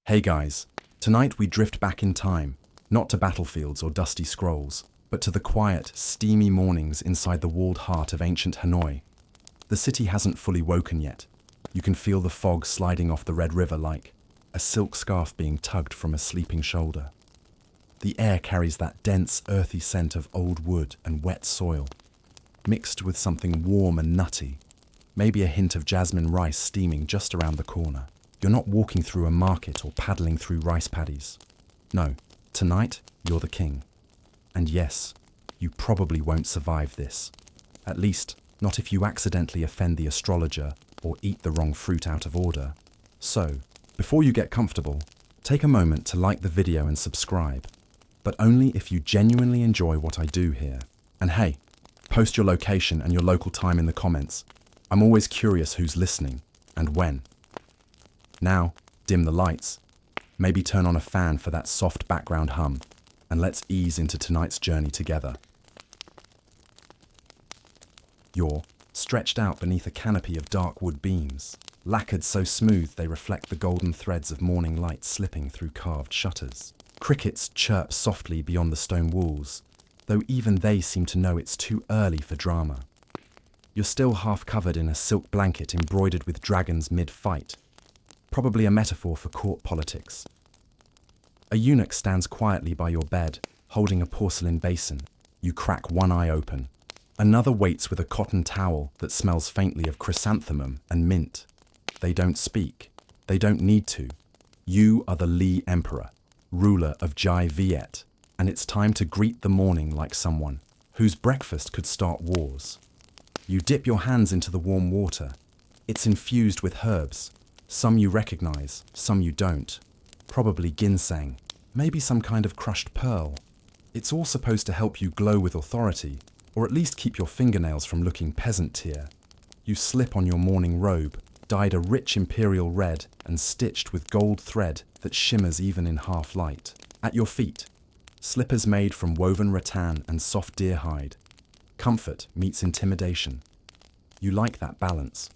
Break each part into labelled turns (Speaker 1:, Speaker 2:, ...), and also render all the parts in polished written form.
Speaker 1: Hey guys, tonight we drift back in time, not to battlefields or dusty scrolls, but to the quiet, steamy mornings inside the walled heart of ancient Hanoi. The city hasn't fully woken yet. You can feel the fog sliding off the Red River like a silk scarf being tugged from a sleeping shoulder. The air carries that dense, earthy scent of old wood and wet soil, mixed with something warm and nutty, maybe a hint of jasmine rice steaming just around the corner. You're not walking through a market or paddling through rice paddies. No, tonight you're the king. And yes, you probably won't survive this. At least, not if you accidentally offend the astrologer or eat the wrong fruit out of order. So, before you get comfortable, take a moment to like the video and subscribe, but only if you genuinely enjoy what I do here. And hey, post your location and your local time in the comments. I'm always curious who's listening and when. Now, dim the lights, maybe turn on a fan for that soft background hum, and let's ease into tonight's journey together. You're stretched out beneath a canopy of dark wood beams, lacquered so smooth they reflect the golden threads of morning light slipping through carved shutters. Crickets chirp softly beyond the stone walls, though even they seem to know it's too early for drama. You're still half covered in a silk blanket embroidered with dragons mid-fight, probably a metaphor for court politics. A eunuch stands quietly by your bed, holding a porcelain basin. You crack one eye open. Another waits with a cotton towel that smells faintly of chrysanthemum and mint. They don't speak. They don't need to. You are the Li Emperor, ruler of Jai Viet, and it's time to greet the morning like someone whose breakfast could start wars. You dip your hands into the warm water. It's infused with herbs. Some you recognize, some you don't. Probably ginseng, maybe some kind of crushed pearl. It's all supposed to help you glow with authority, or at least keep your fingernails from looking peasant tier. You slip on your morning robe, dyed a rich imperial red and stitched with gold thread that shimmers even in half light. At your feet, slippers made from woven rattan and soft deer hide. Comfort meets intimidation. You like that balance.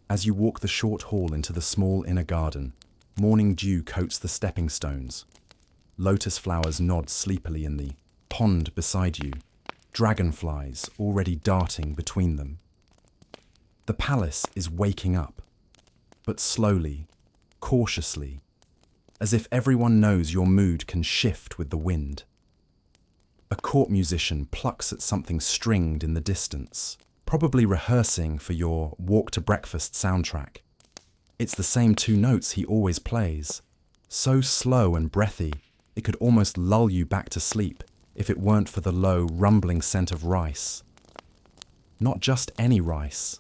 Speaker 1: As you walk the short hall into the small inner garden, morning dew coats the stepping stones. Lotus flowers nod sleepily in the pond beside you, dragonflies already darting between them. The palace is waking up, but slowly, cautiously, as if everyone knows your mood can shift with the wind. A court musician plucks at something stringed in the distance, probably rehearsing for your walk to breakfast soundtrack. It's the same two notes he always plays, so slow and breathy it could almost lull you back to sleep if it weren't for the low, rumbling scent of rice. Not just any rice.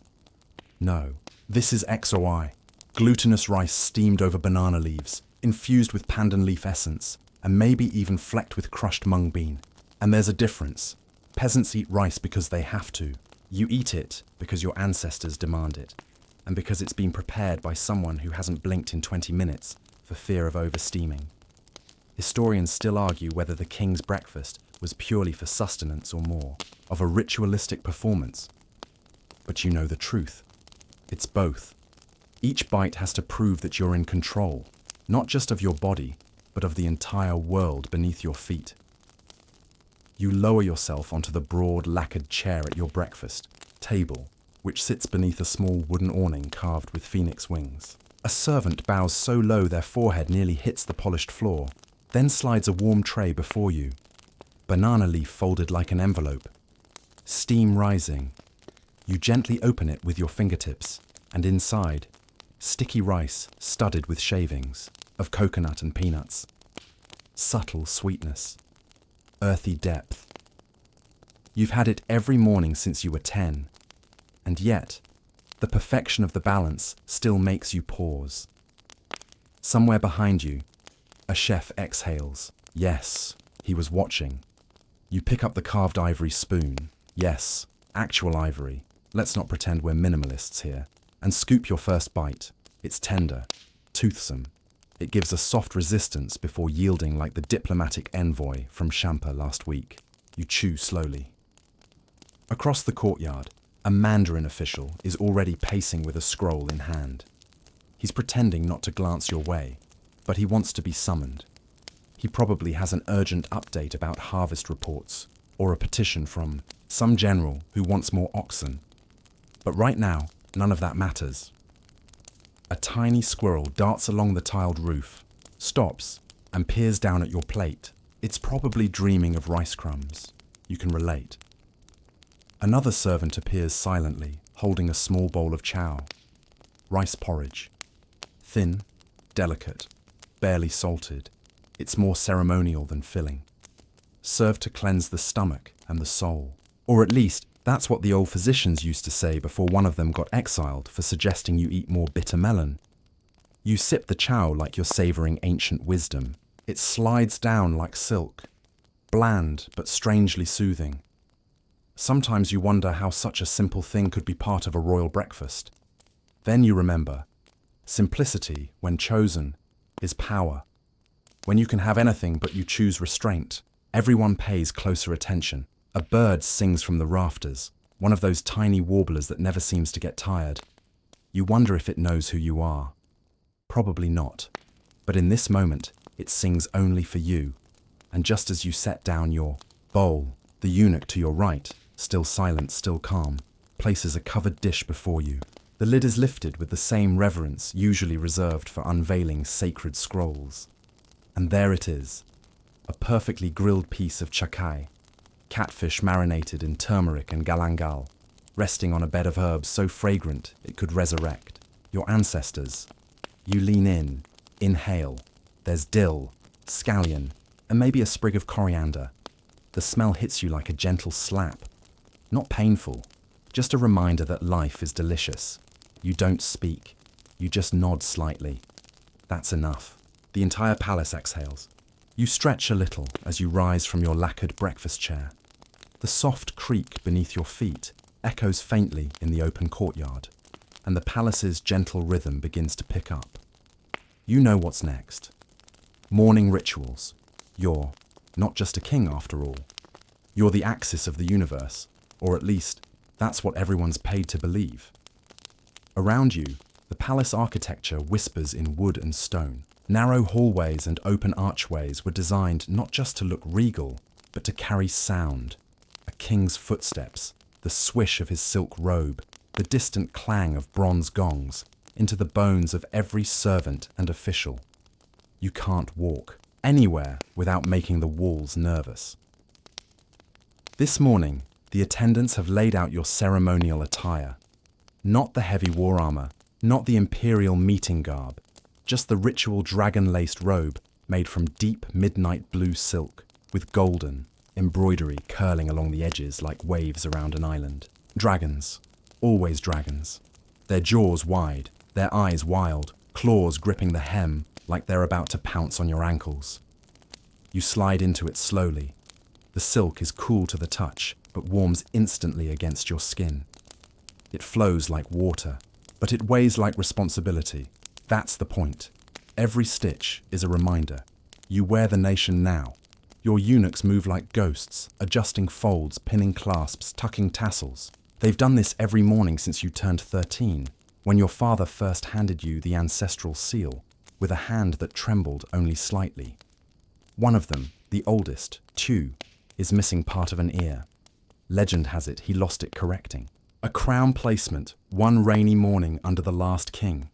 Speaker 1: No, this is XOI, glutinous rice steamed over banana leaves, infused with pandan leaf essence, and maybe even flecked with crushed mung bean. And there's a difference. Peasants eat rice because they have to. You eat it because your ancestors demand it, and because it's been prepared by someone who hasn't blinked in 20 minutes for fear of oversteaming. Historians still argue whether the king's breakfast was purely for sustenance or more, of a ritualistic performance. But you know the truth. It's both. Each bite has to prove that you're in control, not just of your body, but of the entire world beneath your feet. You lower yourself onto the broad, lacquered chair at your breakfast table, which sits beneath a small wooden awning carved with phoenix wings. A servant bows so low their forehead nearly hits the polished floor, then slides a warm tray before you. Banana leaf folded like an envelope. Steam rising. You gently open it with your fingertips, and inside, sticky rice studded with shavings of coconut and peanuts. Subtle sweetness. Earthy depth. You've had it every morning since you were 10, and yet, the perfection of the balance still makes you pause. Somewhere behind you, a chef exhales. Yes, he was watching. You pick up the carved ivory spoon. Yes, actual ivory. Let's not pretend we're minimalists here. And scoop your first bite. It's tender, toothsome. It gives a soft resistance before yielding like the diplomatic envoy from Champa last week. You chew slowly. Across the courtyard, a Mandarin official is already pacing with a scroll in hand. He's pretending not to glance your way, but he wants to be summoned. He probably has an urgent update about harvest reports or a petition from some general who wants more oxen. But right now, none of that matters. A tiny squirrel darts along the tiled roof, stops, and peers down at your plate. It's probably dreaming of rice crumbs. You can relate. Another servant appears silently, holding a small bowl of chow. Rice porridge. Thin, delicate, barely salted. It's more ceremonial than filling. Served to cleanse the stomach and the soul. Or at least, that's what the old physicians used to say before one of them got exiled for suggesting you eat more bitter melon. You sip the chow like you're savouring ancient wisdom. It slides down like silk. Bland, but strangely soothing. Sometimes you wonder how such a simple thing could be part of a royal breakfast. Then you remember, simplicity, when chosen, is power. When you can have anything but you choose restraint, everyone pays closer attention. A bird sings from the rafters, one of those tiny warblers that never seems to get tired. You wonder if it knows who you are. Probably not. But in this moment, it sings only for you. And just as you set down your bowl, the eunuch to your right, still silent, still calm, places a covered dish before you. The lid is lifted with the same reverence usually reserved for unveiling sacred scrolls. And there it is, a perfectly grilled piece of chakai, catfish marinated in turmeric and galangal, resting on a bed of herbs so fragrant it could resurrect your ancestors. You lean in, inhale. There's dill, scallion, and maybe a sprig of coriander. The smell hits you like a gentle slap. Not painful, just a reminder that life is delicious. You don't speak, you just nod slightly. That's enough. The entire palace exhales. You stretch a little as you rise from your lacquered breakfast chair. The soft creak beneath your feet echoes faintly in the open courtyard, and the palace's gentle rhythm begins to pick up. You know what's next. Morning rituals. You're not just a king after all. You're the axis of the universe, or at least, that's what everyone's paid to believe. Around you, the palace architecture whispers in wood and stone. Narrow hallways and open archways were designed not just to look regal, but to carry sound. A king's footsteps, the swish of his silk robe, the distant clang of bronze gongs, into the bones of every servant and official. You can't walk anywhere without making the walls nervous. This morning, the attendants have laid out your ceremonial attire. Not the heavy war armor, not the imperial meeting garb, just the ritual dragon-laced robe made from deep midnight blue silk with golden embroidery curling along the edges like waves around an island. Dragons, always dragons. Their jaws wide, their eyes wild, claws gripping the hem like they're about to pounce on your ankles. You slide into it slowly. The silk is cool to the touch, but warms instantly against your skin. It flows like water, but it weighs like responsibility. That's the point. Every stitch is a reminder. You wear the nation now. Your eunuchs move like ghosts, adjusting folds, pinning clasps, tucking tassels. They've done this every morning since you turned 13, when your father first handed you the ancestral seal, with a hand that trembled only slightly. One of them, the oldest, Tu, is missing part of an ear. Legend has it he lost it correcting. A crown placement, one rainy morning under the last king.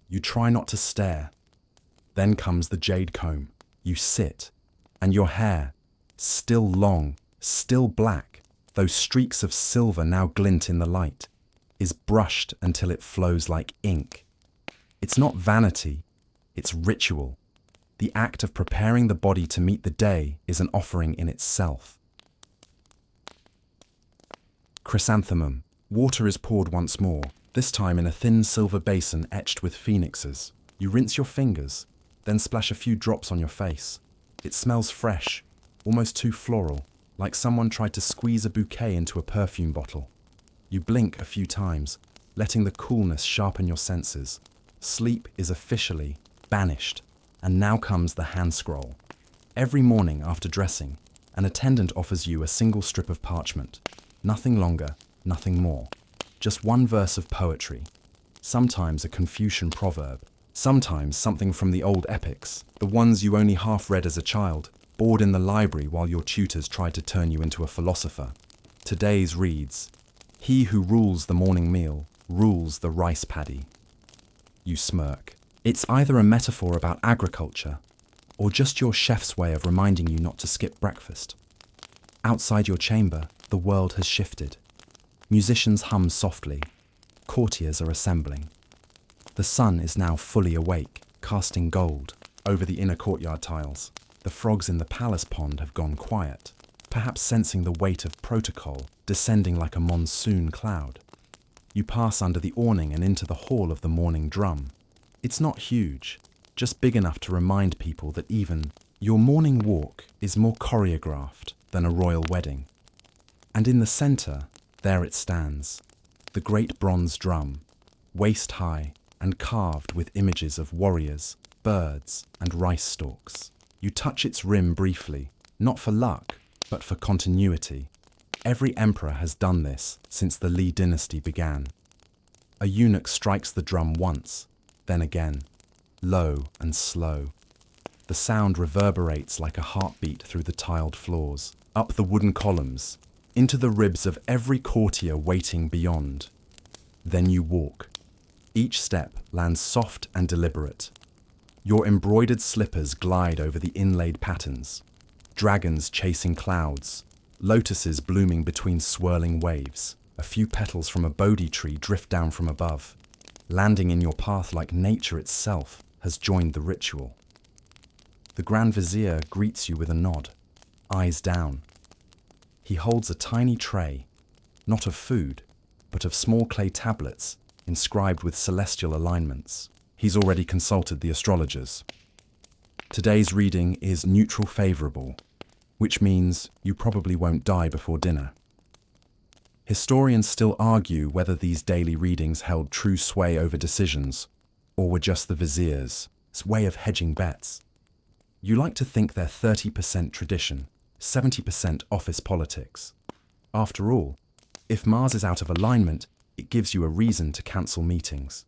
Speaker 1: You try not to stare. Then comes the jade comb. You sit, and your hair, still long, still black, those streaks of silver now glint in the light, is brushed until it flows like ink. It's not vanity, it's ritual. The act of preparing the body to meet the day is an offering in itself. Chrysanthemum. Water is poured once more, this time in a thin silver basin etched with phoenixes. You rinse your fingers, then splash a few drops on your face. It smells fresh, almost too floral, like someone tried to squeeze a bouquet into a perfume bottle. You blink a few times, letting the coolness sharpen your senses. Sleep is officially banished, and now comes the hand scroll. Every morning after dressing, an attendant offers you a single strip of parchment. Nothing longer, nothing more. Just one verse of poetry. sometimes a Confucian proverb, sometimes something from the old epics, the ones you only half read as a child, bored in the library while your tutors tried to turn you into a philosopher. Today's reads, "He who rules the morning meal rules the rice paddy." You smirk. It's either a metaphor about agriculture or just your chef's way of reminding you not to skip breakfast. Outside your chamber, the world has shifted. Musicians hum softly. Courtiers are assembling. The sun is now fully awake, casting gold over the inner courtyard tiles. The frogs in the palace pond have gone quiet, perhaps sensing the weight of protocol descending like a monsoon cloud. You pass under the awning and into the hall of the morning drum. It's not huge, just big enough to remind people that even your morning walk is more choreographed than a royal wedding. And in the centre, there it stands, the great bronze drum, waist high and carved with images of warriors, birds, and rice stalks. You touch its rim briefly, not for luck, but for continuity. Every emperor has done this since the Li dynasty began. A eunuch strikes the drum once, then again, low and slow. The sound reverberates like a heartbeat through the tiled floors, up the wooden columns, into the ribs of every courtier waiting beyond. Then you walk. Each step lands soft and deliberate. Your embroidered slippers glide over the inlaid patterns, dragons chasing clouds, lotuses blooming between swirling waves. A few petals from a Bodhi tree drift down from above, landing in your path like nature itself has joined the ritual. The Grand Vizier greets you with a nod, eyes down. He holds a tiny tray, not of food, but of small clay tablets inscribed with celestial alignments. He's already consulted the astrologers. Today's reading is neutral favorable, which means you probably won't die before dinner. Historians still argue whether these daily readings held true sway over decisions, or were just the vizier's way of hedging bets. You like to think they're 30% tradition, 70% office politics. After all, if Mars is out of alignment, it gives you a reason to cancel meetings.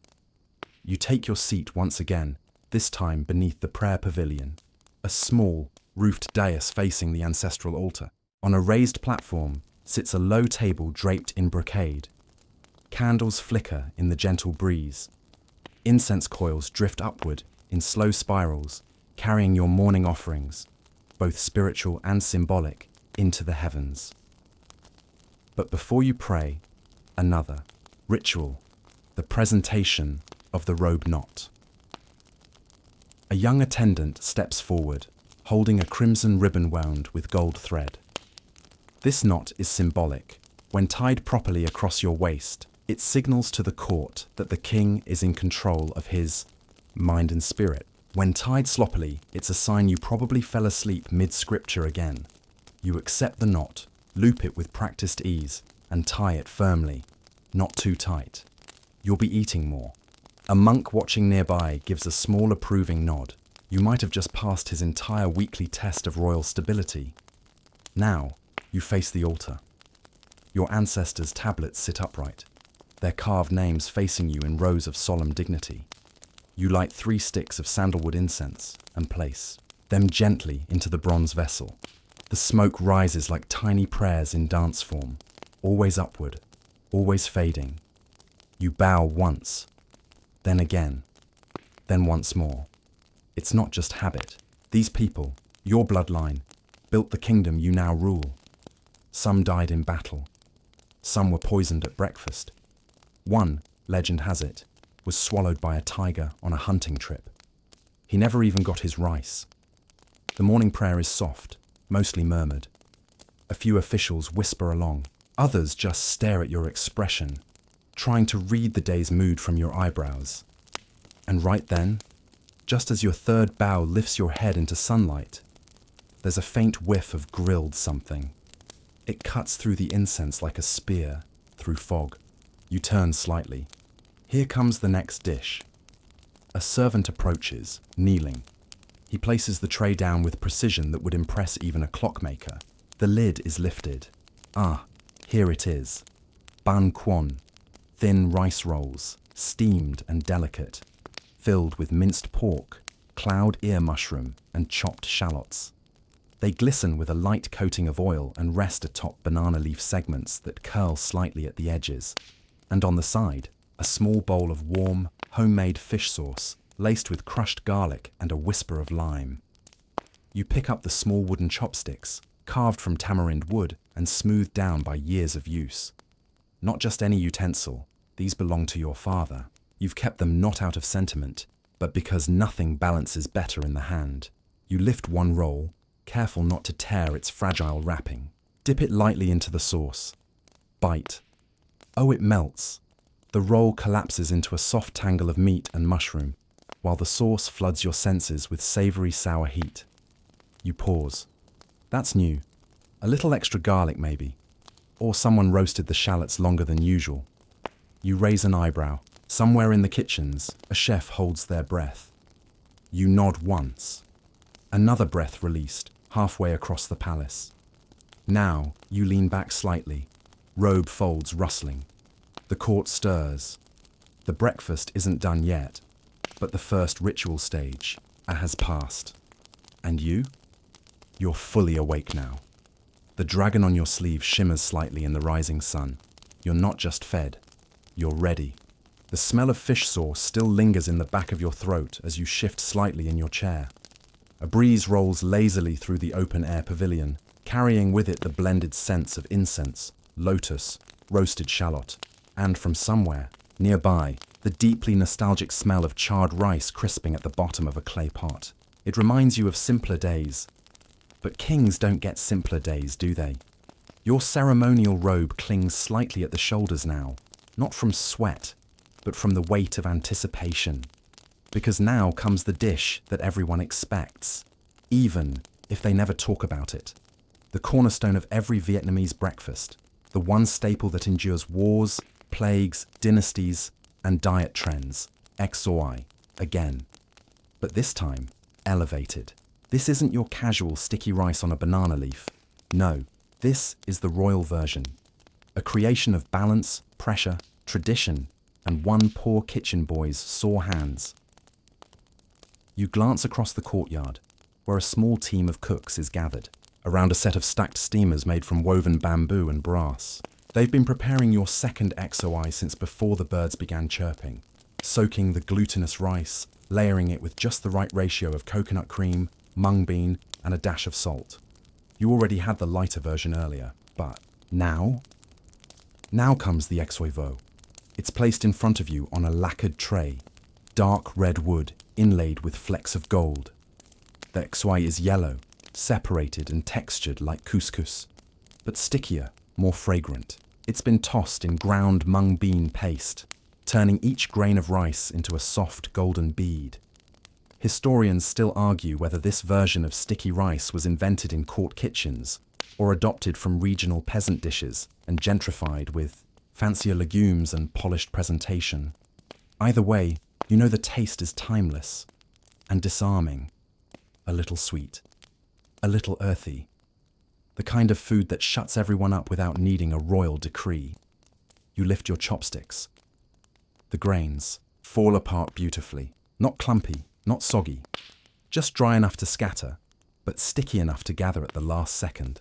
Speaker 1: You take your seat once again, this time beneath the prayer pavilion, a small, roofed dais facing the ancestral altar. On a raised platform sits a low table draped in brocade. Candles flicker in the gentle breeze. Incense coils drift upward in slow spirals, carrying your morning offerings, both spiritual and symbolic, into the heavens. But before you pray, another ritual, the presentation of the robe knot. A young attendant steps forward, holding a crimson ribbon wound with gold thread. This knot is symbolic. When tied properly across your waist, it signals to the court that the king is in control of his mind and spirit. When tied sloppily, it's a sign you probably fell asleep mid-scripture again. You accept the knot, loop it with practiced ease, and tie it firmly, not too tight. You'll be eating more. A monk watching nearby gives a small approving nod. You might have just passed his entire weekly test of royal stability. Now, you face the altar. Your ancestors' tablets sit upright, their carved names facing you in rows of solemn dignity. You light 3 sticks of sandalwood incense and place them gently into the bronze vessel. The smoke rises like tiny prayers in dance form, always upward, always fading. You bow once, then again, then once more. It's not just habit. These people, your bloodline, built the kingdom you now rule. Some died in battle. Some were poisoned at breakfast. One, legend has it, was swallowed by a tiger on a hunting trip. He never even got his rice. The morning prayer is soft, mostly murmured. A few officials whisper along. Others just stare at your expression, trying to read the day's mood from your eyebrows. And right then, just as your third bow lifts your head into sunlight, there's a faint whiff of grilled something. It cuts through the incense like a spear through fog. You turn slightly. Here comes the next dish. A servant approaches, kneeling. He places the tray down with precision that would impress even a clockmaker. The lid is lifted. Ah, here it is. Ban kwon, thin rice rolls, steamed and delicate, filled with minced pork, cloud ear mushroom, and chopped shallots. They glisten with a light coating of oil and rest atop banana leaf segments that curl slightly at the edges. And on the side, a small bowl of warm, homemade fish sauce, laced with crushed garlic and a whisper of lime. You pick up the small wooden chopsticks, carved from tamarind wood and smoothed down by years of use. Not just any utensil, these belong to your father. You've kept them not out of sentiment, but because nothing balances better in the hand. You lift one roll, careful not to tear its fragile wrapping. Dip it lightly into the sauce. Bite. Oh, it melts. The roll collapses into a soft tangle of meat and mushroom, while the sauce floods your senses with savory sour heat. You pause. That's new. A little extra garlic, maybe. Or someone roasted the shallots longer than usual. You raise an eyebrow. Somewhere in the kitchens, a chef holds their breath. You nod once. Another breath released, halfway across the palace. Now, you lean back slightly, robe folds rustling. The court stirs. The breakfast isn't done yet, but the first ritual stage has passed. And you? You're fully awake now. The dragon on your sleeve shimmers slightly in the rising sun. You're not just fed, you're ready. The smell of fish sauce still lingers in the back of your throat as you shift slightly in your chair. A breeze rolls lazily through the open-air pavilion, carrying with it the blended scents of incense, lotus, roasted shallot, and from somewhere, nearby, the deeply nostalgic smell of charred rice crisping at the bottom of a clay pot. It reminds you of simpler days. But kings don't get simpler days, do they? Your ceremonial robe clings slightly at the shoulders now, not from sweat, but from the weight of anticipation. Because now comes the dish that everyone expects, even if they never talk about it. The cornerstone of every Vietnamese breakfast, the one staple that endures wars, plagues, dynasties, and diet trends, XOI, again. But this time, elevated. This isn't your casual sticky rice on a banana leaf. No, this is the royal version. A creation of balance, pressure, tradition, and one poor kitchen boy's sore hands. You glance across the courtyard, where a small team of cooks is gathered, around a set of stacked steamers made from woven bamboo and brass. They've been preparing your second XOI since before the birds began chirping, soaking the glutinous rice, layering it with just the right ratio of coconut cream, mung bean, and a dash of salt. You already had the lighter version earlier, but now? Now comes the XOI vo. It's placed in front of you on a lacquered tray, dark red wood inlaid with flecks of gold. The XOI is yellow, separated and textured like couscous, but stickier, more fragrant. It's been tossed in ground mung bean paste, turning each grain of rice into a soft golden bead. Historians still argue whether this version of sticky rice was invented in court kitchens or adopted from regional peasant dishes and gentrified with fancier legumes and polished presentation. Either way, you know the taste is timeless and disarming. A little sweet, a little earthy. The kind of food that shuts everyone up without needing a royal decree. You lift your chopsticks. The grains fall apart beautifully, not clumpy, not soggy, just dry enough to scatter, but sticky enough to gather at the last second.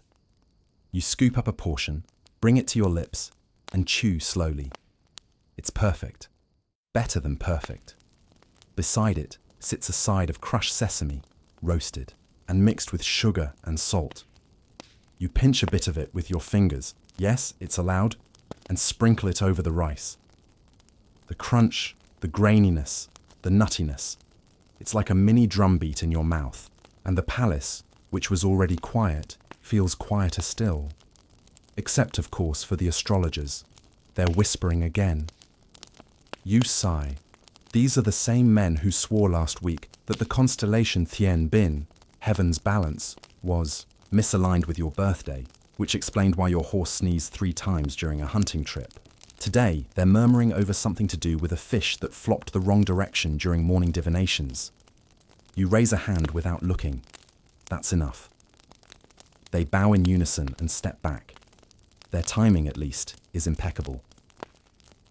Speaker 1: You scoop up a portion, bring it to your lips, and chew slowly. It's perfect. Better than perfect. Beside it sits a side of crushed sesame, roasted, and mixed with sugar and salt. You pinch a bit of it with your fingers, yes, it's allowed, and sprinkle it over the rice. The crunch, the graininess, the nuttiness. It's like a mini drumbeat in your mouth, and the palace, which was already quiet, feels quieter still. Except, of course, for the astrologers. They're whispering again. You sigh. These are the same men who swore last week that the constellation Thien Bin, Heaven's Balance, was misaligned with your birthday, which explained why your horse sneezed 3 times during a hunting trip. Today, they're murmuring over something to do with a fish that flopped the wrong direction during morning divinations. You raise a hand without looking. That's enough. They bow in unison and step back. Their timing, at least, is impeccable.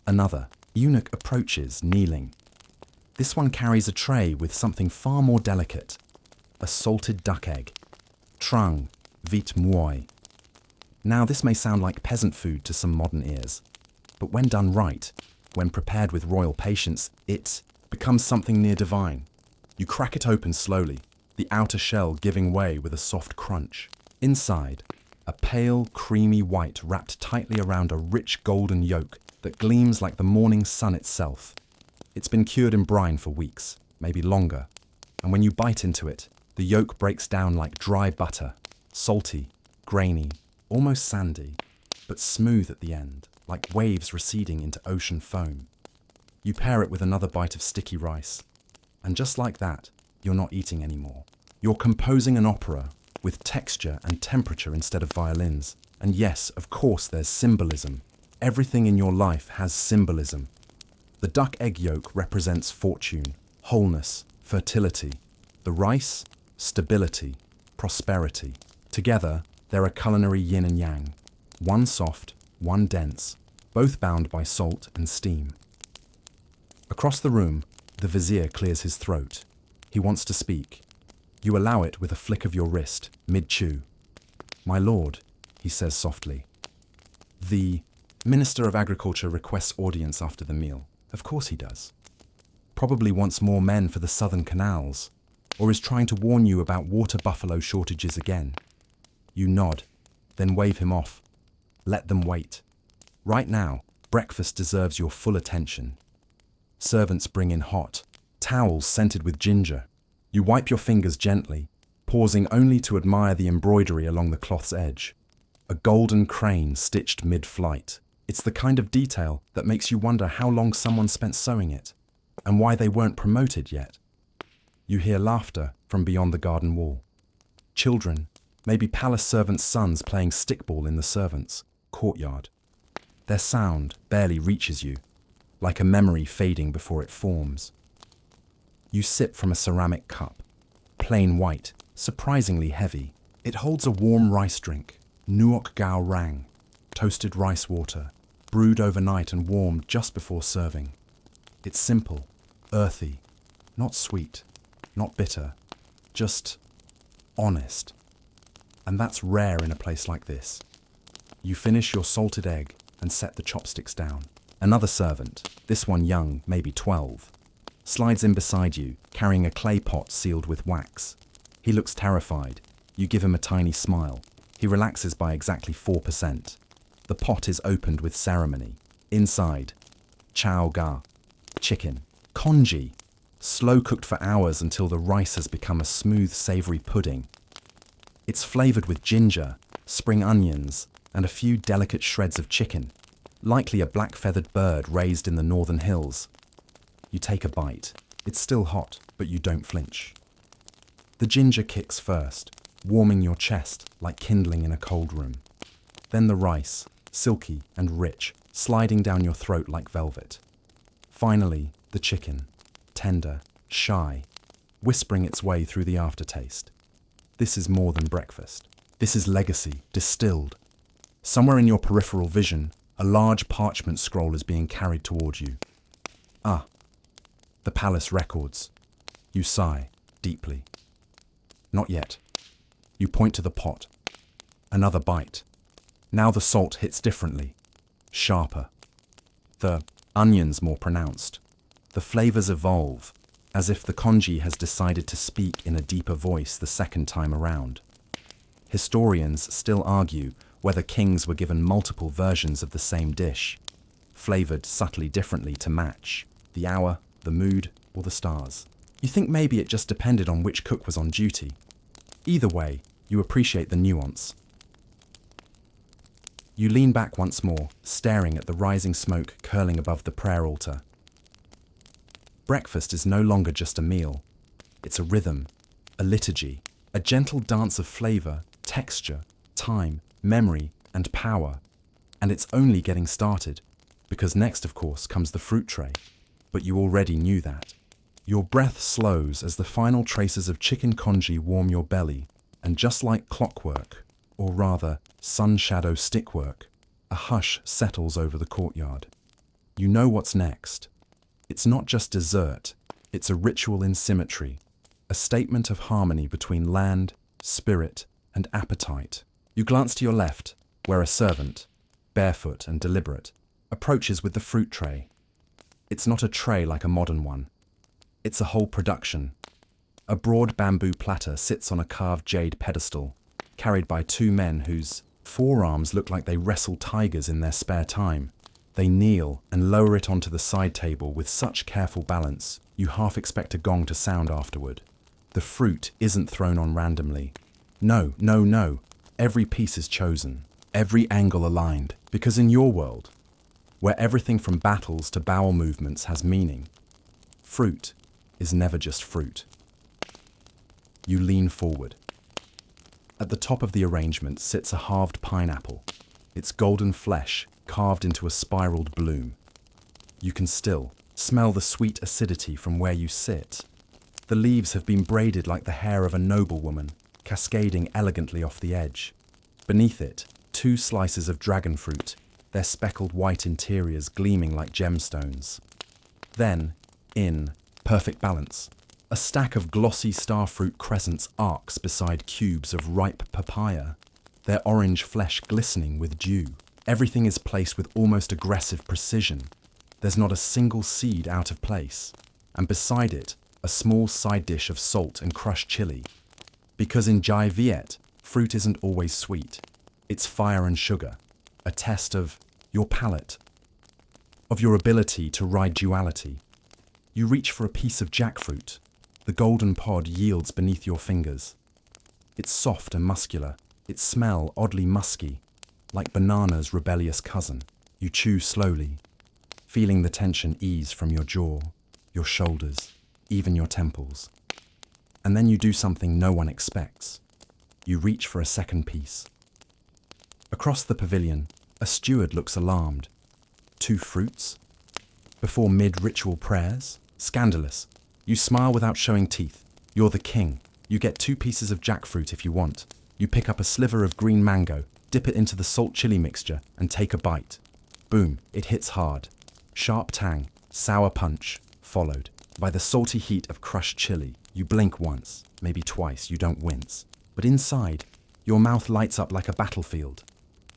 Speaker 1: Another, Eunuch approaches, kneeling. This one carries a tray with something far more delicate. A salted duck egg. Trung, vite muoi. Now this may sound like peasant food to some modern ears, but when done right, when prepared with royal patience, it becomes something near divine. You crack it open slowly, the outer shell giving way with a soft crunch. Inside, a pale, creamy white wrapped tightly around a rich golden yolk that gleams like the morning sun itself. It's been cured in brine for weeks, maybe longer, and when you bite into it, the yolk breaks down like dry butter, salty, grainy, almost sandy, but smooth at the end, like waves receding into ocean foam. You pair it with another bite of sticky rice, and just like that, you're not eating anymore. You're composing an opera with texture and temperature instead of violins. And yes, of course, there's symbolism. Everything in your life has symbolism. The duck egg yolk represents fortune, wholeness, fertility. The rice, stability, prosperity. Together, they're a culinary yin and yang. One soft, one dense, both bound by salt and steam. Across the room, the vizier clears his throat. He wants to speak. You allow it with a flick of your wrist, mid-chew. "My lord," he says softly. The Minister of Agriculture requests audience after the meal. Of course he does. Probably wants more men for the southern canals, or is trying to warn you about water buffalo shortages again. You nod, then wave him off. Let them wait. Right now, breakfast deserves your full attention. Servants bring in hot towels scented with ginger. You wipe your fingers gently, pausing only to admire the embroidery along the cloth's edge. A golden crane stitched mid-flight. It's the kind of detail that makes you wonder how long someone spent sewing it, and why they weren't promoted yet. You hear laughter from beyond the garden wall. Children, maybe palace servants' sons playing stickball in the servants' courtyard. Their sound barely reaches you, like a memory fading before it forms. You sip from a ceramic cup, plain white, surprisingly heavy. It holds a warm rice drink, nuoc gao rang, toasted rice water, brewed overnight and warmed just before serving. It's simple, earthy, not sweet, not bitter, just honest. And that's rare in a place like this. You finish your salted egg and set the chopsticks down. Another servant, this one young, maybe 12, slides in beside you, carrying a clay pot sealed with wax. He looks terrified. You give him a tiny smile. He relaxes by exactly 4%. The pot is opened with ceremony. Inside, chao ga, chicken, congee, slow cooked for hours until the rice has become a smooth, savory pudding. It's flavored with ginger, spring onions, and a few delicate shreds of chicken, likely a black-feathered bird raised in the northern hills. You take a bite. It's still hot, but you don't flinch. The ginger kicks first, warming your chest like kindling in a cold room. Then the rice, silky and rich, sliding down your throat like velvet. Finally, the chicken, tender, shy, whispering its way through the aftertaste. This is more than breakfast. This is legacy, distilled. Somewhere in your peripheral vision, a large parchment scroll is being carried toward you. Ah, the palace records. You sigh, deeply. Not yet. You point to the pot. Another bite. Now the salt hits differently, sharper. The onions more pronounced. The flavors evolve, as if the congee has decided to speak in a deeper voice the second time around. Historians still argue whether kings were given multiple versions of the same dish, flavored subtly differently to match the hour, the mood, or the stars. You think maybe it just depended on which cook was on duty. Either way, you appreciate the nuance. You lean back once more, staring at the rising smoke curling above the prayer altar. Breakfast is no longer just a meal. It's a rhythm, a liturgy, a gentle dance of flavor, texture, time, memory, and power. And it's only getting started, because next, of course, comes the fruit tray. But you already knew that. Your breath slows as the final traces of chicken congee warm your belly, and just like clockwork, or rather, sun shadow stickwork, a hush settles over the courtyard. You know what's next. It's not just dessert, it's a ritual in symmetry, a statement of harmony between land, spirit, and appetite. You glance to your left, where a servant, barefoot and deliberate, approaches with the fruit tray. It's not a tray like a modern one. It's a whole production. A broad bamboo platter sits on a carved jade pedestal, carried by two men whose forearms look like they wrestle tigers in their spare time. They kneel and lower it onto the side table with such careful balance, you half expect a gong to sound afterward. The fruit isn't thrown on randomly. No, no, no. Every piece is chosen, every angle aligned, because in your world, where everything from battles to bowel movements has meaning, fruit is never just fruit. You lean forward. At the top of the arrangement sits a halved pineapple, its golden flesh carved into a spiraled bloom. You can still smell the sweet acidity from where you sit. The leaves have been braided like the hair of a noblewoman, cascading elegantly off the edge. Beneath it, two slices of dragon fruit, their speckled white interiors gleaming like gemstones. Then, in perfect balance, a stack of glossy starfruit crescents arcs beside cubes of ripe papaya, their orange flesh glistening with dew. Everything is placed with almost aggressive precision. There's not a single seed out of place. And beside it, a small side dish of salt and crushed chili. Because in Jai Viet, fruit isn't always sweet. It's fire and sugar, a test of your palate, of your ability to ride duality. You reach for a piece of jackfruit. The golden pod yields beneath your fingers. It's soft and muscular. Its smell oddly musky, like banana's rebellious cousin. You chew slowly, feeling the tension ease from your jaw, your shoulders, even your temples. And then you do something no one expects. You reach for a second piece. Across the pavilion, a steward looks alarmed. 2 fruits? Before mid-ritual prayers? Scandalous. You smile without showing teeth. You're the king. You get 2 pieces of jackfruit if you want. You pick up a sliver of green mango, dip it into the salt chili mixture, and take a bite. Boom, it hits hard. Sharp tang, sour punch, followed by the salty heat of crushed chili. You blink once, maybe twice, you don't wince. But inside, your mouth lights up like a battlefield.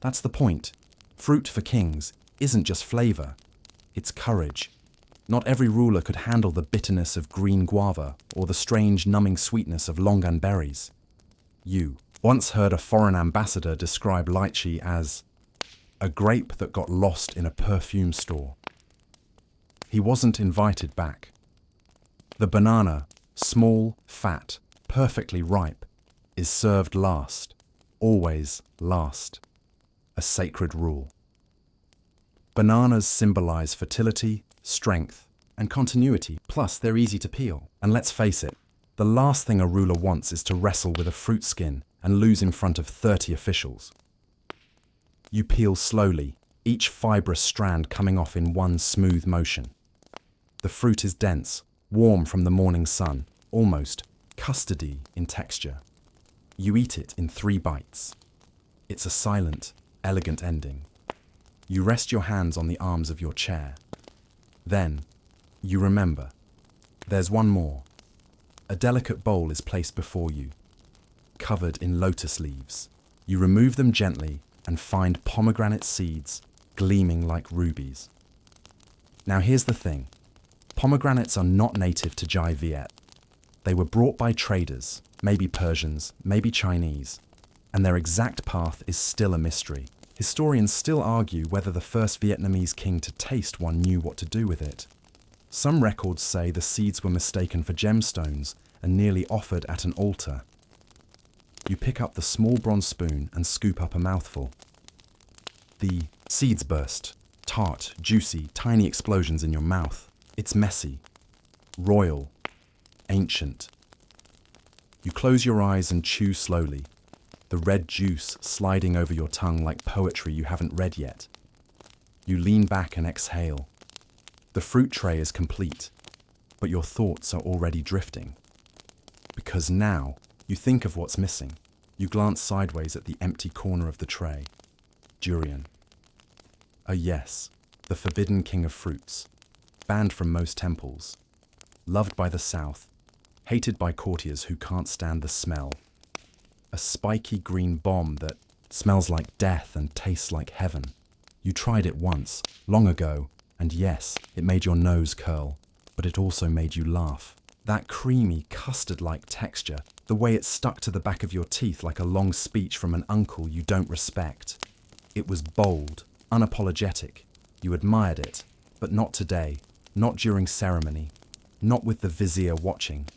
Speaker 1: That's the point. Fruit for kings isn't just flavor, it's courage. Not every ruler could handle the bitterness of green guava or the strange numbing sweetness of longan berries. You once heard a foreign ambassador describe lychee as a grape that got lost in a perfume store. He wasn't invited back. The banana, small, fat, perfectly ripe, is served last, always last. A sacred rule. Bananas symbolize fertility, strength, and continuity, plus they're easy to peel. And let's face it, the last thing a ruler wants is to wrestle with a fruit skin and lose in front of 30 officials. You peel slowly, each fibrous strand coming off in one smooth motion. The fruit is dense, warm from the morning sun, almost custardy in texture. You eat it in 3 bites. It's a silent, elegant ending. You rest your hands on the arms of your chair. Then, you remember, there's one more. A delicate bowl is placed before you, covered in lotus leaves. You remove them gently and find pomegranate seeds gleaming like rubies. Now here's the thing. Pomegranates are not native to Jai Viet. They were brought by traders, maybe Persians, maybe Chinese, and their exact path is still a mystery. Historians still argue whether the first Vietnamese king to taste one knew what to do with it. Some records say the seeds were mistaken for gemstones and nearly offered at an altar. You pick up the small bronze spoon and scoop up a mouthful. The seeds burst, tart, juicy, tiny explosions in your mouth. It's messy, royal, ancient. You close your eyes and chew slowly, the red juice sliding over your tongue like poetry you haven't read yet. You lean back and exhale. The fruit tray is complete, but your thoughts are already drifting. Because now, you think of what's missing. You glance sideways at the empty corner of the tray. Durian. Yes, the forbidden king of fruits, banned from most temples, loved by the South, hated by courtiers who can't stand the smell. A spiky green bomb that smells like death and tastes like heaven. You tried it once, long ago, and yes, it made your nose curl, but it also made you laugh. That creamy, custard-like texture, the way it stuck to the back of your teeth like a long speech from an uncle you don't respect. It was bold, unapologetic. You admired it, but not today, not during ceremony, not with the vizier watching.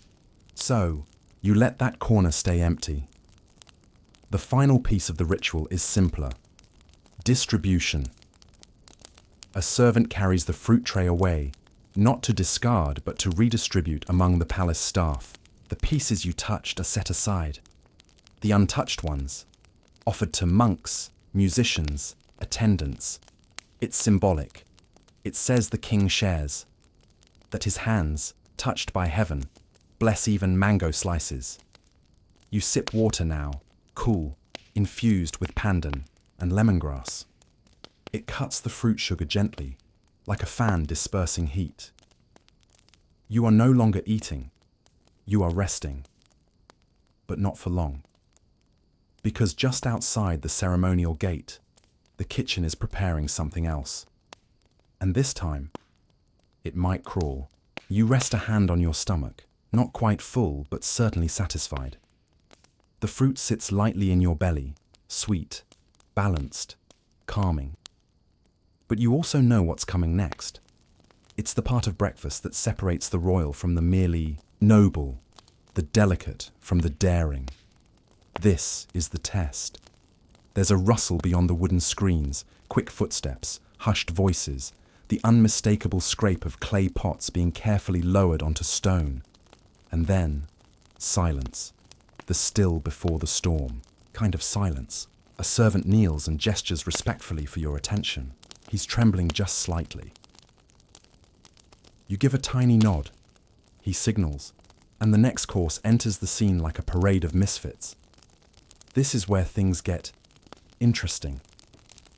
Speaker 1: So, you let that corner stay empty. The final piece of the ritual is simpler. Distribution. A servant carries the fruit tray away, not to discard, but to redistribute among the palace staff. The pieces you touched are set aside. The untouched ones, offered to monks, musicians, attendants. It's symbolic. It says the king shares, that his hands, touched by heaven, bless even mango slices. You sip water now, cool, infused with pandan and lemongrass. It cuts the fruit sugar gently, like a fan dispersing heat. You are no longer eating. You are resting. But not for long. Because just outside the ceremonial gate, the kitchen is preparing something else. And this time, it might crawl. You rest a hand on your stomach, not quite full, but certainly satisfied. The fruit sits lightly in your belly, sweet, balanced, calming. But you also know what's coming next. It's the part of breakfast that separates the royal from the merely noble, the delicate from the daring. This is the test. There's a rustle beyond the wooden screens, quick footsteps, hushed voices, the unmistakable scrape of clay pots being carefully lowered onto stone. And then, silence. The still before the storm. Kind of silence. A servant kneels and gestures respectfully for your attention. He's trembling just slightly. You give a tiny nod. He signals, and the next course enters the scene like a parade of misfits. This is where things get interesting.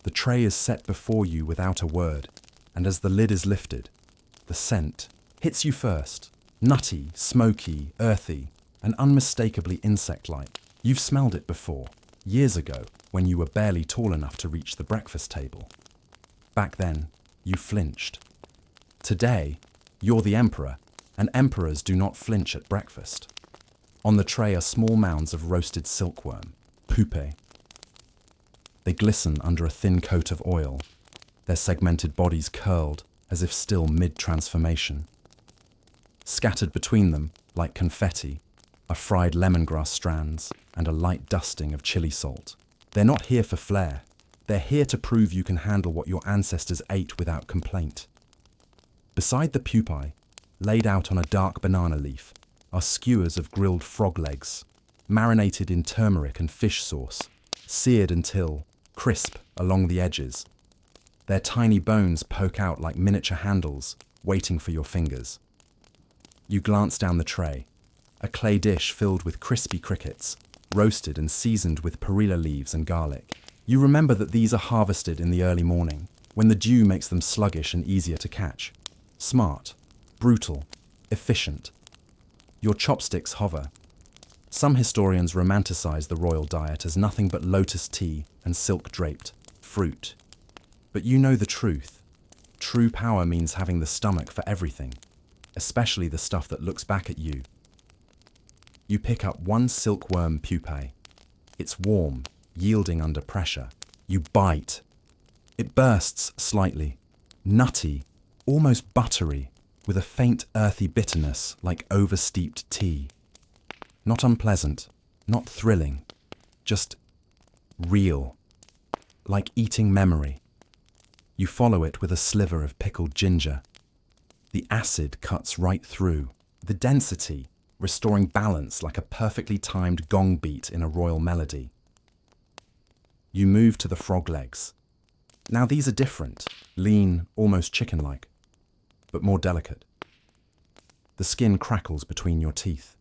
Speaker 1: The tray is set before you without a word, and as the lid is lifted, the scent hits you first. Nutty, smoky, earthy, and unmistakably insect-like. You've smelled it before, years ago, when you were barely tall enough to reach the breakfast table. Back then, you flinched. Today, you're the emperor, and emperors do not flinch at breakfast. On the tray are small mounds of roasted silkworm, pupae. They glisten under a thin coat of oil, their segmented bodies curled as if still mid-transformation. Scattered between them, like confetti, are fried lemongrass strands and a light dusting of chili salt. They're not here for flair. They're here to prove you can handle what your ancestors ate without complaint. Beside the pupae, laid out on a dark banana leaf, are skewers of grilled frog legs, marinated in turmeric and fish sauce, seared until crisp along the edges. Their tiny bones poke out like miniature handles, waiting for your fingers. You glance down the tray, a clay dish filled with crispy crickets, roasted and seasoned with perilla leaves and garlic. You remember that these are harvested in the early morning, when the dew makes them sluggish and easier to catch. Smart, brutal, efficient. Your chopsticks hover. Some historians romanticize the royal diet as nothing but lotus tea and silk-draped fruit. But you know the truth. True power means having the stomach for everything, especially the stuff that looks back at you. You pick up one silkworm pupae. It's warm, yielding under pressure. You bite. It bursts slightly, nutty, almost buttery, with a faint earthy bitterness like oversteeped tea. Not unpleasant, not thrilling, just real, like eating memory. You follow it with a sliver of pickled ginger. The acid cuts right through, the density restoring balance like a perfectly timed gong beat in a royal melody. You move to the frog legs. Now these are different, lean, almost chicken-like, but more delicate. The skin crackles between your teeth.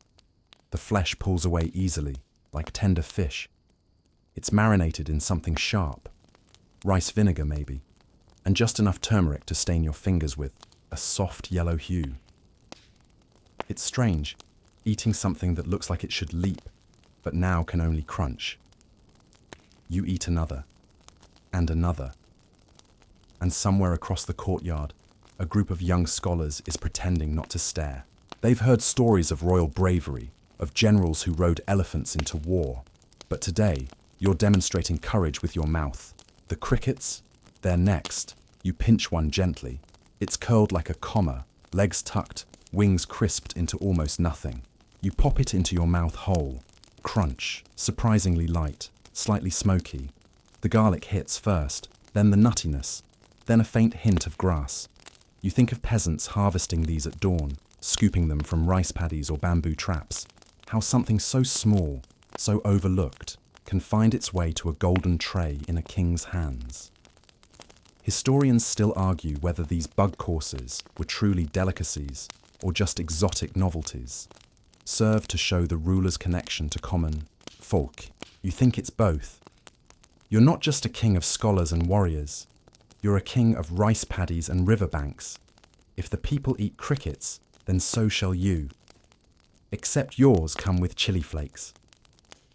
Speaker 1: The flesh pulls away easily, like tender fish. It's marinated in something sharp, rice vinegar maybe, and just enough turmeric to stain your fingers with a soft yellow hue. It's strange, eating something that looks like it should leap, but now can only crunch. You eat another, and another. And somewhere across the courtyard, a group of young scholars is pretending not to stare. They've heard stories of royal bravery, of generals who rode elephants into war. But today, you're demonstrating courage with your mouth. The crickets, they're next. You pinch one gently. It's curled like a comma, legs tucked, wings crisped into almost nothing. You pop it into your mouth whole. Crunch, surprisingly light, slightly smoky. The garlic hits first, then the nuttiness, then a faint hint of grass. You think of peasants harvesting these at dawn, scooping them from rice paddies or bamboo traps. How something so small, so overlooked, can find its way to a golden tray in a king's hands. Historians still argue whether these bug courses were truly delicacies or just exotic novelties, served to show the ruler's connection to common folk. You think it's both. You're not just a king of scholars and warriors, you're a king of rice paddies and riverbanks. If the people eat crickets, then so shall you. Except yours come with chili flakes.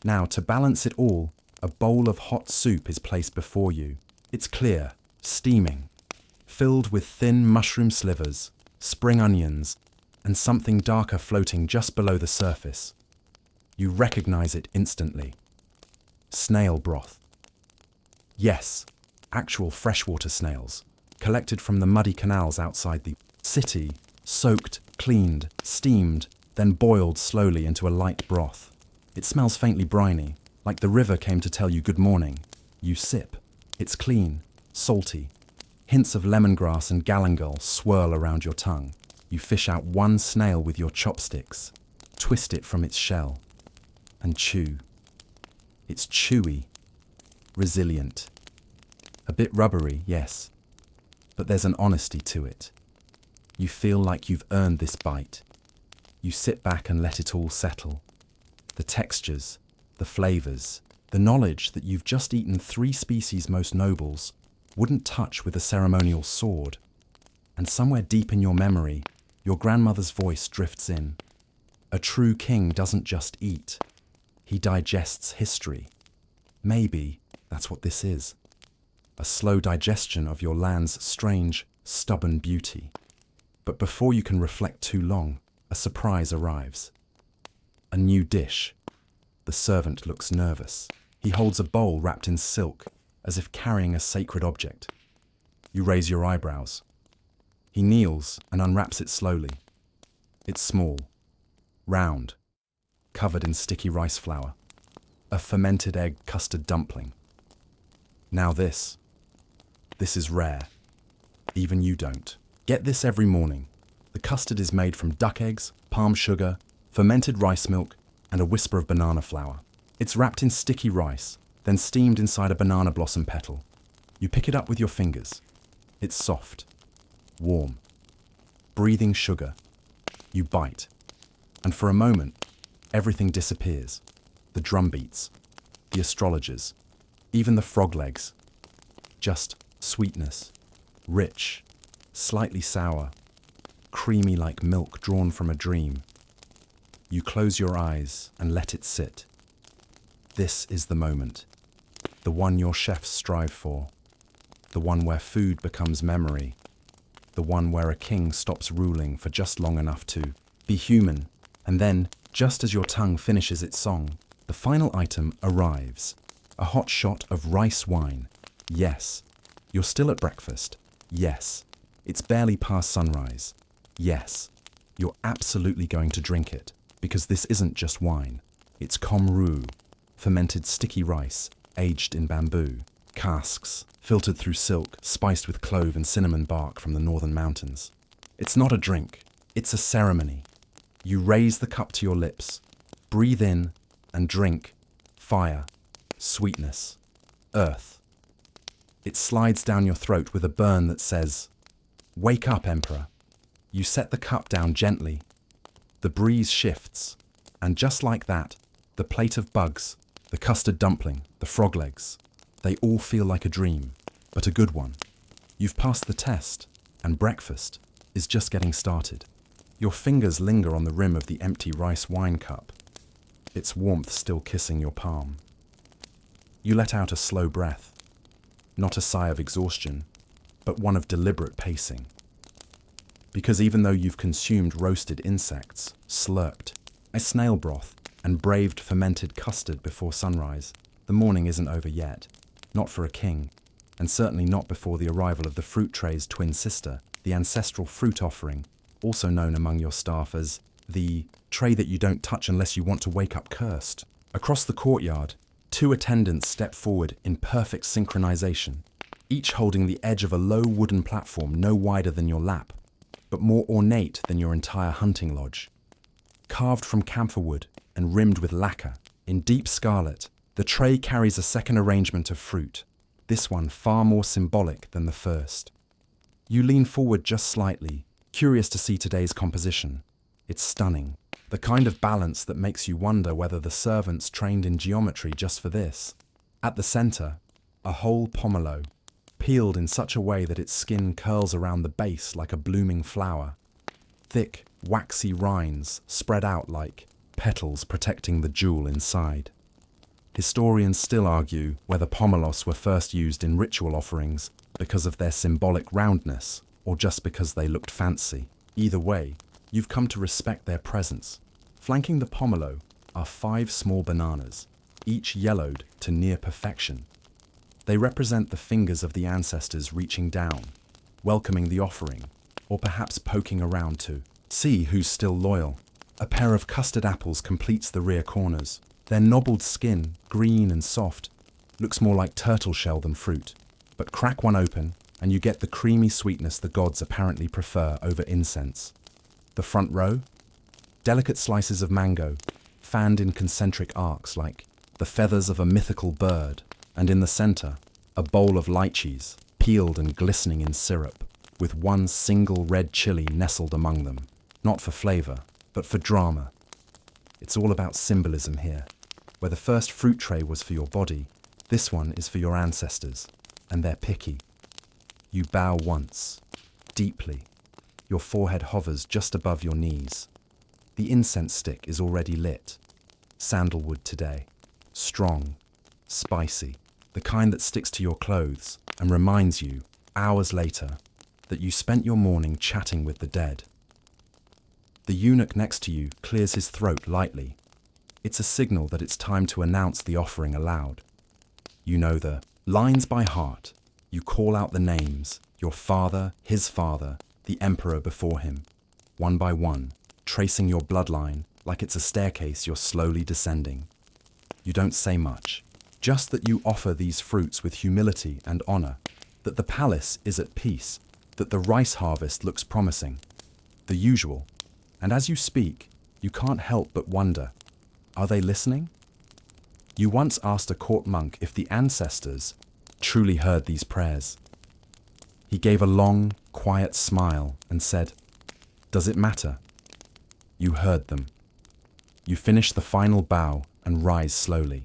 Speaker 1: Now, to balance it all, a bowl of hot soup is placed before you. It's clear, steaming, filled with thin mushroom slivers, spring onions, and something darker floating just below the surface. You recognize it instantly. Snail broth. Yes, actual freshwater snails, collected from the muddy canals outside the city, soaked, cleaned, steamed, then boiled slowly into a light broth. It smells faintly briny, like the river came to tell you good morning. You sip. It's clean, salty. Hints of lemongrass and galangal swirl around your tongue. You fish out one snail with your chopsticks, twist it from its shell, and chew. It's chewy, resilient. A bit rubbery, yes, but there's an honesty to it. You feel like you've earned this bite. You sit back and let it all settle. The textures, the flavors, the knowledge that you've just eaten 3 species' most nobles wouldn't touch with a ceremonial sword. And somewhere deep in your memory, your grandmother's voice drifts in. A true king doesn't just eat. He digests history. Maybe that's what this is. A slow digestion of your land's strange, stubborn beauty. But before you can reflect too long, a surprise arrives. A new dish. The servant looks nervous. He holds a bowl wrapped in silk, as if carrying a sacred object. You raise your eyebrows. He kneels and unwraps it slowly. It's small, round, covered in sticky rice flour. A fermented egg custard dumpling. Now this is rare. Even you don't. Get this every morning. The custard is made from duck eggs, palm sugar, fermented rice milk, and a whisper of banana flour. It's wrapped in sticky rice, then steamed inside a banana blossom petal. You pick it up with your fingers. It's soft, warm, breathing sugar. You bite, and for a moment, everything disappears. The drum beats, the astrologers, even the frog legs. Just sweetness, rich, slightly sour, creamy like milk drawn from a dream. You close your eyes and let it sit. This is the moment, the one your chefs strive for, the one where food becomes memory, the one where a king stops ruling for just long enough to be human. And then, just as your tongue finishes its song, the final item arrives. A hot shot of rice wine. Yes. You're still at breakfast. Yes. It's barely past sunrise. Yes. You're absolutely going to drink it, because this isn't just wine. It's komru, fermented sticky rice, aged in bamboo, casks, filtered through silk, spiced with clove and cinnamon bark from the northern mountains. It's not a drink, it's a ceremony. You raise the cup to your lips, breathe in and drink fire, sweetness, earth. It slides down your throat with a burn that says, "Wake up, Emperor." You set the cup down gently. The breeze shifts, and just like that, the plate of bugs, the custard dumpling, the frog legs, they all feel like a dream, but a good one. You've passed the test, and breakfast is just getting started. Your fingers linger on the rim of the empty rice wine cup, its warmth still kissing your palm. You let out a slow breath, not a sigh of exhaustion, but one of deliberate pacing. Because even though you've consumed roasted insects, slurped a snail broth, and braved fermented custard before sunrise, the morning isn't over yet. Not for a king, and certainly not before the arrival of the fruit tray's twin sister, the ancestral fruit offering, also known among your staff as the tray that you don't touch unless you want to wake up cursed. Across the courtyard, two attendants step forward in perfect synchronization, each holding the edge of a low wooden platform no wider than your lap, but more ornate than your entire hunting lodge. Carved from camphor wood and rimmed with lacquer, in deep scarlet, the tray carries a second arrangement of fruit, this one far more symbolic than the first. You lean forward just slightly, curious to see today's composition. It's stunning, the kind of balance that makes you wonder whether the servants trained in geometry just for this. At the center, a whole pomelo, peeled in such a way that its skin curls around the base like a blooming flower. Thick, waxy rinds spread out like petals protecting the jewel inside. Historians still argue whether pomelos were first used in ritual offerings because of their symbolic roundness or just because they looked fancy. Either way, you've come to respect their presence. Flanking the pomelo are 5 small bananas, each yellowed to near perfection. They represent the fingers of the ancestors reaching down, welcoming the offering, or perhaps poking around to see who's still loyal. A pair of custard apples completes the rear corners. Their knobbled skin, green and soft, looks more like turtle shell than fruit. But crack one open, and you get the creamy sweetness the gods apparently prefer over incense. The front row? Delicate slices of mango, fanned in concentric arcs like the feathers of a mythical bird. And in the center, a bowl of lychees, peeled and glistening in syrup, with one single red chili nestled among them. Not for flavor, but for drama. It's all about symbolism here. Where the first fruit tray was for your body, this one is for your ancestors, and they're picky. You bow once, deeply. Your forehead hovers just above your knees. The incense stick is already lit. Sandalwood today. Strong, spicy, the kind that sticks to your clothes and reminds you, hours later, that you spent your morning chatting with the dead. The eunuch next to you clears his throat lightly. It's a signal that it's time to announce the offering aloud. You know the lines by heart. You call out the names, your father, his father, the emperor before him, one by one, tracing your bloodline like it's a staircase you're slowly descending. You don't say much, just that you offer these fruits with humility and honor, that the palace is at peace, that the rice harvest looks promising. The usual. And as you speak, you can't help but wonder, are they listening? You once asked a court monk if the ancestors truly heard these prayers. He gave a long, quiet smile and said, "Does it matter?" You heard them. You finish the final bow and rise slowly.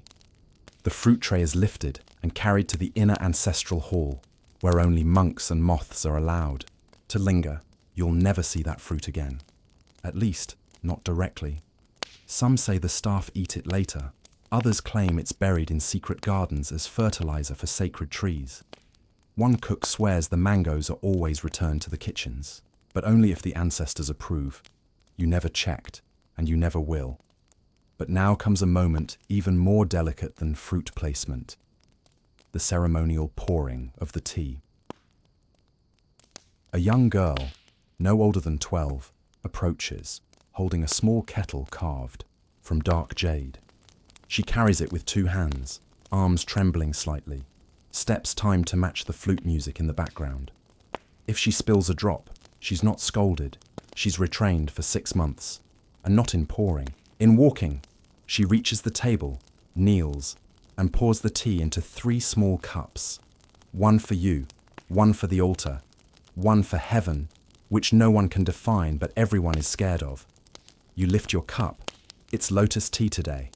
Speaker 1: The fruit tray is lifted and carried to the inner ancestral hall, where only monks and moths are allowed. To linger, you'll never see that fruit again. At least, not directly. Some say the staff eat it later. Others claim it's buried in secret gardens as fertilizer for sacred trees. One cook swears the mangoes are always returned to the kitchens, but only if the ancestors approve. You never checked, and you never will. But now comes a moment even more delicate than fruit placement. The ceremonial pouring of the tea. A young girl, no older than 12, approaches, holding a small kettle carved from dark jade. She carries it with 2 hands, arms trembling slightly, steps timed to match the flute music in the background. If she spills a drop, she's not scolded. She's retrained for 6 months, and not in pouring. In walking, she reaches the table, kneels, and pours the tea into 3 small cups. One for you, one for the altar, one for heaven, which no one can define but everyone is scared of. You lift your cup. It's lotus tea today.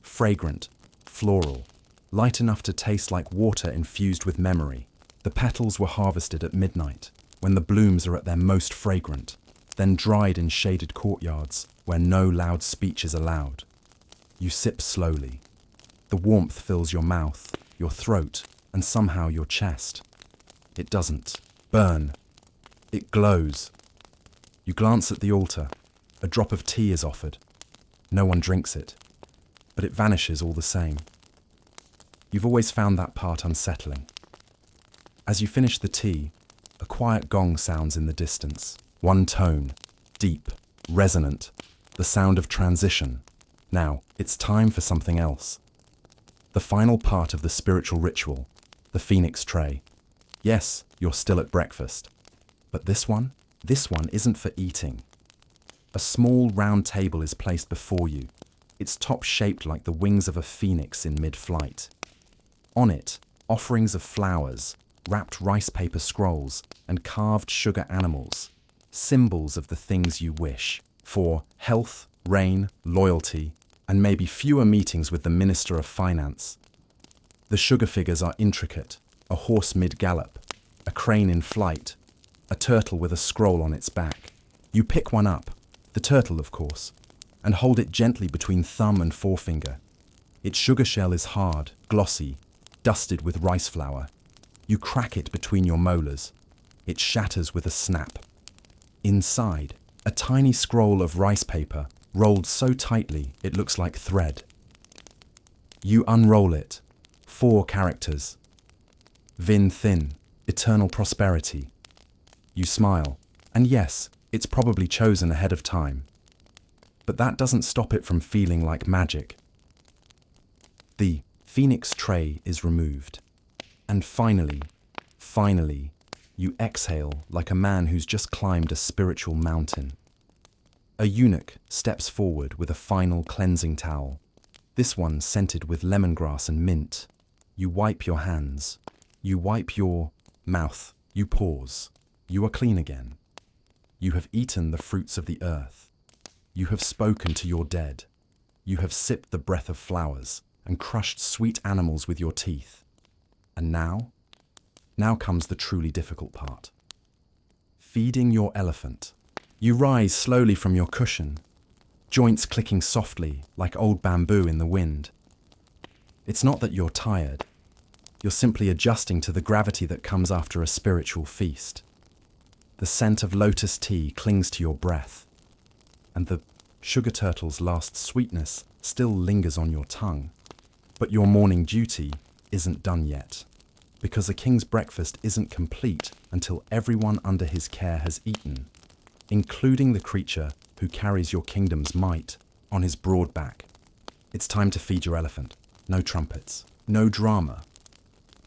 Speaker 1: Fragrant, floral, light enough to taste like water infused with memory. The petals were harvested at midnight, when the blooms are at their most fragrant, then dried in shaded courtyards where no loud speech is allowed. You sip slowly. The warmth fills your mouth, your throat, and somehow your chest. It doesn't burn. It glows. You glance at the altar. A drop of tea is offered. No one drinks it, but it vanishes all the same. You've always found that part unsettling. As you finish the tea, a quiet gong sounds in the distance. One tone, deep, resonant, the sound of transition. Now, it's time for something else. The final part of the spiritual ritual, the phoenix tray. Yes, you're still at breakfast. But this one isn't for eating. A small round table is placed before you, its top shaped like the wings of a phoenix in mid-flight. On it, offerings of flowers, wrapped rice paper scrolls, and carved sugar animals, symbols of the things you wish for: health, rain, loyalty, and maybe fewer meetings with the Minister of Finance. The sugar figures are intricate: a horse mid-gallop, a crane in flight, a turtle with a scroll on its back. You pick one up, the turtle of course, and hold it gently between thumb and forefinger. Its sugar shell is hard, glossy, dusted with rice flour. You crack it between your molars. It shatters with a snap. Inside, a tiny scroll of rice paper, rolled so tightly it looks like thread. You unroll it. 4 characters. Vin Thin, eternal prosperity. You smile, and yes, it's probably chosen ahead of time. But that doesn't stop it from feeling like magic. The phoenix tray is removed. And finally, you exhale like a man who's just climbed a spiritual mountain. A eunuch steps forward with a final cleansing towel, this one scented with lemongrass and mint. You wipe your hands. You wipe your mouth. You pause. You are clean again. You have eaten the fruits of the earth. You have spoken to your dead. You have sipped the breath of flowers and crushed sweet animals with your teeth. And now comes the truly difficult part. Feeding your elephant. You rise slowly from your cushion, joints clicking softly like old bamboo in the wind. It's not that you're tired. You're simply adjusting to the gravity that comes after a spiritual feast. The scent of lotus tea clings to your breath, and the sugar turtle's last sweetness still lingers on your tongue. But your morning duty isn't done yet, because a king's breakfast isn't complete until everyone under his care has eaten, including the creature who carries your kingdom's might on his broad back. It's time to feed your elephant. No trumpets, no drama,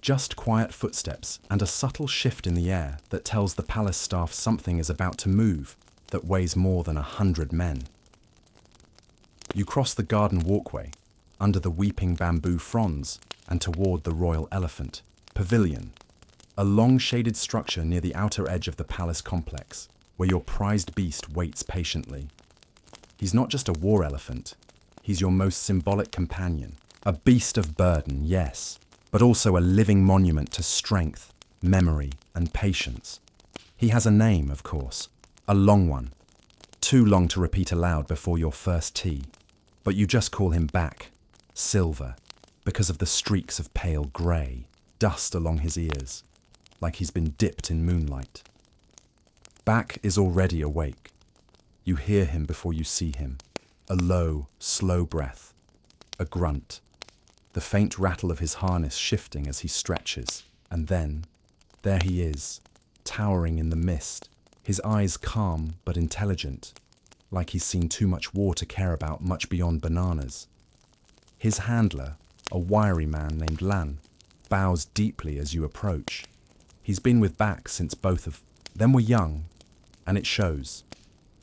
Speaker 1: just quiet footsteps and a subtle shift in the air that tells the palace staff something is about to move that weighs more than 100 men. You cross the garden walkway, under the weeping bamboo fronds, and toward the royal elephant pavilion, a long shaded structure near the outer edge of the palace complex, where your prized beast waits patiently. He's not just a war elephant, he's your most symbolic companion, a beast of burden, yes, but also a living monument to strength, memory, and patience. He has a name, of course, a long one, too long to repeat aloud before your first tea, but you just call him Back, Silver, because of the streaks of pale grey, dust along his ears, like he's been dipped in moonlight. Back is already awake. You hear him before you see him, a low, slow breath, a grunt, the faint rattle of his harness shifting as he stretches, and then, there he is, towering in the mist, his eyes calm but intelligent, like he's seen too much war to care about much beyond bananas. His handler, a wiry man named Lan, bows deeply as you approach. He's been with Back since both of them were young, and it shows.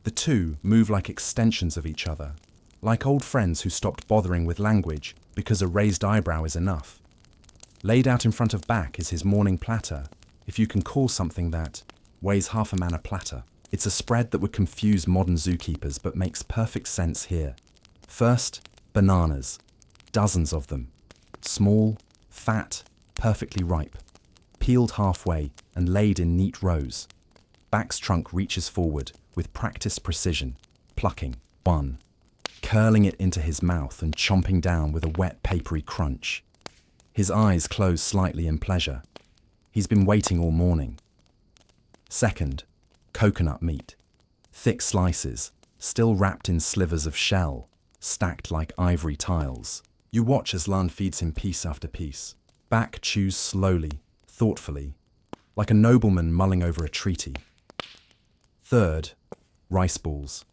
Speaker 1: The two move like extensions of each other, like old friends who stopped bothering with language because a raised eyebrow is enough. Laid out in front of Back is his morning platter, if you can call something that weighs half a man a platter. It's a spread that would confuse modern zookeepers but makes perfect sense here. First, bananas. Dozens of them. Small, fat, perfectly ripe. peeled halfway and laid in neat rows. Back's trunk reaches forward with practiced precision, plucking one, curling it into his mouth and chomping down with a wet, papery crunch. His eyes close slightly in pleasure. He's been waiting all morning. Second, coconut meat. Thick slices, still wrapped in slivers of shell, stacked like ivory tiles. You watch as Lan feeds him piece after piece. Back chews slowly, thoughtfully, like a nobleman mulling over a treaty. Third, rice balls.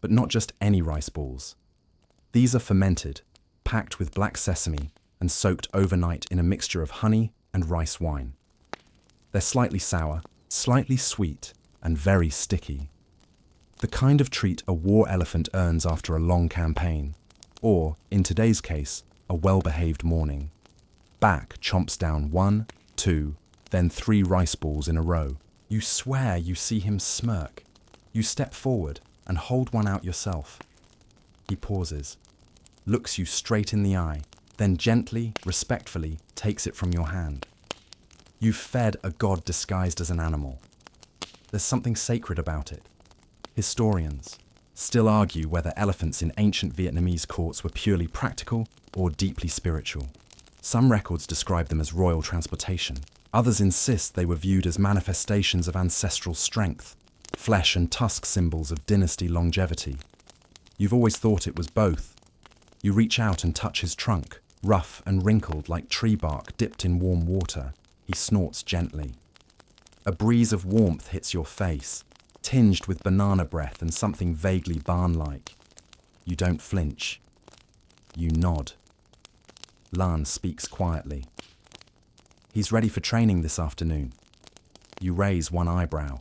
Speaker 1: But not just any rice balls. These are fermented, packed with black sesame and soaked overnight in a mixture of honey and rice wine. They're slightly sour, slightly sweet, and very sticky. The kind of treat a war elephant earns after a long campaign, or, in today's case, a well-behaved morning. Back chomps down 1, 2, then 3 rice balls in a row. You swear you see him smirk. You step forward and hold one out yourself. He pauses, looks you straight in the eye, then gently, respectfully takes it from your hand. You've fed a god disguised as an animal. There's something sacred about it. Historians still argue whether elephants in ancient Vietnamese courts were purely practical or deeply spiritual. Some records describe them as royal transportation. Others insist they were viewed as manifestations of ancestral strength, flesh and tusk symbols of dynasty longevity. You've always thought it was both. You reach out and touch his trunk, rough and wrinkled like tree bark dipped in warm water. He snorts gently. A breeze of warmth hits your face, tinged with banana breath and something vaguely barn-like. You don't flinch. You nod. Lan speaks quietly. He's ready for training this afternoon. You raise one eyebrow.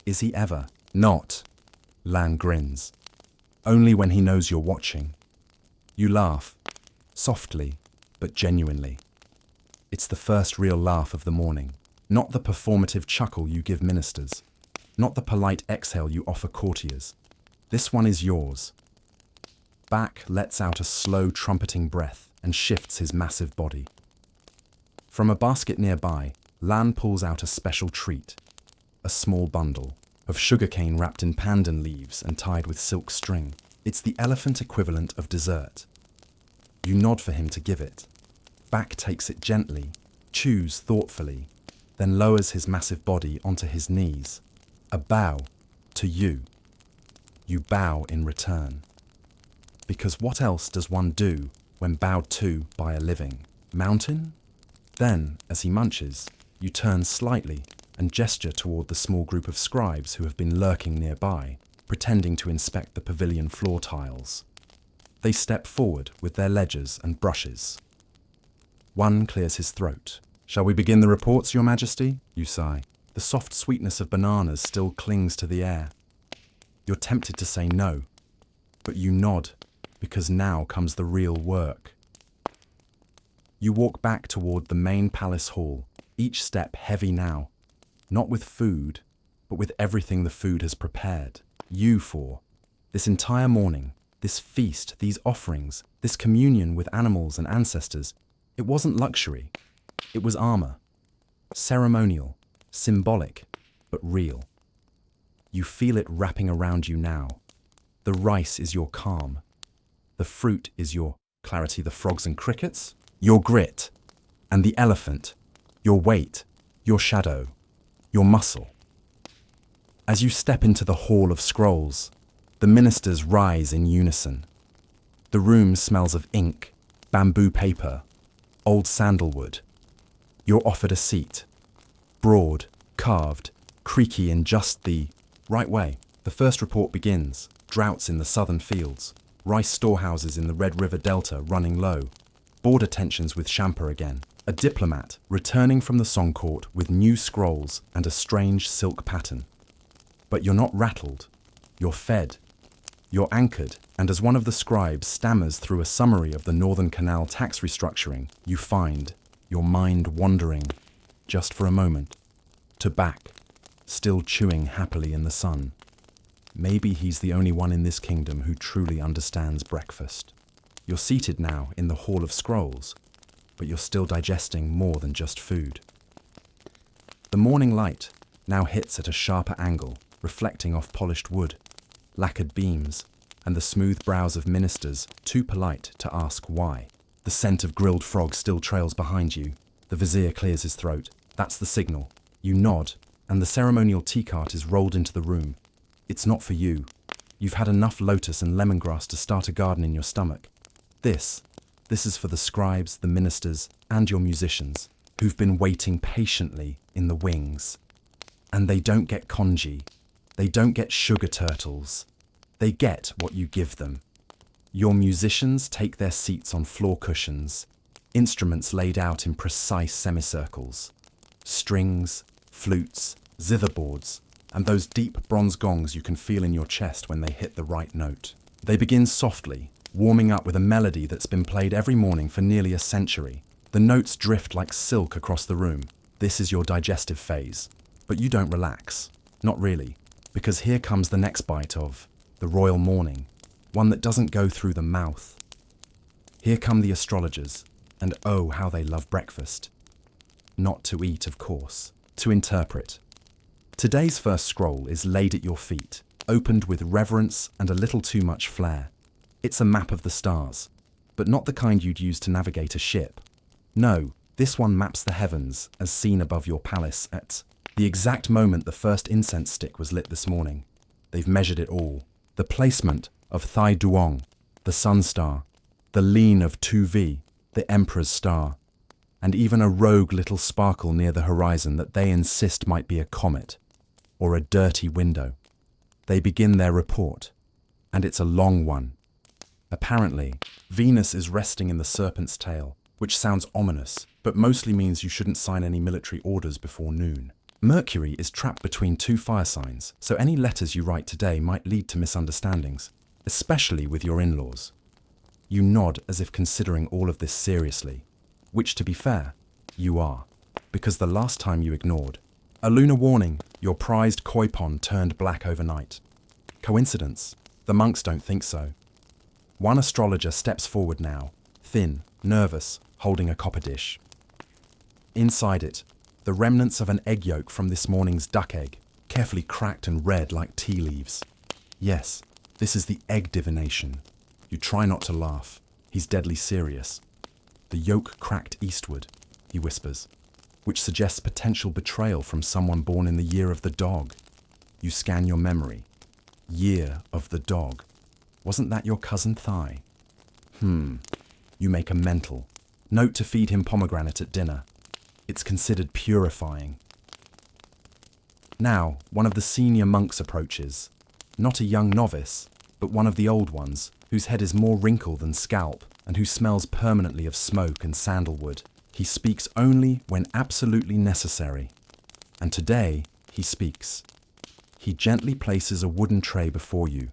Speaker 1: Is he ever? Not. Lan grins. Only when he knows you're watching. You laugh, softly, but genuinely. It's the first real laugh of the morning, not the performative chuckle you give ministers, not the polite exhale you offer courtiers. This one is yours. Back lets out a slow trumpeting breath and shifts his massive body. From a basket nearby, Lan pulls out a special treat, a small bundle of sugarcane wrapped in pandan leaves and tied with silk string. It's the elephant equivalent of dessert. You nod for him to give it. Back takes it gently, chews thoughtfully, then lowers his massive body onto his knees. A bow to you. You bow in return. Because what else does one do when bowed to by a living mountain? Then, as he munches, you turn slightly and gesture toward the small group of scribes who have been lurking nearby, pretending to inspect the pavilion floor tiles. They step forward with their ledgers and brushes. One clears his throat. Shall we begin the reports, Your Majesty? You sigh. The soft sweetness of bananas still clings to the air. You're tempted to say no, but you nod, because now comes the real work. You walk back toward the main palace hall, each step heavy now, not with food, but with everything the food has prepared. You for this entire morning, this feast, these offerings, this communion with animals and ancestors. It wasn't luxury. It was armor. Ceremonial, symbolic, but real. You feel it wrapping around you now. The rice is your calm. The fruit is your clarity, the frogs and crickets, your grit, and the elephant, your weight, your shadow, your muscle. As you step into the Hall of Scrolls, the ministers rise in unison. The room smells of ink, bamboo paper, old sandalwood. You're offered a seat, broad, carved, creaky in just the right way. The first report begins. Droughts in the southern fields, rice storehouses in the Red River Delta running low, border tensions with Champa again. A diplomat returning from the Song Court with new scrolls and a strange silk pattern. But you're not rattled. You're fed. You're anchored, and as one of the scribes stammers through a summary of the Northern Canal tax restructuring, you find your mind wandering, just for a moment, to Back, still chewing happily in the sun. Maybe he's the only one in this kingdom who truly understands breakfast. You're seated now in the Hall of Scrolls, but you're still digesting more than just food. The morning light now hits at a sharper angle, reflecting off polished wood, lacquered beams, and the smooth brows of ministers too polite to ask why. The scent of grilled frog still trails behind you. The vizier clears his throat. That's the signal. You nod, and the ceremonial tea cart is rolled into the room. It's not for you. You've had enough lotus and lemongrass to start a garden in your stomach. This is for the scribes, the ministers, and your musicians, who've been waiting patiently in the wings. And they don't get congee. They don't get sugar turtles. They get what you give them. Your musicians take their seats on floor cushions, instruments laid out in precise semicircles. Strings, flutes, zitherboards, and those deep bronze gongs you can feel in your chest when they hit the right note. They begin softly, warming up with a melody that's been played every morning for nearly a century. The notes drift like silk across the room. This is your digestive phase. But you don't relax. Not really, because here comes the next bite of the royal morning, one that doesn't go through the mouth. Here come the astrologers, and oh, how they love breakfast. Not to eat, of course, to interpret. Today's first scroll is laid at your feet, opened with reverence and a little too much flair. It's a map of the stars, but not the kind you'd use to navigate a ship. No, this one maps the heavens as seen above your palace at the exact moment the first incense stick was lit this morning. They've measured it all. The placement of Thai Duong, the sun star, the lean of Tu Vi, the emperor's star, and even a rogue little sparkle near the horizon that they insist might be a comet or a dirty window. They begin their report, and it's a long one. Apparently, Venus is resting in the serpent's tail, which sounds ominous, but mostly means you shouldn't sign any military orders before noon. Mercury is trapped between two fire signs, so any letters you write today might lead to misunderstandings, especially with your in-laws. You nod as if considering all of this seriously, which, to be fair, you are, because the last time you ignored a lunar warning, your prized koi pond turned black overnight. Coincidence? The monks don't think so. One astrologer steps forward now, thin, nervous, holding a copper dish. Inside it, the remnants of an egg yolk from this morning's duck egg, carefully cracked and red like tea leaves. Yes, this is the egg divination. You try not to laugh. He's deadly serious. The yolk cracked eastward, he whispers, which suggests potential betrayal from someone born in the year of the dog. You scan your memory. Year of the dog. Wasn't that your cousin Thai? You make a mental. Note to feed him pomegranate at dinner. It's considered purifying. Now, one of the senior monks approaches. Not a young novice, but one of the old ones, whose head is more wrinkled than scalp, and who smells permanently of smoke and sandalwood. He speaks only when absolutely necessary. And today, he speaks. He gently places a wooden tray before you.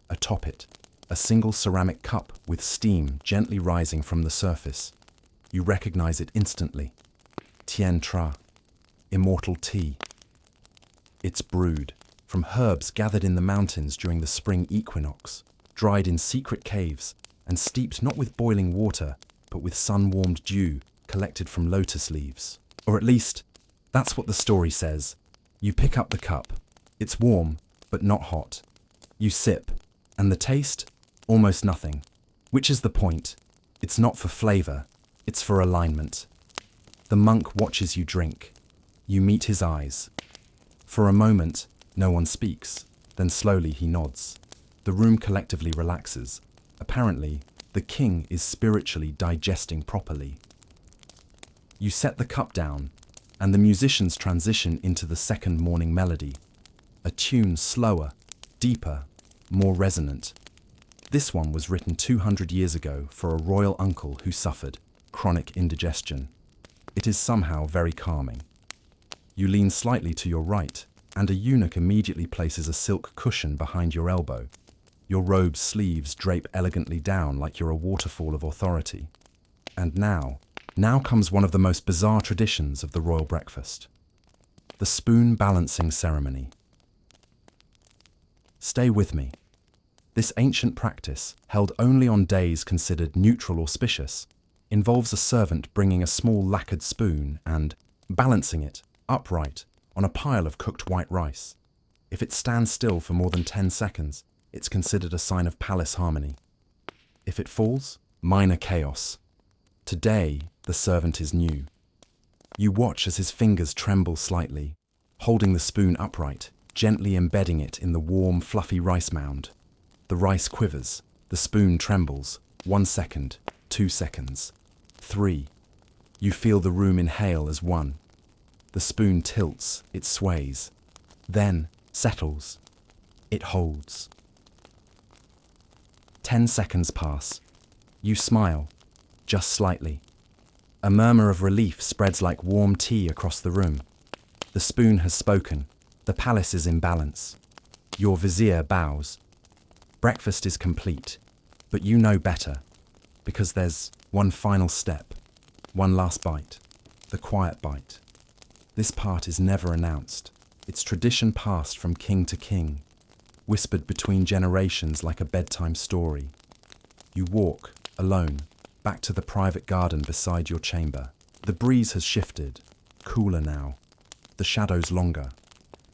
Speaker 1: Atop it, a single ceramic cup with steam gently rising from the surface. You recognize it instantly. Tien Tra, immortal tea. It's brewed from herbs gathered in the mountains during the spring equinox, dried in secret caves, and steeped not with boiling water, but with sun-warmed dew collected from lotus leaves. Or at least, that's what the story says. You pick up the cup. It's warm, but not hot. You sip, and the taste? Almost nothing. Which is the point. It's not for flavor, it's for alignment. The monk watches you drink. You meet his eyes. For a moment, no one speaks. Then slowly he nods. The room collectively relaxes. Apparently, the king is spiritually digesting properly. You set the cup down, and the musicians transition into the second morning melody. A tune slower, deeper, more resonant. This one was written 200 years ago for a royal uncle who suffered chronic indigestion. It is somehow very calming. You lean slightly to your right, and a eunuch immediately places a silk cushion behind your elbow. Your robe's sleeves drape elegantly down like you're a waterfall of authority. And now comes one of the most bizarre traditions of the royal breakfast. The spoon balancing ceremony. Stay with me. This ancient practice, held only on days considered neutral auspicious, involves a servant bringing a small lacquered spoon and balancing it upright, on a pile of cooked white rice. If it stands still for more than 10 seconds, it's considered a sign of palace harmony. If it falls, minor chaos. Today, the servant is new. You watch as his fingers tremble slightly, holding the spoon upright, gently embedding it in the warm, fluffy rice mound. The rice quivers, the spoon trembles. 1 second, 2 seconds, 3. You feel the room inhale as one. The spoon tilts, it sways, then settles. It holds. 10 seconds pass. You smile, just slightly. A murmur of relief spreads like warm tea across the room. The spoon has spoken. The palace is in balance. Your vizier bows. Breakfast is complete, but you know better, because there's one final step, one last bite, the quiet bite. This part is never announced. It's tradition passed from king to king, whispered between generations like a bedtime story. You walk, alone, back to the private garden beside your chamber. The breeze has shifted, cooler now, the shadows longer,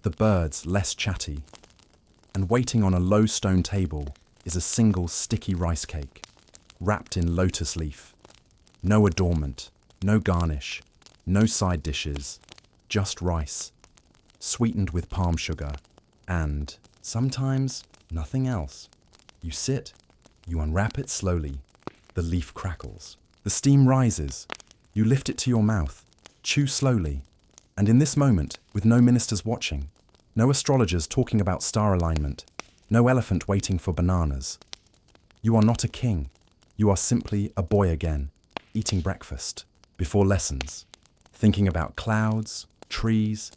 Speaker 1: the birds less chatty, and waiting on a low stone table is a single sticky rice cake, wrapped in lotus leaf. No adornment, no garnish, no side dishes, just rice, sweetened with palm sugar, and, sometimes, nothing else. You sit, you unwrap it slowly. The leaf crackles. The steam rises. You lift it to your mouth, chew slowly, and in this moment, with no ministers watching, no astrologers talking about star alignment, no elephant waiting for bananas, you are not a king. You are simply a boy again, eating breakfast, before lessons, thinking about clouds, trees,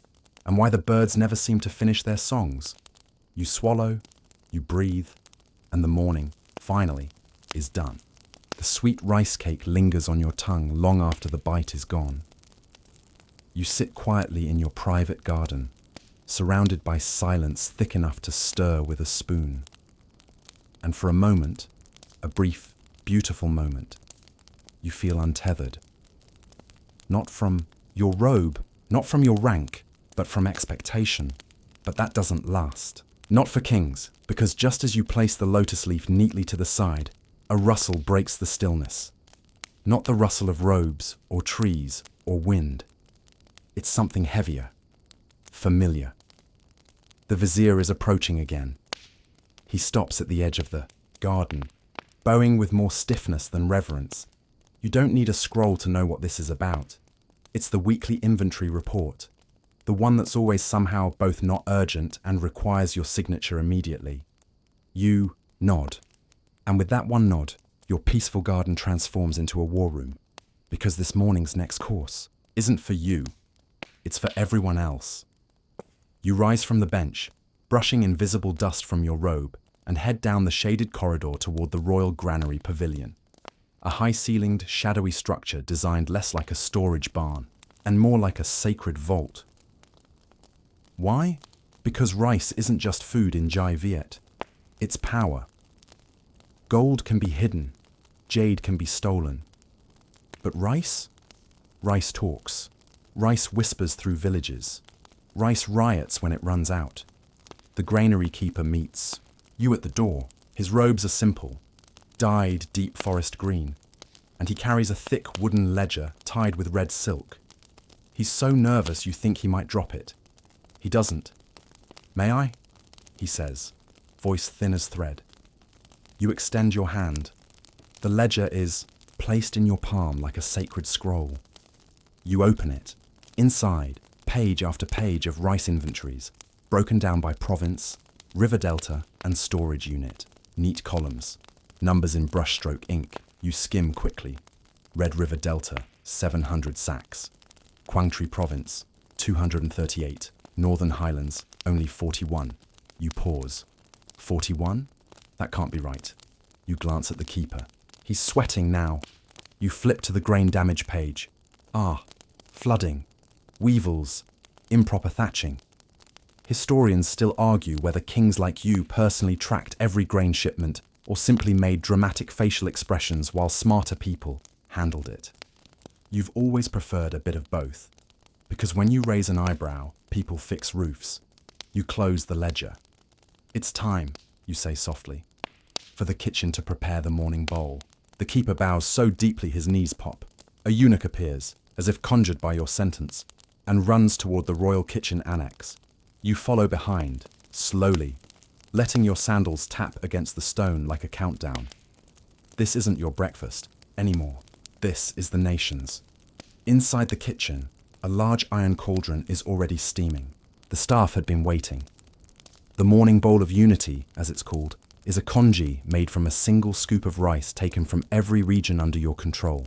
Speaker 1: and why the birds never seem to finish their songs. You swallow, you breathe, and the morning, finally, is done. The sweet rice cake lingers on your tongue long after the bite is gone. You sit quietly in your private garden, surrounded by silence thick enough to stir with a spoon. And for a moment, a brief, beautiful moment, you feel untethered. Not from your robe, not from your rank, but from expectation. But that doesn't last. Not for kings, because just as you place the lotus leaf neatly to the side, a rustle breaks the stillness. Not the rustle of robes, or trees, or wind. It's something heavier, familiar. The vizier is approaching again. He stops at the edge of the garden, bowing with more stiffness than reverence. You don't need a scroll to know what this is about. It's the weekly inventory report, the one that's always somehow both not urgent and requires your signature immediately. You nod. And with that one nod, your peaceful garden transforms into a war room, because this morning's next course isn't for you, it's for everyone else. You rise from the bench, brushing invisible dust from your robe, and head down the shaded corridor toward the royal granary pavilion, a high-ceilinged, shadowy structure designed less like a storage barn and more like a sacred vault. Why? Because rice isn't just food in Jai Viet, it's power. Gold can be hidden, jade can be stolen. But rice? Rice talks. Rice whispers through villages. Rice riots when it runs out. The granary keeper meets you at the door. His robes are simple, dyed deep forest green, and he carries a thick wooden ledger tied with red silk. He's so nervous you think he might drop it. He doesn't. "May I?" he says, voice thin as thread. You extend your hand. The ledger is placed in your palm like a sacred scroll. You open it. Inside, page after page of rice inventories, broken down by province, river delta, and storage unit. Neat columns, numbers in brushstroke ink. You skim quickly. Red River Delta, 700 sacks. Quang Province, 238. Northern Highlands, only 41. You pause. 41? That can't be right. You glance at the keeper. He's sweating now. You flip to the grain damage page. Flooding. Weevils. Improper thatching. Historians still argue whether kings like you personally tracked every grain shipment or simply made dramatic facial expressions while smarter people handled it. You've always preferred a bit of both. Because when you raise an eyebrow, people fix roofs. You close the ledger. It's time, you say softly, for the kitchen to prepare the morning bowl. The keeper bows so deeply his knees pop. A eunuch appears, as if conjured by your sentence, and runs toward the royal kitchen annex. You follow behind, slowly, letting your sandals tap against the stone like a countdown. This isn't your breakfast anymore. This is the nation's. Inside the kitchen, a large iron cauldron is already steaming. The staff had been waiting. The morning bowl of unity, as it's called, is a congee made from a single scoop of rice taken from every region under your control.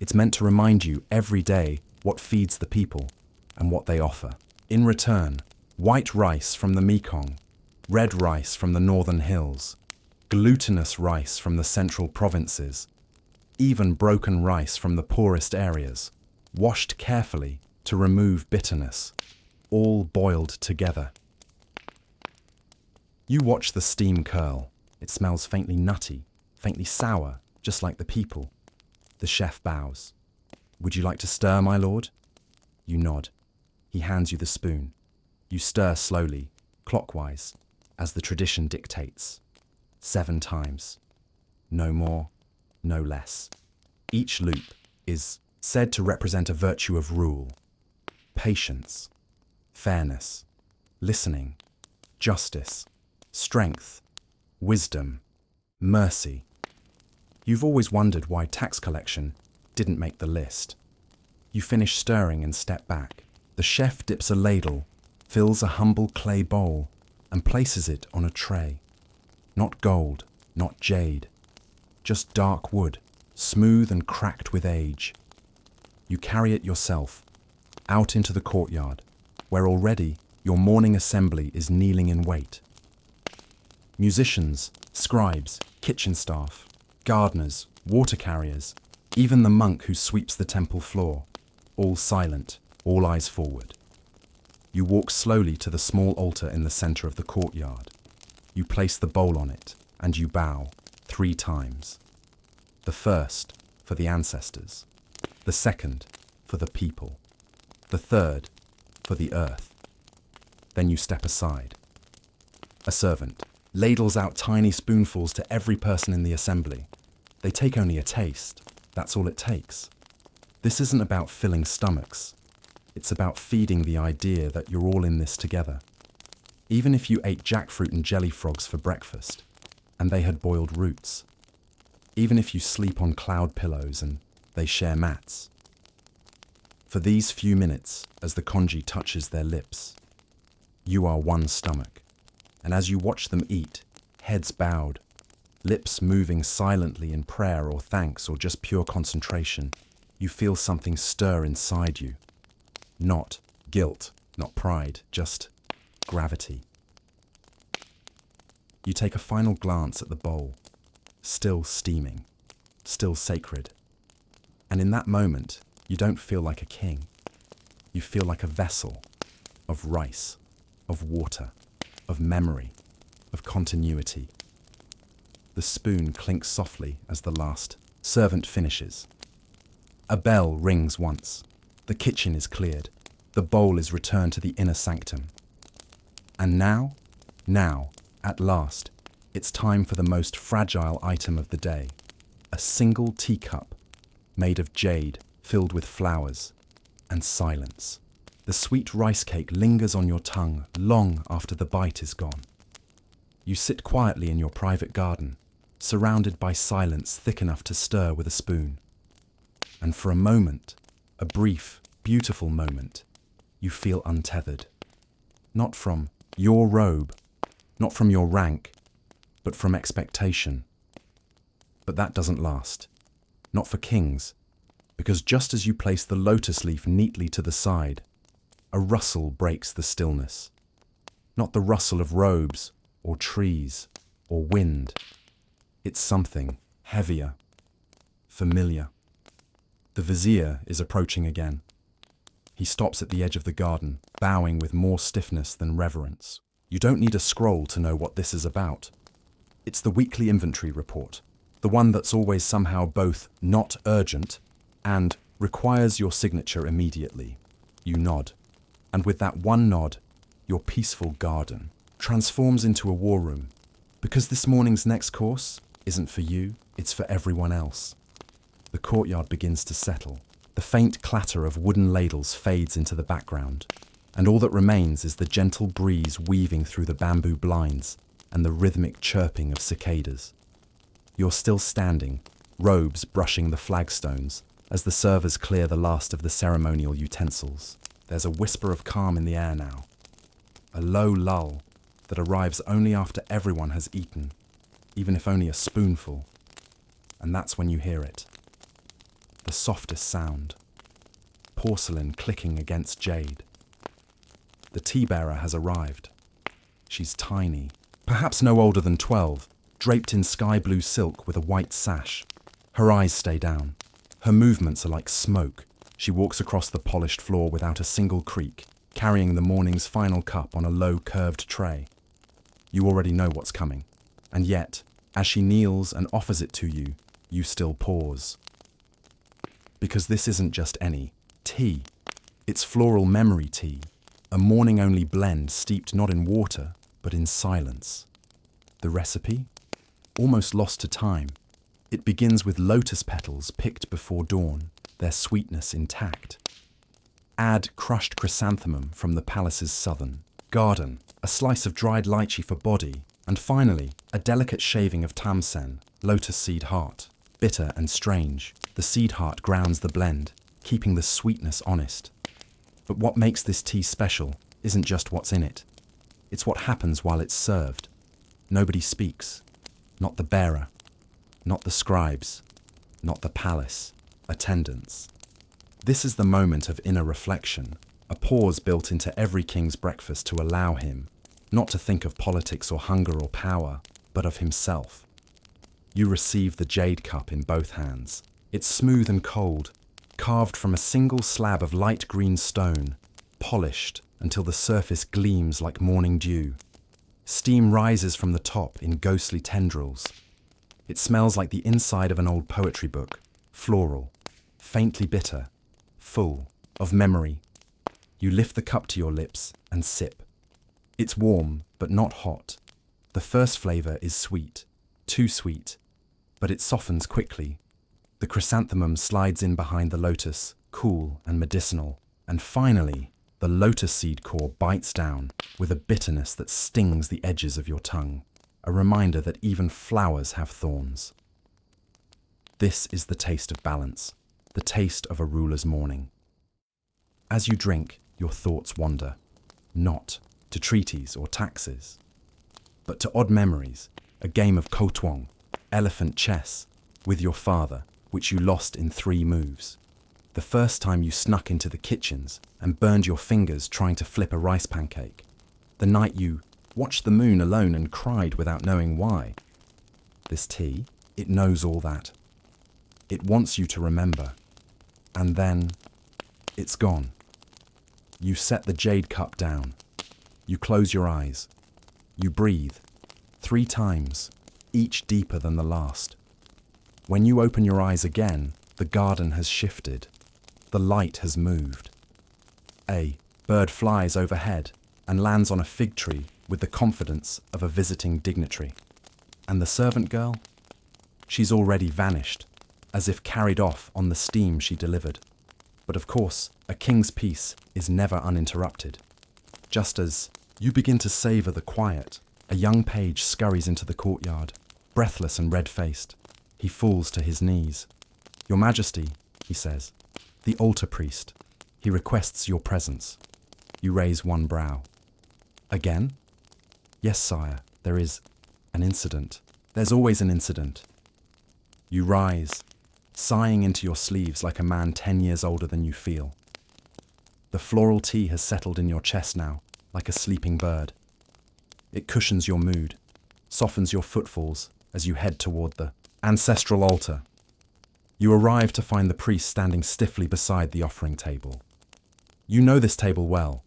Speaker 1: It's meant to remind you every day what feeds the people and what they offer. In return, white rice from the Mekong, red rice from the northern hills, glutinous rice from the central provinces, even broken rice from the poorest areas, washed carefully to remove bitterness, all boiled together. You watch the steam curl. It smells faintly nutty, faintly sour, just like the people. The chef bows. Would you like to stir, my lord? You nod. He hands you the spoon. You stir slowly, clockwise, as the tradition dictates. 7 times. No more, no less. Each loop is said to represent a virtue of rule. Patience, fairness, listening, justice, strength, wisdom, mercy. You've always wondered why tax collection didn't make the list. You finish stirring and step back. The chef dips a ladle, fills a humble clay bowl, and places it on a tray. Not gold, not jade, just dark wood, smooth and cracked with age. You carry it yourself, out into the courtyard, where already your morning assembly is kneeling in wait. Musicians, scribes, kitchen staff, gardeners, water carriers, even the monk who sweeps the temple floor, all silent, all eyes forward. You walk slowly to the small altar in the center of the courtyard. You place the bowl on it, and you bow 3 times. The first for the ancestors, the second for the people, the third for the earth. Then you step aside. A servant ladles out tiny spoonfuls to every person in the assembly. They take only a taste. That's all it takes. This isn't about filling stomachs. It's about feeding the idea that you're all in this together. Even if you ate jackfruit and jelly frogs for breakfast, and they had boiled roots. Even if you sleep on cloud pillows and they share mats. For these few minutes, as the congee touches their lips, you are one stomach. And as you watch them eat, heads bowed, lips moving silently in prayer or thanks or just pure concentration, you feel something stir inside you. Not guilt, not pride, just gravity. You take a final glance at the bowl, still steaming, still sacred. And in that moment, you don't feel like a king. You feel like a vessel of rice, of water, of memory, of continuity. The spoon clinks softly as the last servant finishes. A bell rings once. The kitchen is cleared. The bowl is returned to the inner sanctum. And now, at last, it's time for the most fragile item of the day. A single teacup made of jade filled with flowers and silence. The sweet rice cake lingers on your tongue long after the bite is gone. You sit quietly in your private garden, surrounded by silence thick enough to stir with a spoon. And for a moment, a brief, beautiful moment, you feel untethered. Not from your robe, not from your rank, but from expectation. But that doesn't last. Not for kings, because just as you place the lotus leaf neatly to the side, a rustle breaks the stillness. Not the rustle of robes, or trees, or wind. It's something heavier, familiar. The vizier is approaching again. He stops at the edge of the garden, bowing with more stiffness than reverence. You don't need a scroll to know what this is about. It's the weekly inventory report, the one that's always somehow both not urgent and requires your signature immediately. You nod. And with that one nod, your peaceful garden transforms into a war room. Because this morning's next course isn't for you, it's for everyone else. The courtyard begins to settle. The faint clatter of wooden ladles fades into the background, and all that remains is the gentle breeze weaving through the bamboo blinds and the rhythmic chirping of cicadas. You're still standing, robes brushing the flagstones, as the servers clear the last of the ceremonial utensils. There's a whisper of calm in the air now, a low lull that arrives only after everyone has eaten, even if only a spoonful. And that's when you hear it. The softest sound. Porcelain clicking against jade. The tea bearer has arrived. She's tiny, perhaps no older than 12, draped in sky blue silk with a white sash. Her eyes stay down. Her movements are like smoke. She walks across the polished floor without a single creak, carrying the morning's final cup on a low curved tray. You already know what's coming. And yet, as she kneels and offers it to you, you still pause. Because this isn't just any tea. It's floral memory tea, a morning-only blend steeped not in water, but in silence. The recipe? Almost lost to time. It begins with lotus petals picked before dawn, their sweetness intact. Add crushed chrysanthemum from the palace's southern garden, a slice of dried lychee for body, and finally, a delicate shaving of tamsen, lotus seed heart. Bitter and strange, the seed heart grounds the blend, keeping the sweetness honest. But what makes this tea special isn't just what's in it. It's what happens while it's served. Nobody speaks. Not the bearer. Not the scribes. Not the palace. Attendants. This is the moment of inner reflection, a pause built into every king's breakfast to allow him, not to think of politics or hunger or power, but of himself. You receive the jade cup in both hands. It's smooth and cold, carved from a single slab of light green stone, polished until the surface gleams like morning dew. Steam rises from the top in ghostly tendrils. It smells like the inside of an old poetry book, floral, faintly bitter, full of memory. You lift the cup to your lips and sip. It's warm, but not hot. The first flavour is sweet, too sweet, but it softens quickly. The chrysanthemum slides in behind the lotus, cool and medicinal. And finally, the lotus seed core bites down with a bitterness that stings the edges of your tongue, a reminder that even flowers have thorns. This is the taste of balance, the taste of a ruler's morning. As you drink, your thoughts wander, not to treaties or taxes, but to odd memories, a game of kotwong, elephant chess, with your father, which you lost in 3 moves. The first time you snuck into the kitchens and burned your fingers trying to flip a rice pancake. The night you watched the moon alone and cried without knowing why. This tea, it knows all that. It wants you to remember. And then, it's gone. You set the jade cup down. You close your eyes. You breathe. 3 times, each deeper than the last. When you open your eyes again, the garden has shifted. The light has moved. A bird flies overhead and lands on a fig tree with the confidence of a visiting dignitary. And the servant girl? She's already vanished, as if carried off on the steam she delivered. But of course, a king's peace is never uninterrupted. Just as you begin to savour the quiet, a young page scurries into the courtyard, breathless and red-faced. He falls to his knees. "Your Majesty," he says, "the altar priest. He requests your presence." You raise one brow. "Again?" "Yes, sire, there is an incident. There's always an incident." You rise, sighing into your sleeves like a man 10 years older than you feel. The floral tea has settled in your chest now, like a sleeping bird. It cushions your mood, softens your footfalls as you head toward the ancestral altar. You arrive to find the priest standing stiffly beside the offering table. You know this table well.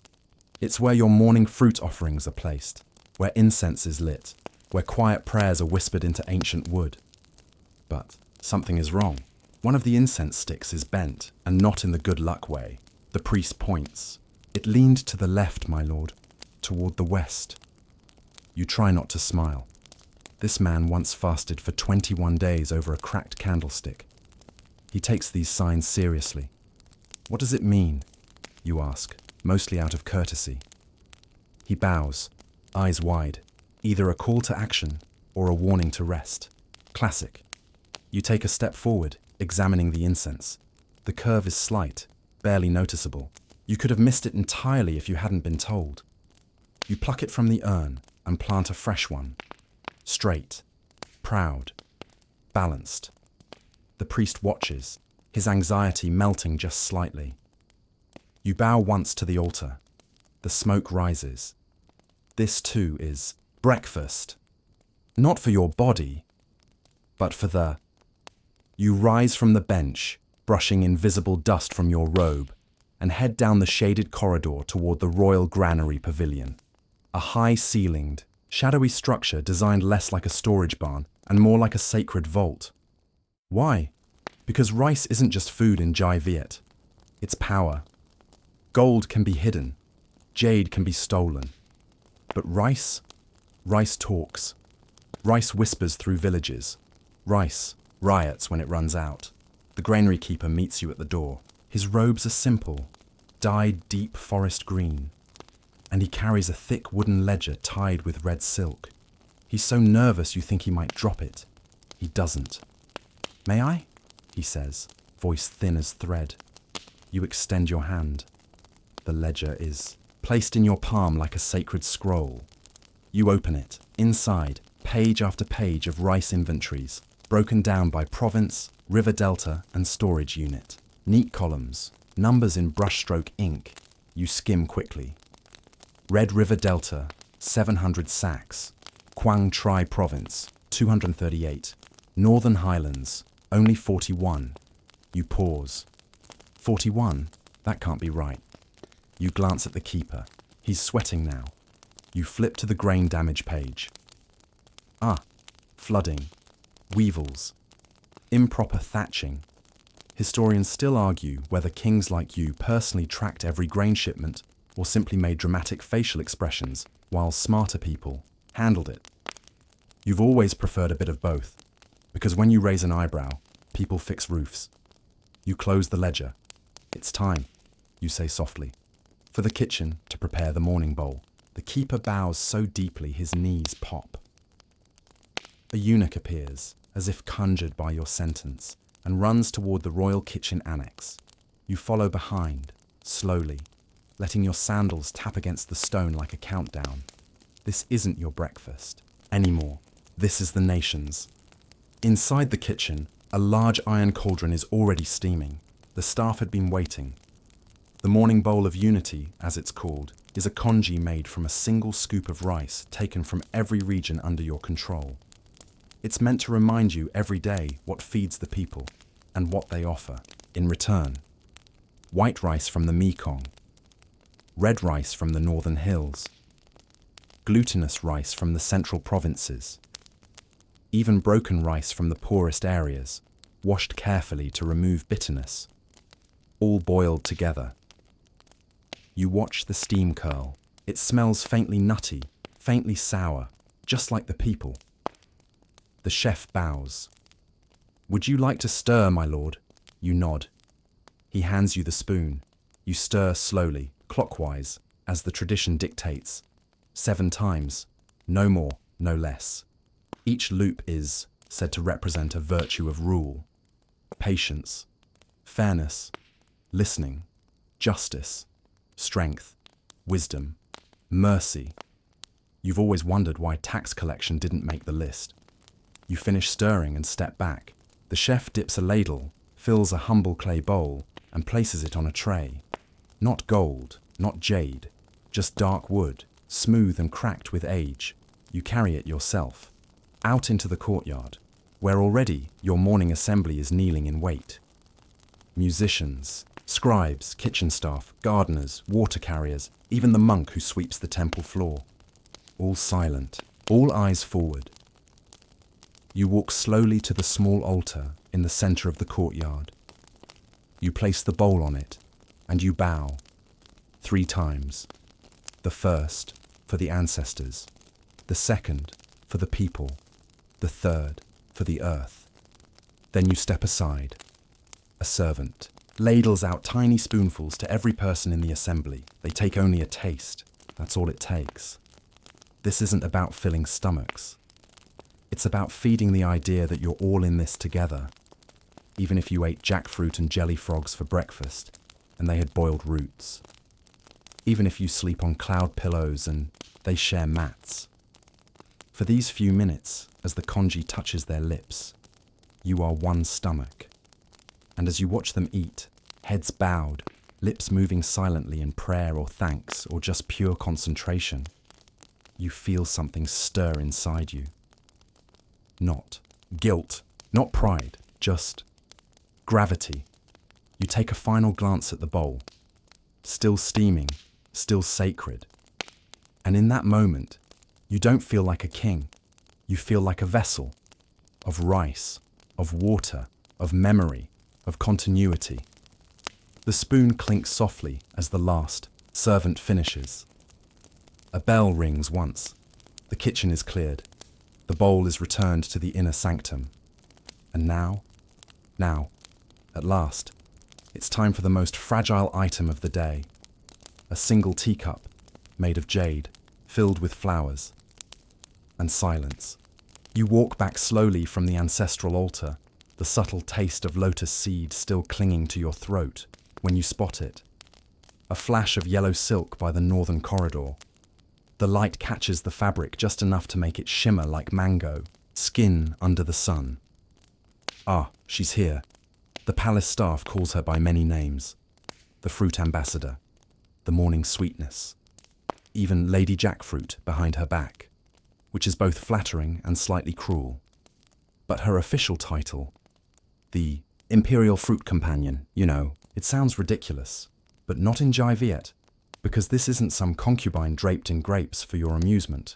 Speaker 1: It's where your morning fruit offerings are placed, where incense is lit, where quiet prayers are whispered into ancient wood. But something is wrong. One of the incense sticks is bent, and not in the good luck way. The priest points. It leaned to the left, my lord, toward the west. You try not to smile. This man once fasted for 21 days over a cracked candlestick. He takes these signs seriously. What does it mean? You ask, mostly out of courtesy. He bows, eyes wide, either a call to action or a warning to rest. Classic. You take a step forward, examining the incense. The curve is slight, barely noticeable. You could have missed it entirely if you hadn't been told. You pluck it from the urn and plant a fresh one. Straight, proud, balanced. The priest watches, his anxiety melting just slightly. You bow once to the altar. The smoke rises. This too is breakfast. Not for your body, but for the... You rise from the bench, brushing invisible dust from your robe, and head down the shaded corridor toward the royal granary pavilion. A high-ceilinged, shadowy structure designed less like a storage barn and more like a sacred vault. Why? Because rice isn't just food in Jai Viet. It's power. Gold can be hidden. Jade can be stolen. But rice talks. Rice whispers through villages. Rice riots when it runs out. The granary keeper meets you at the door. His robes are simple, dyed deep forest green, and he carries a thick wooden ledger tied with red silk. He's so nervous you think he might drop it. He doesn't. May I? He says, voice thin as thread. You extend your hand. The ledger is placed in your palm like a sacred scroll. You open it. Inside, page after page of rice inventories, broken down by province, river delta, and storage unit. Neat columns, numbers in brushstroke ink. You skim quickly. Red River Delta, 700 sacks. Quang Tri Province, 238. Northern Highlands, only 41. You pause. 41? That can't be right. You glance at the keeper. He's sweating now. You flip to the grain damage page. Flooding. Weevils. Improper thatching. Historians still argue whether kings like you personally tracked every grain shipment or simply made dramatic facial expressions while smarter people handled it. You've always preferred a bit of both, because when you raise an eyebrow, people fix roofs. You close the ledger. It's time, you say softly, for the kitchen to prepare the morning bowl. The keeper bows so deeply his knees pop. A eunuch appears, as if conjured by your sentence, and runs toward the royal kitchen annex. You follow behind, slowly, letting your sandals tap against the stone like a countdown. This isn't your breakfast anymore. This is the nation's. Inside the kitchen, a large iron cauldron is already steaming. The staff had been waiting. The morning bowl of unity, as it's called, is a congee made from a single scoop of rice taken from every region under your control. It's meant to remind you every day what feeds the people and what they offer in return. White rice from the Mekong, red rice from the northern hills, glutinous rice from the central provinces, even broken rice from the poorest areas, washed carefully to remove bitterness, all boiled together. You watch the steam curl. It smells faintly nutty, faintly sour, just like the people. The chef bows. Would you like to stir, my lord? You nod. He hands you the spoon. You stir slowly, clockwise, as the tradition dictates. 7 times. No more, no less. Each loop is said to represent a virtue of rule. Patience, fairness, listening, justice, strength, wisdom, mercy. You've always wondered why tax collection didn't make the list. You finish stirring and step back. The chef dips a ladle, fills a humble clay bowl, and places it on a tray. Not gold, not jade, just dark wood, smooth and cracked with age. You carry it yourself, out into the courtyard, where already your morning assembly is kneeling in wait. Musicians, scribes, kitchen staff, gardeners, water carriers, even the monk who sweeps the temple floor. All silent, all eyes forward. You walk slowly to the small altar in the center of the courtyard. You place the bowl on it and you bow 3 times. The first for the ancestors, the second for the people, the third for the earth. Then you step aside. A servant ladles out tiny spoonfuls to every person in the assembly. They take only a taste. That's all it takes. This isn't about filling stomachs. It's about feeding the idea that you're all in this together. Even if you ate jackfruit and jelly frogs for breakfast, and they had boiled roots. Even if you sleep on cloud pillows and they share mats. For these few minutes, as the congee touches their lips, you are one stomach. And as you watch them eat, heads bowed, lips moving silently in prayer or thanks or just pure concentration, you feel something stir inside you. Not guilt, not pride, just gravity. You take a final glance at the bowl, still steaming, still sacred. And in that moment, you don't feel like a king. You feel like a vessel of rice, of water, of memory, of continuity. The spoon clinks softly as the last servant finishes. A bell rings once. The kitchen is cleared. The bowl is returned to the inner sanctum. And now, at last, it's time for the most fragile item of the day. A single teacup, made of jade, filled with flowers. And silence. You walk back slowly from the ancestral altar, the subtle taste of lotus seed still clinging to your throat when you spot it. A flash of yellow silk by the northern corridor. The light catches the fabric just enough to make it shimmer like mango, skin under the sun. Ah, she's here. The palace staff calls her by many names. The fruit ambassador, the morning sweetness, even Lady Jackfruit behind her back, which is both flattering and slightly cruel. But her official title, the Imperial Fruit Companion, it sounds ridiculous, but not in Viet, because this isn't some concubine draped in grapes for your amusement.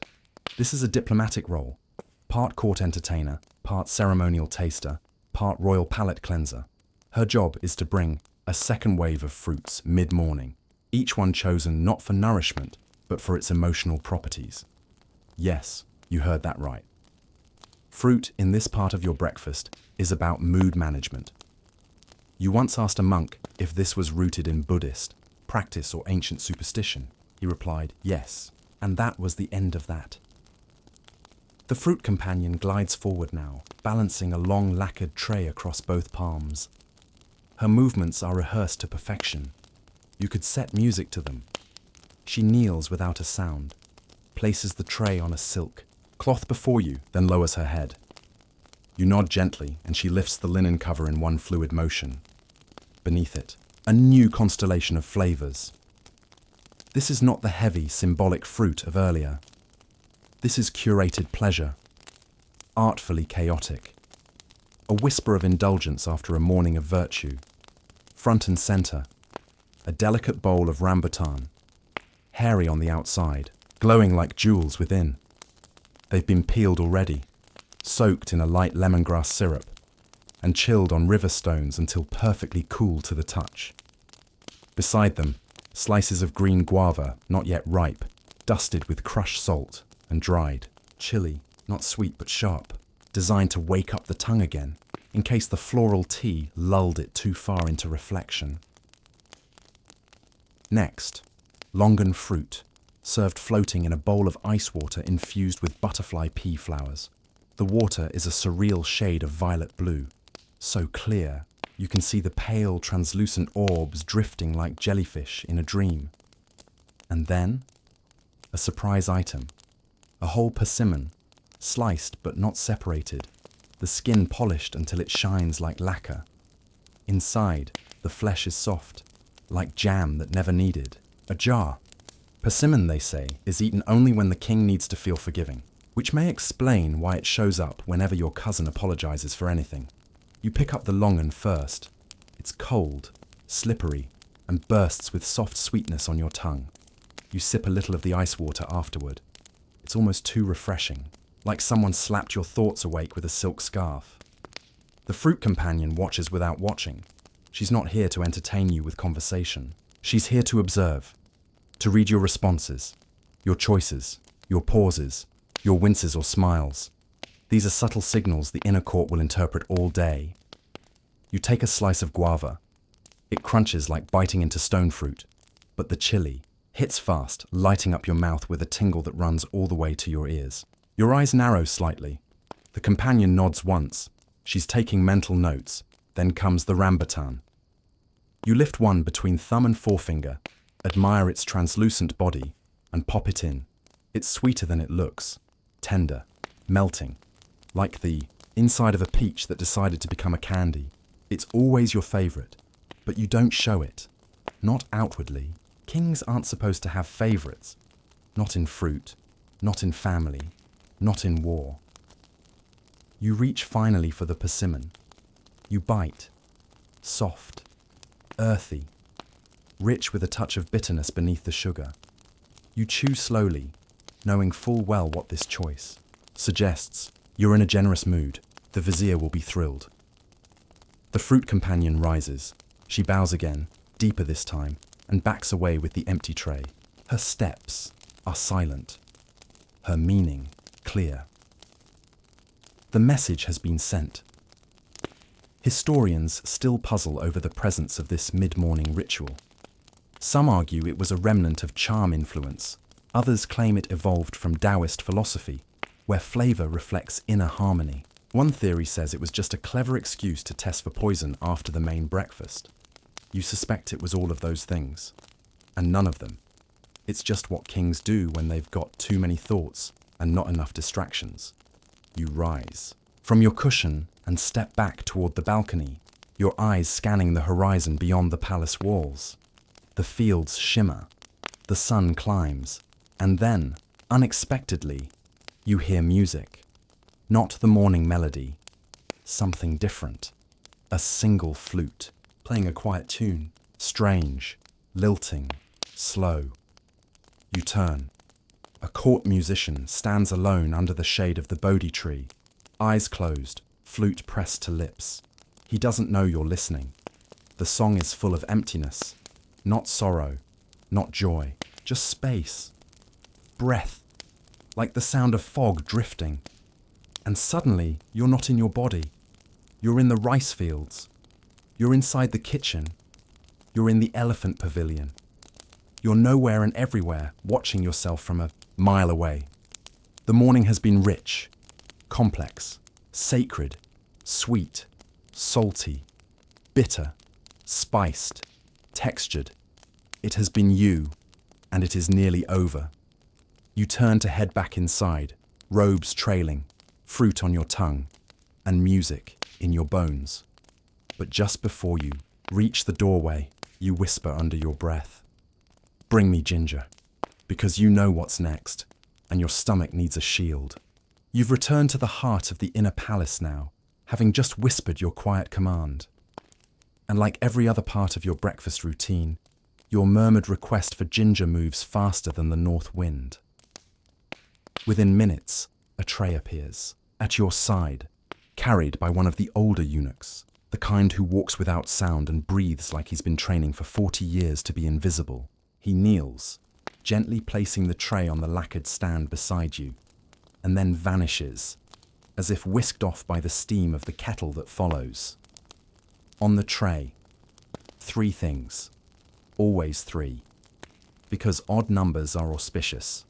Speaker 1: This is a diplomatic role, part court entertainer, part ceremonial taster, part royal palate cleanser. Her job is to bring a second wave of fruits mid-morning, each one chosen not for nourishment, but for its emotional properties. Yes, you heard that right. Fruit in this part of your breakfast is about mood management. You once asked a monk if this was rooted in Buddhist practice or ancient superstition. He replied, yes, and that was the end of that. The fruit companion glides forward now, balancing a long lacquered tray across both palms. Her movements are rehearsed to perfection. You could set music to them. She kneels without a sound, places the tray on a silk cloth before you, then lowers her head. You nod gently, and she lifts the linen cover in one fluid motion. Beneath it, a new constellation of flavors. This is not the heavy, symbolic fruit of earlier. This is curated pleasure, artfully chaotic. A whisper of indulgence after a morning of virtue. Front and center, a delicate bowl of rambutan, hairy on the outside, glowing like jewels within. They've been peeled already, soaked in a light lemongrass syrup, and chilled on river stones until perfectly cool to the touch. Beside them, slices of green guava, not yet ripe, dusted with crushed salt and dried, chilly, not sweet but sharp, designed to wake up the tongue again, in case the floral tea lulled it too far into reflection. Next, longan fruit, served floating in a bowl of ice water infused with butterfly pea flowers. The water is a surreal shade of violet blue, so clear you can see the pale, translucent orbs drifting like jellyfish in a dream. And then, a surprise item, a whole persimmon, sliced but not separated, the skin polished until it shines like lacquer. Inside, the flesh is soft, like jam that never needed. A jar. Persimmon, they say, is eaten only when the king needs to feel forgiving, which may explain why it shows up whenever your cousin apologizes for anything. You pick up the longan first. It's cold, slippery, and bursts with soft sweetness on your tongue. You sip a little of the ice water afterward. It's almost too refreshing, like someone slapped your thoughts awake with a silk scarf. The fruit companion watches without watching. She's not here to entertain you with conversation. She's here to observe, to read your responses, your choices, your pauses, your winces or smiles. These are subtle signals the inner court will interpret all day. You take a slice of guava. It crunches like biting into stone fruit, but the chili hits fast, lighting up your mouth with a tingle that runs all the way to your ears. Your eyes narrow slightly. The companion nods once. She's taking mental notes. Then comes the rambutan. You lift one between thumb and forefinger, admire its translucent body, and pop it in. It's sweeter than it looks, tender, melting, like the inside of a peach that decided to become a candy. It's always your favorite, but you don't show it. Not outwardly. Kings aren't supposed to have favorites. Not in fruit, not in family, not in war. You reach finally for the persimmon. You bite. Soft, earthy, rich with a touch of bitterness beneath the sugar. You chew slowly, knowing full well what this choice suggests. You're in a generous mood. The vizier will be thrilled. The fruit companion rises. She bows again, deeper this time, and backs away with the empty tray. Her steps are silent. Her meaning clear. The message has been sent. Historians still puzzle over the presence of this mid-morning ritual. Some argue it was a remnant of charm influence. Others claim it evolved from Taoist philosophy, where flavor reflects inner harmony. One theory says it was just a clever excuse to test for poison after the main breakfast. You suspect it was all of those things, and none of them. It's just what kings do when they've got too many thoughts and not enough distractions. You rise from your cushion and step back toward the balcony, your eyes scanning the horizon beyond the palace walls. The fields shimmer, the sun climbs, and then, unexpectedly, you hear music. Not the morning melody, something different. A single flute, playing a quiet tune, strange, lilting, slow. You turn. A court musician stands alone under the shade of the Bodhi tree, eyes closed, flute pressed to lips. He doesn't know you're listening. The song is full of emptiness, not sorrow, not joy, just space, breath, like the sound of fog drifting. And suddenly, you're not in your body. You're in the rice fields. You're inside the kitchen. You're in the elephant pavilion. You're nowhere and everywhere, watching yourself from a mile away. The morning has been rich, complex, sacred, sweet, salty, bitter, spiced, textured. It has been you, and it is nearly over. You turn to head back inside, robes trailing, fruit on your tongue, and music in your bones. But just before you reach the doorway, you whisper under your breath, "Bring me ginger," because you know what's next, and your stomach needs a shield. You've returned to the heart of the inner palace now, having just whispered your quiet command. And like every other part of your breakfast routine, your murmured request for ginger moves faster than the north wind. Within minutes, a tray appears, at your side, carried by one of the older eunuchs, the kind who walks without sound and breathes like he's been training for 40 years to be invisible. He kneels, gently placing the tray on the lacquered stand beside you, and then vanishes, as if whisked off by the steam of the kettle that follows. On the tray, 3 things. Always 3. Because odd numbers are auspicious.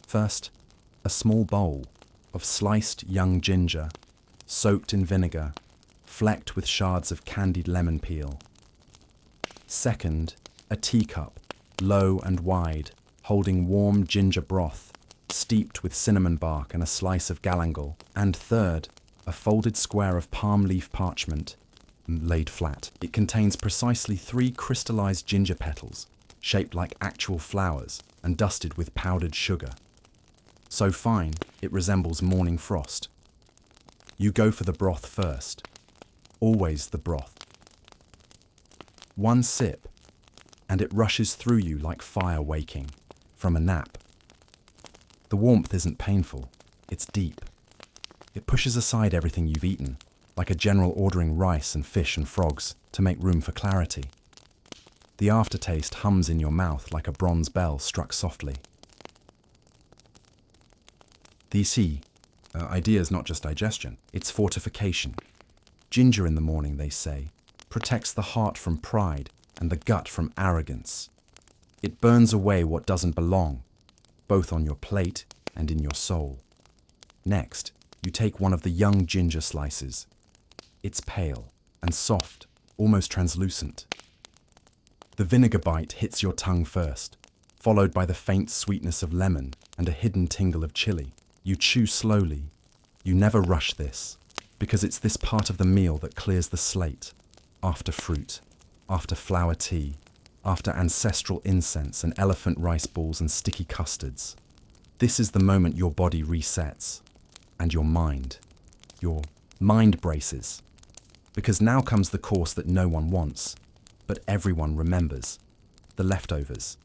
Speaker 1: First, a small bowl of sliced young ginger, soaked in vinegar, flecked with shards of candied lemon peel. Second, a teacup, low and wide, holding warm ginger broth, steeped with cinnamon bark and a slice of galangal. And third, a folded square of palm leaf parchment, laid flat. It contains precisely 3 crystallized ginger petals, shaped like actual flowers and dusted with powdered sugar. So fine, it resembles morning frost. You go for the broth first. Always the broth. 1 sip, and it rushes through you like fire waking from a nap. The warmth isn't painful, it's deep. It pushes aside everything you've eaten, like a general ordering rice and fish and frogs to make room for clarity. The aftertaste hums in your mouth like a bronze bell struck softly. The idea is not just digestion, it's fortification. Ginger in the morning, they say, protects the heart from pride and the gut from arrogance. It burns away what doesn't belong, both on your plate and in your soul. Next, you take one of the young ginger slices. It's pale and soft, almost translucent. The vinegar bite hits your tongue first, followed by the faint sweetness of lemon and a hidden tingle of chili. You chew slowly. You never rush this, because it's this part of the meal that clears the slate. After fruit, after flower tea, after ancestral incense and elephant rice balls and sticky custards. This is the moment your body resets, and your mind braces. Because now comes the course that no one wants, but everyone remembers. The leftovers.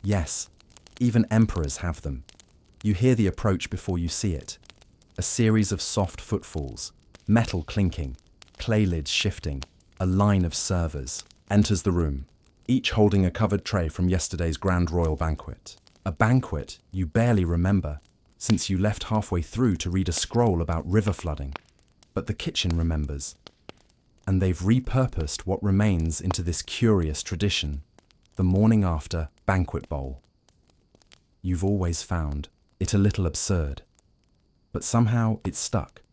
Speaker 1: Yes, even emperors have them. You hear the approach before you see it. A series of soft footfalls, metal clinking, clay lids shifting, a line of servers enters the room, each holding a covered tray from yesterday's grand royal banquet. A banquet you barely remember, since you left halfway through to read a scroll about river flooding. But the kitchen remembers, and they've repurposed what remains into this curious tradition, the morning after banquet bowl. You've always found it a little absurd, but somehow it's stuck,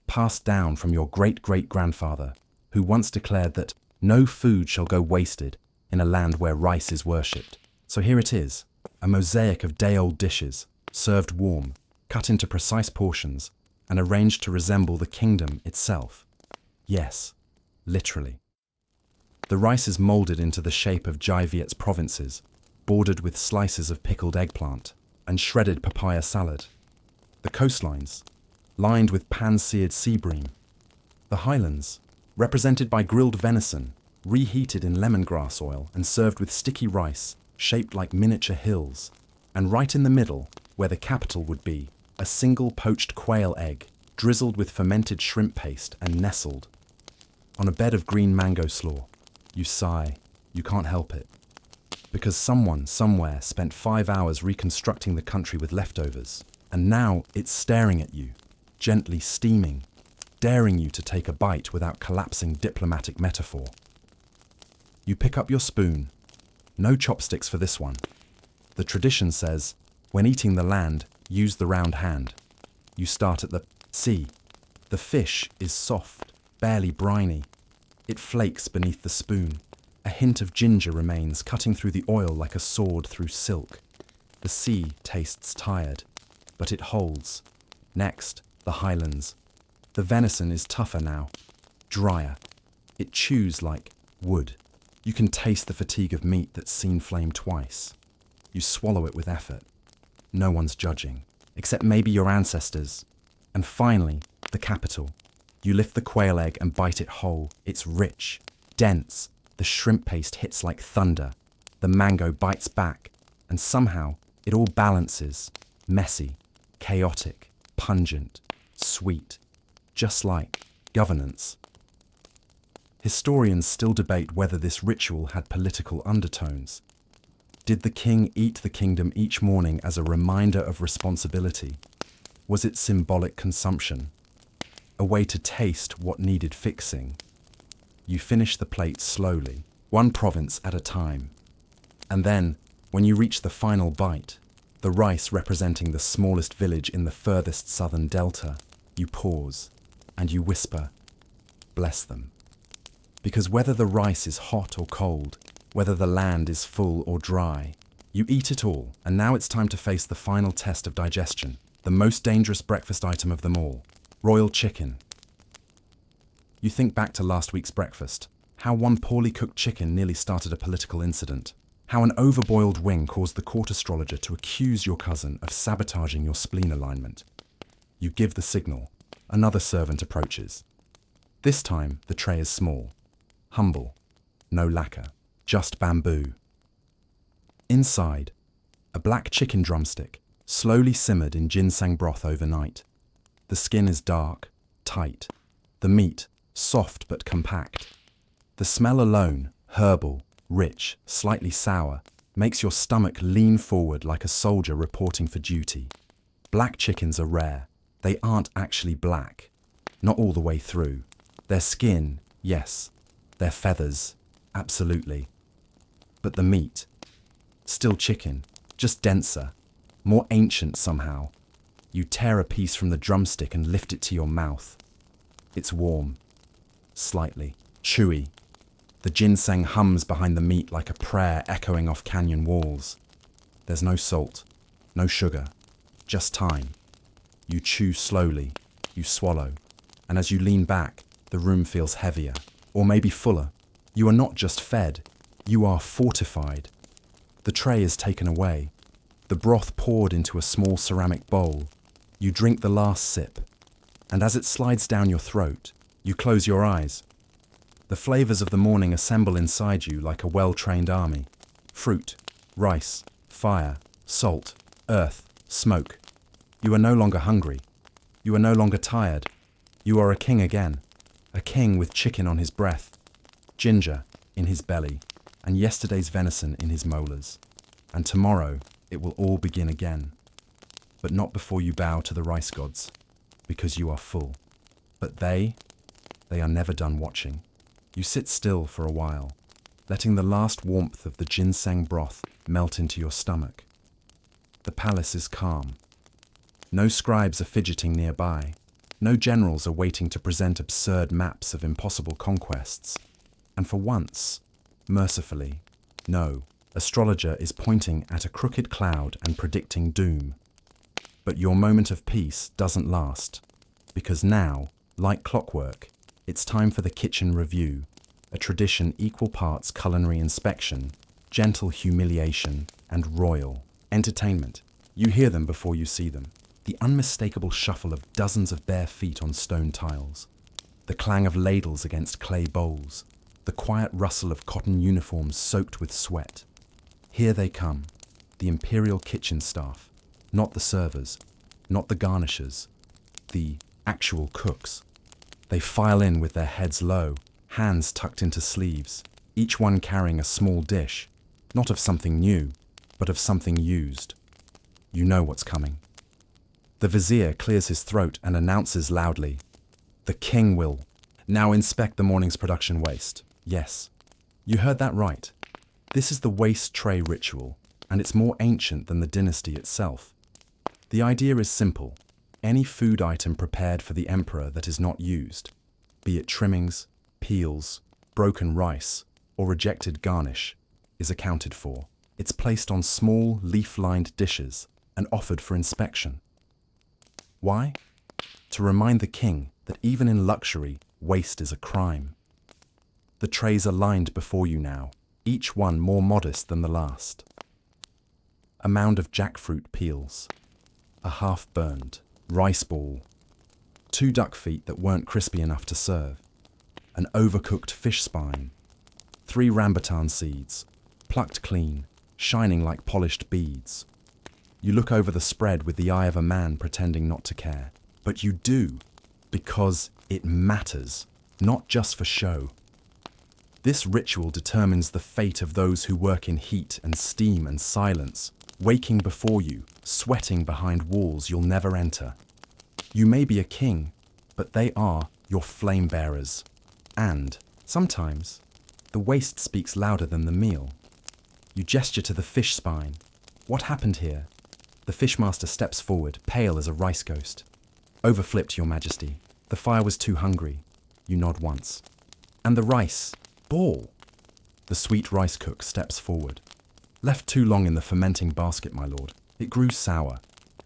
Speaker 1: passed down from your great-great-grandfather, who once declared that no food shall go wasted in a land where rice is worshipped. So here it is, a mosaic of day-old dishes, served warm, cut into precise portions, and arranged to resemble the kingdom itself. Yes, literally. The rice is molded into the shape of Jai Viet's provinces, bordered with slices of pickled eggplant and shredded papaya salad. The coastlines, lined with pan-seared sea bream. The highlands, represented by grilled venison, reheated in lemongrass oil and served with sticky rice, shaped like miniature hills. And right in the middle, where the capital would be, a single poached quail egg, drizzled with fermented shrimp paste and nestled. On a bed of green mango slaw, you sigh, you can't help it. Because someone, somewhere, spent 5 hours reconstructing the country with leftovers, and now it's staring at you, gently steaming, daring you to take a bite without collapsing diplomatic metaphor. You pick up your spoon. No chopsticks for this one. The tradition says, when eating the land, use the round hand. You start at the sea. The fish is soft, barely briny. It flakes beneath the spoon. A hint of ginger remains, cutting through the oil like a sword through silk. The sea tastes tired, but it holds. Next, the highlands. The venison is tougher now, drier. It chews like wood. You can taste the fatigue of meat that's seen flame twice. You swallow it with effort. No one's judging, except maybe your ancestors. And finally, the capital. You lift the quail egg and bite it whole. It's rich, dense. The shrimp paste hits like thunder. The mango bites back. And somehow, it all balances. Messy, chaotic, pungent, sweet. Just like governance. Historians still debate whether this ritual had political undertones. Did the king eat the kingdom each morning as a reminder of responsibility? Was it symbolic consumption? A way to taste what needed fixing? You finish the plate slowly, one province at a time. And then, when you reach the final bite, the rice representing the smallest village in the furthest southern delta, you pause and you whisper, bless them. Because whether the rice is hot or cold, whether the land is full or dry, you eat it all, and now it's time to face the final test of digestion, the most dangerous breakfast item of them all, royal chicken. You think back to last week's breakfast, how one poorly cooked chicken nearly started a political incident, how an overboiled wing caused the court astrologer to accuse your cousin of sabotaging your spleen alignment. You give the signal. Another servant approaches. This time, the tray is small, humble, no lacquer, just bamboo. Inside, a black chicken drumstick, slowly simmered in ginseng broth overnight. The skin is dark, tight. The meat, soft but compact. The smell alone, herbal, rich, slightly sour, makes your stomach lean forward like a soldier reporting for duty. Black chickens are rare. They aren't actually black. Not all the way through. Their skin, yes. Their feathers, absolutely. But the meat, still chicken, just denser, more ancient somehow. You tear a piece from the drumstick and lift it to your mouth. It's warm, slightly, chewy. The ginseng hums behind the meat like a prayer echoing off canyon walls. There's no salt, no sugar, just time. You chew slowly, you swallow, and as you lean back, the room feels heavier, or maybe fuller. You are not just fed, you are fortified. The tray is taken away, the broth poured into a small ceramic bowl. You drink the last sip, and as it slides down your throat, you close your eyes. The flavors of the morning assemble inside you like a well-trained army. Fruit, rice, fire, salt, earth, smoke. You are no longer hungry. You are no longer tired. You are a king again. A king with chicken on his breath, ginger in his belly, and yesterday's venison in his molars. And tomorrow it will all begin again. But not before you bow to the rice gods, because you are full. But they are never done watching. You sit still for a while, letting the last warmth of the ginseng broth melt into your stomach. The palace is calm. No scribes are fidgeting nearby. No generals are waiting to present absurd maps of impossible conquests. And for once, mercifully, no astrologer is pointing at a crooked cloud and predicting doom. But your moment of peace doesn't last, because now, like clockwork, it's time for the kitchen review, a tradition equal parts culinary inspection, gentle humiliation, and royal entertainment. You hear them before you see them. The unmistakable shuffle of dozens of bare feet on stone tiles, the clang of ladles against clay bowls, the quiet rustle of cotton uniforms soaked with sweat. Here they come, the imperial kitchen staff, not the servers, not the garnishers, the actual cooks. They file in with their heads low, hands tucked into sleeves, each one carrying a small dish, not of something new, but of something used. You know what's coming. The vizier clears his throat and announces loudly, "The king will now inspect the morning's production waste." Yes, you heard that right. This is the waste tray ritual, and it's more ancient than the dynasty itself. The idea is simple. Any food item prepared for the emperor that is not used, be it trimmings, peels, broken rice, or rejected garnish, is accounted for. It's placed on small, leaf-lined dishes and offered for inspection. Why? To remind the king that even in luxury, waste is a crime. The trays are lined before you now, each one more modest than the last. A mound of jackfruit peels, a half-burned rice ball, 2 duck feet that weren't crispy enough to serve, an overcooked fish spine, 3 rambutan seeds, plucked clean, shining like polished beads. You look over the spread with the eye of a man pretending not to care. But you do, because it matters, not just for show. This ritual determines the fate of those who work in heat and steam and silence, waking before you, sweating behind walls you'll never enter. You may be a king, but they are your flame bearers. And, sometimes, the waste speaks louder than the meal. You gesture to the fish spine. What happened here? The fishmaster steps forward, pale as a rice ghost. Overflipped, your majesty. The fire was too hungry. You nod once. And the rice? Ball! The sweet rice cook steps forward. Left too long in the fermenting basket, my lord. It grew sour.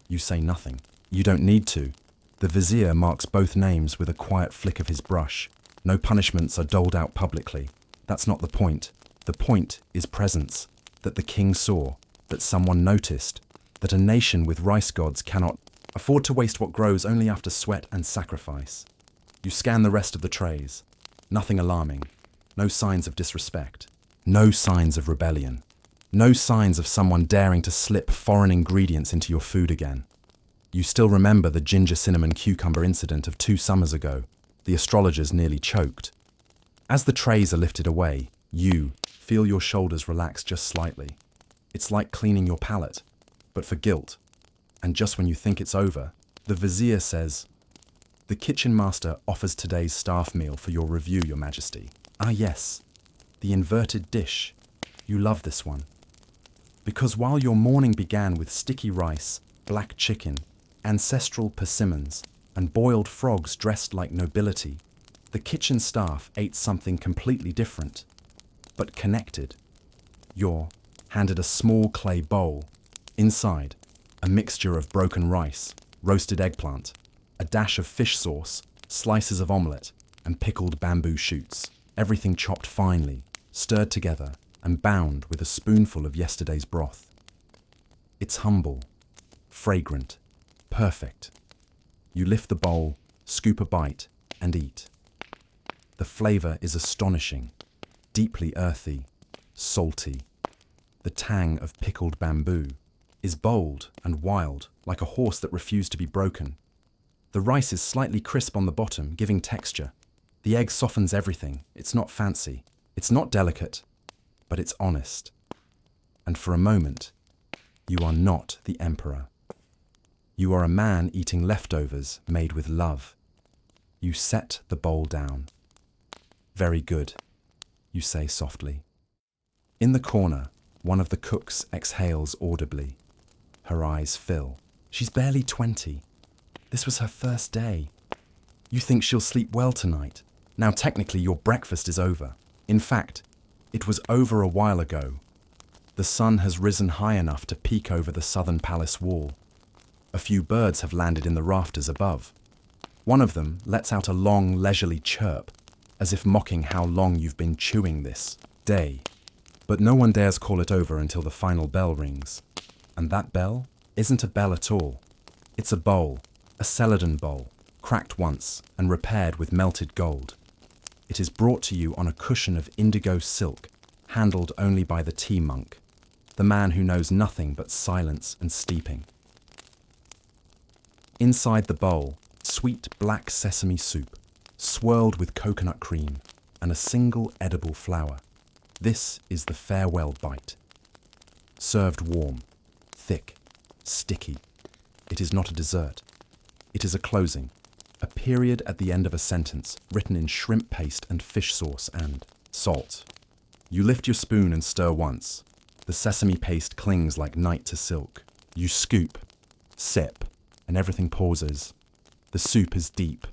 Speaker 1: You say nothing. You don't need to. The vizier marks both names with a quiet flick of his brush. No punishments are doled out publicly. That's not the point. The point is presence. That the king saw. That someone noticed. That a nation with rice gods cannot afford to waste what grows only after sweat and sacrifice. You scan the rest of the trays. Nothing alarming. No signs of disrespect. No signs of rebellion. No signs of someone daring to slip foreign ingredients into your food again. You still remember the ginger cinnamon cucumber incident of 2 summers ago. The astrologers nearly choked. As the trays are lifted away, you, Feel your shoulders relax just slightly. It's like cleaning your palate, but for guilt. And just when you think it's over, the vizier says, "The kitchen master offers today's staff meal for your review, Your Majesty." Ah yes, the inverted dish. You love this one. Because while your morning began with sticky rice, black chicken, ancestral persimmons, and boiled frogs dressed like nobility, the kitchen staff ate something completely different, but connected. You're handed a small clay bowl. Inside, a mixture of broken rice, roasted eggplant, a dash of fish sauce, slices of omelette, and pickled bamboo shoots. Everything chopped finely, stirred together, and bound with a spoonful of yesterday's broth. It's humble, fragrant, perfect. You lift the bowl, scoop a bite, and eat. The flavor is astonishing, deeply earthy, salty. The tang of pickled bamboo is bold and wild, like a horse that refused to be broken. The rice is slightly crisp on the bottom, giving texture. The egg softens everything. It's not fancy. It's not delicate, but it's honest. And for a moment, you are not the emperor. You are a man eating leftovers made with love. You set the bowl down. "Very good," you say softly. In the corner, one of the cooks exhales audibly. Her eyes fill. She's barely 20. This was her first day. You think she'll sleep well tonight. Now technically your breakfast is over. In fact, it was over a while ago. The sun has risen high enough to peek over the southern palace wall. A few birds have landed in the rafters above. One of them lets out a long, leisurely chirp, as if mocking how long you've been chewing this day. But no one dares call it over until the final bell rings. And that bell isn't a bell at all. It's a bowl, a celadon bowl, cracked once and repaired with melted gold. It is brought to you on a cushion of indigo silk, handled only by the tea monk, the man who knows nothing but silence and steeping. Inside the bowl, sweet black sesame soup, swirled with coconut cream, and a single edible flower. This is the farewell bite. Served warm, thick, sticky. It is not a dessert. It is a closing, a period at the end of a sentence written in shrimp paste and fish sauce and salt. You lift your spoon and stir once. The sesame paste clings like night to silk. You scoop, sip, and everything pauses. The soup is deep,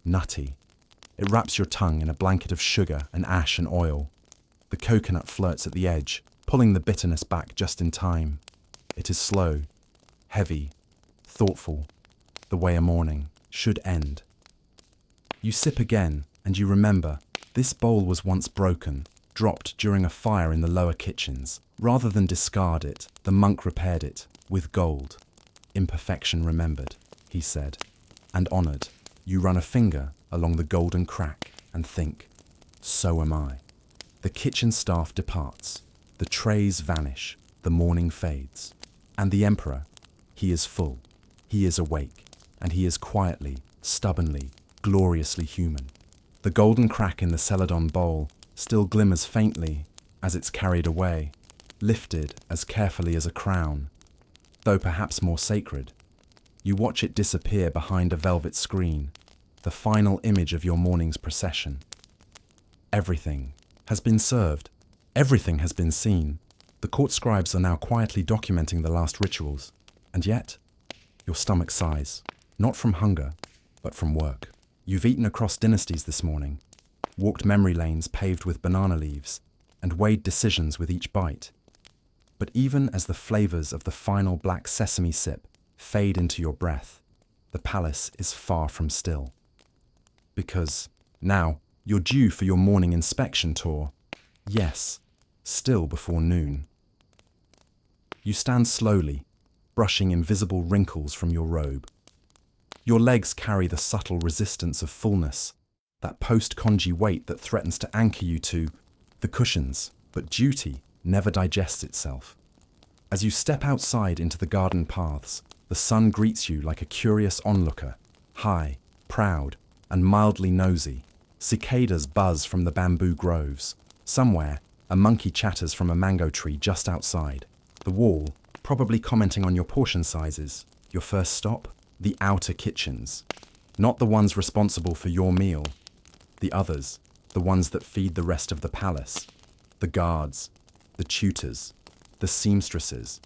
Speaker 1: nutty. It wraps your tongue in a blanket of sugar and ash and oil. The coconut flirts at the edge, pulling the bitterness back just in time. It is slow, heavy, thoughtful, the way a morning should end. You sip again, and you remember, this bowl was once broken, dropped during a fire in the lower kitchens. Rather than discard it, the monk repaired it, with gold. "Imperfection remembered," he said, "and honoured." You run a finger along the golden crack and think, so am I. The kitchen staff departs, the trays vanish, the morning fades. And the emperor, he is full, he is awake, and he is quietly, stubbornly, gloriously human. The golden crack in the celadon bowl still glimmers faintly as it's carried away, lifted as carefully as a crown, though perhaps more sacred. You watch it disappear behind a velvet screen, the final image of your morning's procession. Everything has been served. Everything has been seen. The court scribes are now quietly documenting the last rituals. And yet, your stomach sighs, not from hunger, but from work. You've eaten across dynasties this morning, walked memory lanes paved with banana leaves, and weighed decisions with each bite. But even as the flavors of the final black sesame sip fade into your breath, the palace is far from still. Because now you're due for your morning inspection tour. Yes, still before noon. You stand slowly, brushing invisible wrinkles from your robe. Your legs carry the subtle resistance of fullness, that post-congee weight that threatens to anchor you to the cushions, but duty never digests itself. As you step outside into the garden paths, the sun greets you like a curious onlooker, high, proud, and mildly nosy. Cicadas buzz from the bamboo groves. Somewhere, A monkey chatters from a mango tree just outside. The wall, probably commenting on your portion sizes. Your first stop? The outer kitchens. Not the ones responsible for your meal. The others, the ones that feed the rest of the palace. The guards, the tutors, the seamstresses,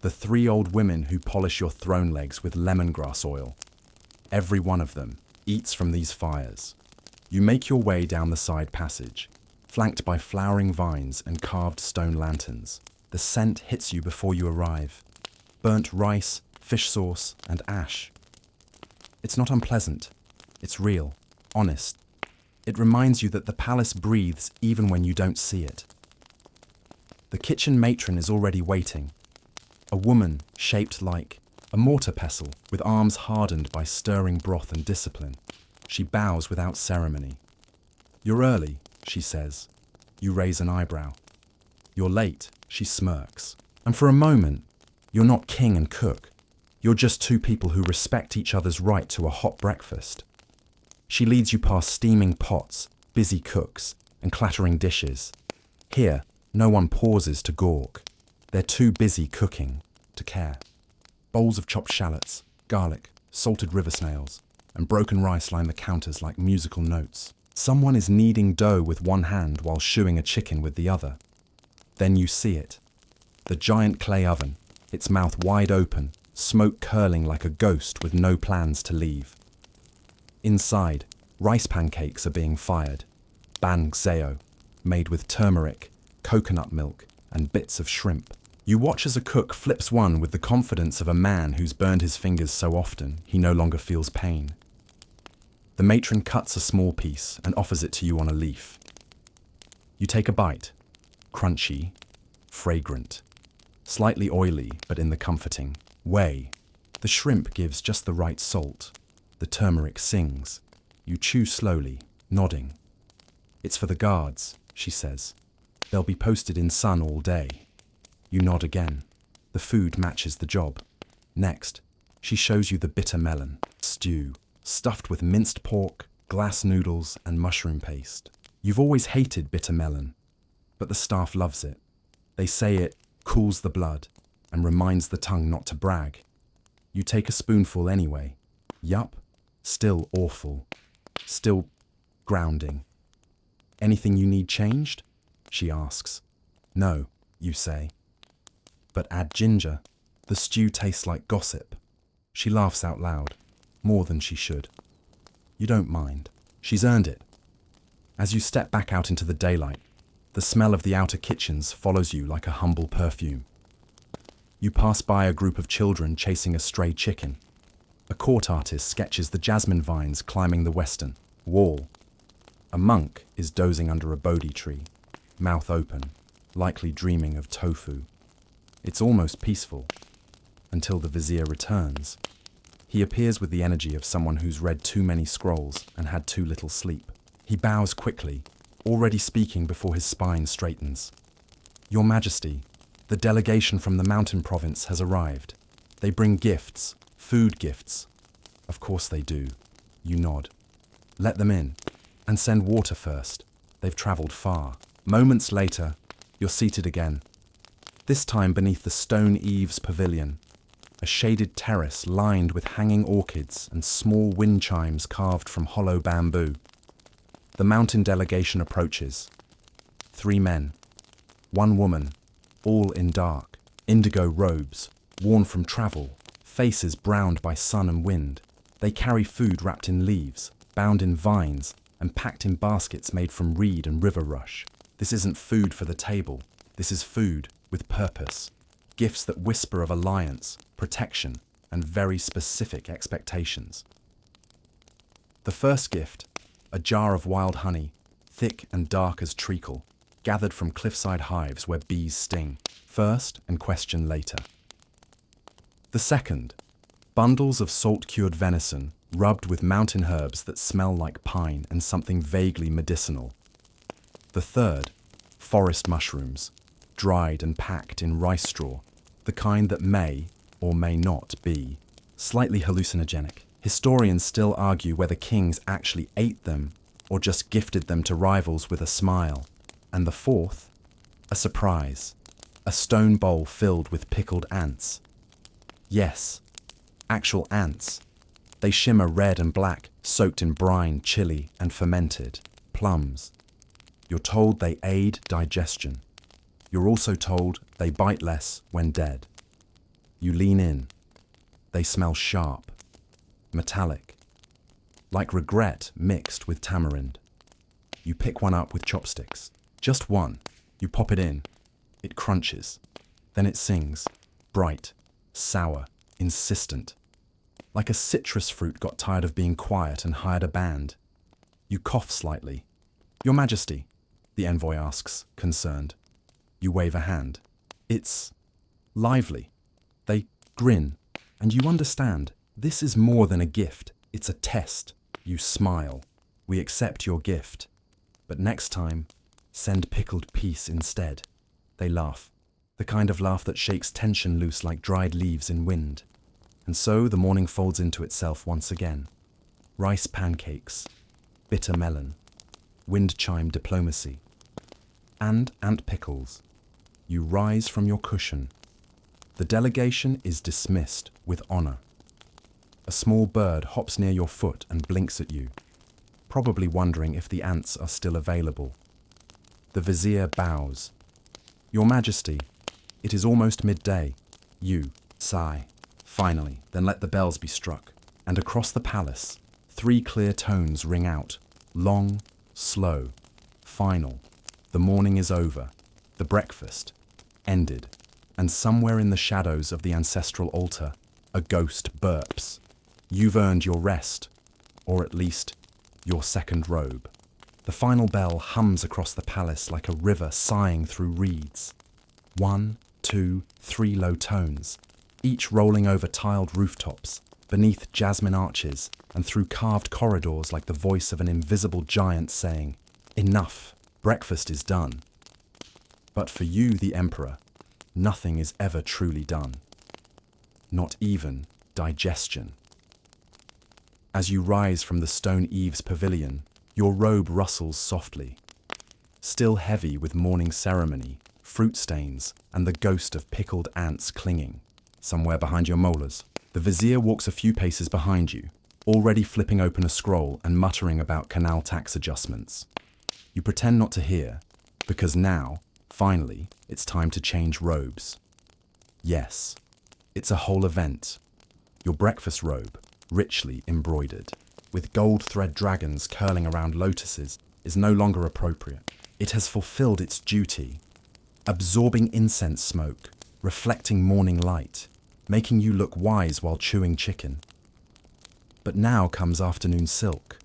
Speaker 1: the 3 old women who polish your throne legs with lemongrass oil. Every one of them eats from these fires. You make your way down the side passage, flanked by flowering vines and carved stone lanterns. The scent hits you before you arrive. Burnt rice, fish sauce, and ash. It's not unpleasant. It's real, honest. It reminds you that the palace breathes even when you don't see it. The kitchen matron is already waiting. A woman shaped like a mortar pestle, with arms hardened by stirring broth and discipline. She bows without ceremony. "You're early," she says. You raise an eyebrow. "You're late," she smirks. And for a moment, you're not king and cook. You're just 2 people who respect each other's right to a hot breakfast. She leads you past steaming pots, busy cooks, and clattering dishes. Here, no one pauses to gawk. They're too busy cooking to care. Bowls of chopped shallots, garlic, salted river snails, and broken rice line the counters like musical notes. Someone is kneading dough with one hand while shoeing a chicken with the other. Then you see it. The giant clay oven, its mouth wide open, smoke curling like a ghost with no plans to leave. Inside, rice pancakes are being fired. Ban xeo, made with turmeric, coconut milk, and bits of shrimp. You watch as a cook flips one with the confidence of a man who's burned his fingers so often he no longer feels pain. The matron cuts a small piece and offers it to you on a leaf. You take a bite. Crunchy, fragrant, slightly oily, but in the comforting way. The shrimp gives just the right salt. The turmeric sings. You chew slowly, nodding. "It's for the guards," she says. "They'll be posted in sun all day." You nod again. The food matches the job. Next, she shows you the bitter melon stew, stuffed with minced pork, glass noodles, and mushroom paste. You've always hated bitter melon, but the staff loves it. They say it cools the blood and reminds the tongue not to brag. You take a spoonful anyway. Yup, still awful. Still grounding. "Anything you need changed?" she asks. "No," you say. "But add ginger. The stew tastes like gossip." She laughs out loud, more than she should. You don't mind. She's earned it. As you step back out into the daylight, the smell of the outer kitchens follows you like a humble perfume. You pass by a group of children chasing a stray chicken. A court artist sketches the jasmine vines climbing the western wall. A monk is dozing under a Bodhi tree, mouth open, likely dreaming of tofu. It's almost peaceful, until the vizier returns. He appears with the energy of someone who's read too many scrolls and had too little sleep. He bows quickly, already speaking before his spine straightens. "Your Majesty, the delegation from the mountain province has arrived. They bring gifts, food gifts." "Of course they do." You nod. "Let them in. And send water first. They've travelled far." Moments later, you're seated again. This time beneath the stone eaves pavilion, a shaded terrace lined with hanging orchids and small wind chimes carved from hollow bamboo. The mountain delegation approaches. 3 men, 1 woman, all in dark, indigo robes, worn from travel, faces browned by sun and wind. They carry food wrapped in leaves, bound in vines, and packed in baskets made from reed and river rush. This isn't food for the table. This is food with purpose. Gifts that whisper of alliance, protection, and very specific expectations. The first gift, a jar of wild honey, thick and dark as treacle, gathered from cliffside hives where bees sting, first and question later. The second, bundles of salt-cured venison, rubbed with mountain herbs that smell like pine and something vaguely medicinal. The third, forest mushrooms, dried and packed in rice straw, the kind that may or may not be slightly hallucinogenic. Historians still argue whether kings actually ate them or just gifted them to rivals with a smile. And the fourth, A surprise. A stone bowl filled with pickled ants. Yes, actual ants. They shimmer red and black, soaked in brine, chili, and fermented. Plums. You're told they aid digestion. You're also told they bite less when dead. You lean in. They smell sharp, metallic, like regret mixed with tamarind. You pick one up with chopsticks. Just one. You pop it in. It crunches. Then it sings. Bright, sour, insistent. Like a citrus fruit got tired of being quiet and hired a band. You cough slightly. Your Majesty, the envoy asks, concerned. You wave a hand. It's lively. They grin, and you understand. This is more than a gift. It's a test. You smile. We accept your gift. But next time, send pickled peace instead. They laugh. The kind of laugh that shakes tension loose like dried leaves in wind. And so the morning folds into itself once again. Rice pancakes, bitter melon, wind chime diplomacy, and ant pickles. You rise from your cushion. The delegation is dismissed with honor. A small bird hops near your foot and blinks at you, probably wondering if the ants are still available. The vizier bows. Your Majesty, it is almost midday. You sigh. Finally, then let the bells be struck, and across the palace, 3 clear tones ring out, long, slow, final. The morning is over, the breakfast ended, and somewhere in the shadows of the ancestral altar, a ghost burps. You've earned your rest, or at least your second robe. The final bell hums across the palace like a river sighing through reeds. 1, 2, 3 low tones, each rolling over tiled rooftops, beneath jasmine arches, and through carved corridors like the voice of an invisible giant saying, "Enough, breakfast is done." But for you, the Emperor, nothing is ever truly done. Not even digestion. As you rise from the stone eaves pavilion, your robe rustles softly. Still heavy with morning ceremony, fruit stains, and the ghost of pickled ants clinging. Somewhere behind your molars. The vizier walks a few paces behind you, already flipping open a scroll and muttering about canal tax adjustments. You pretend not to hear, because now, finally, it's time to change robes. Yes, it's a whole event. Your breakfast robe, richly embroidered, with gold thread dragons curling around lotuses, is no longer appropriate. It has fulfilled its duty, absorbing incense smoke, reflecting morning light, making you look wise while chewing chicken. But now comes afternoon silk,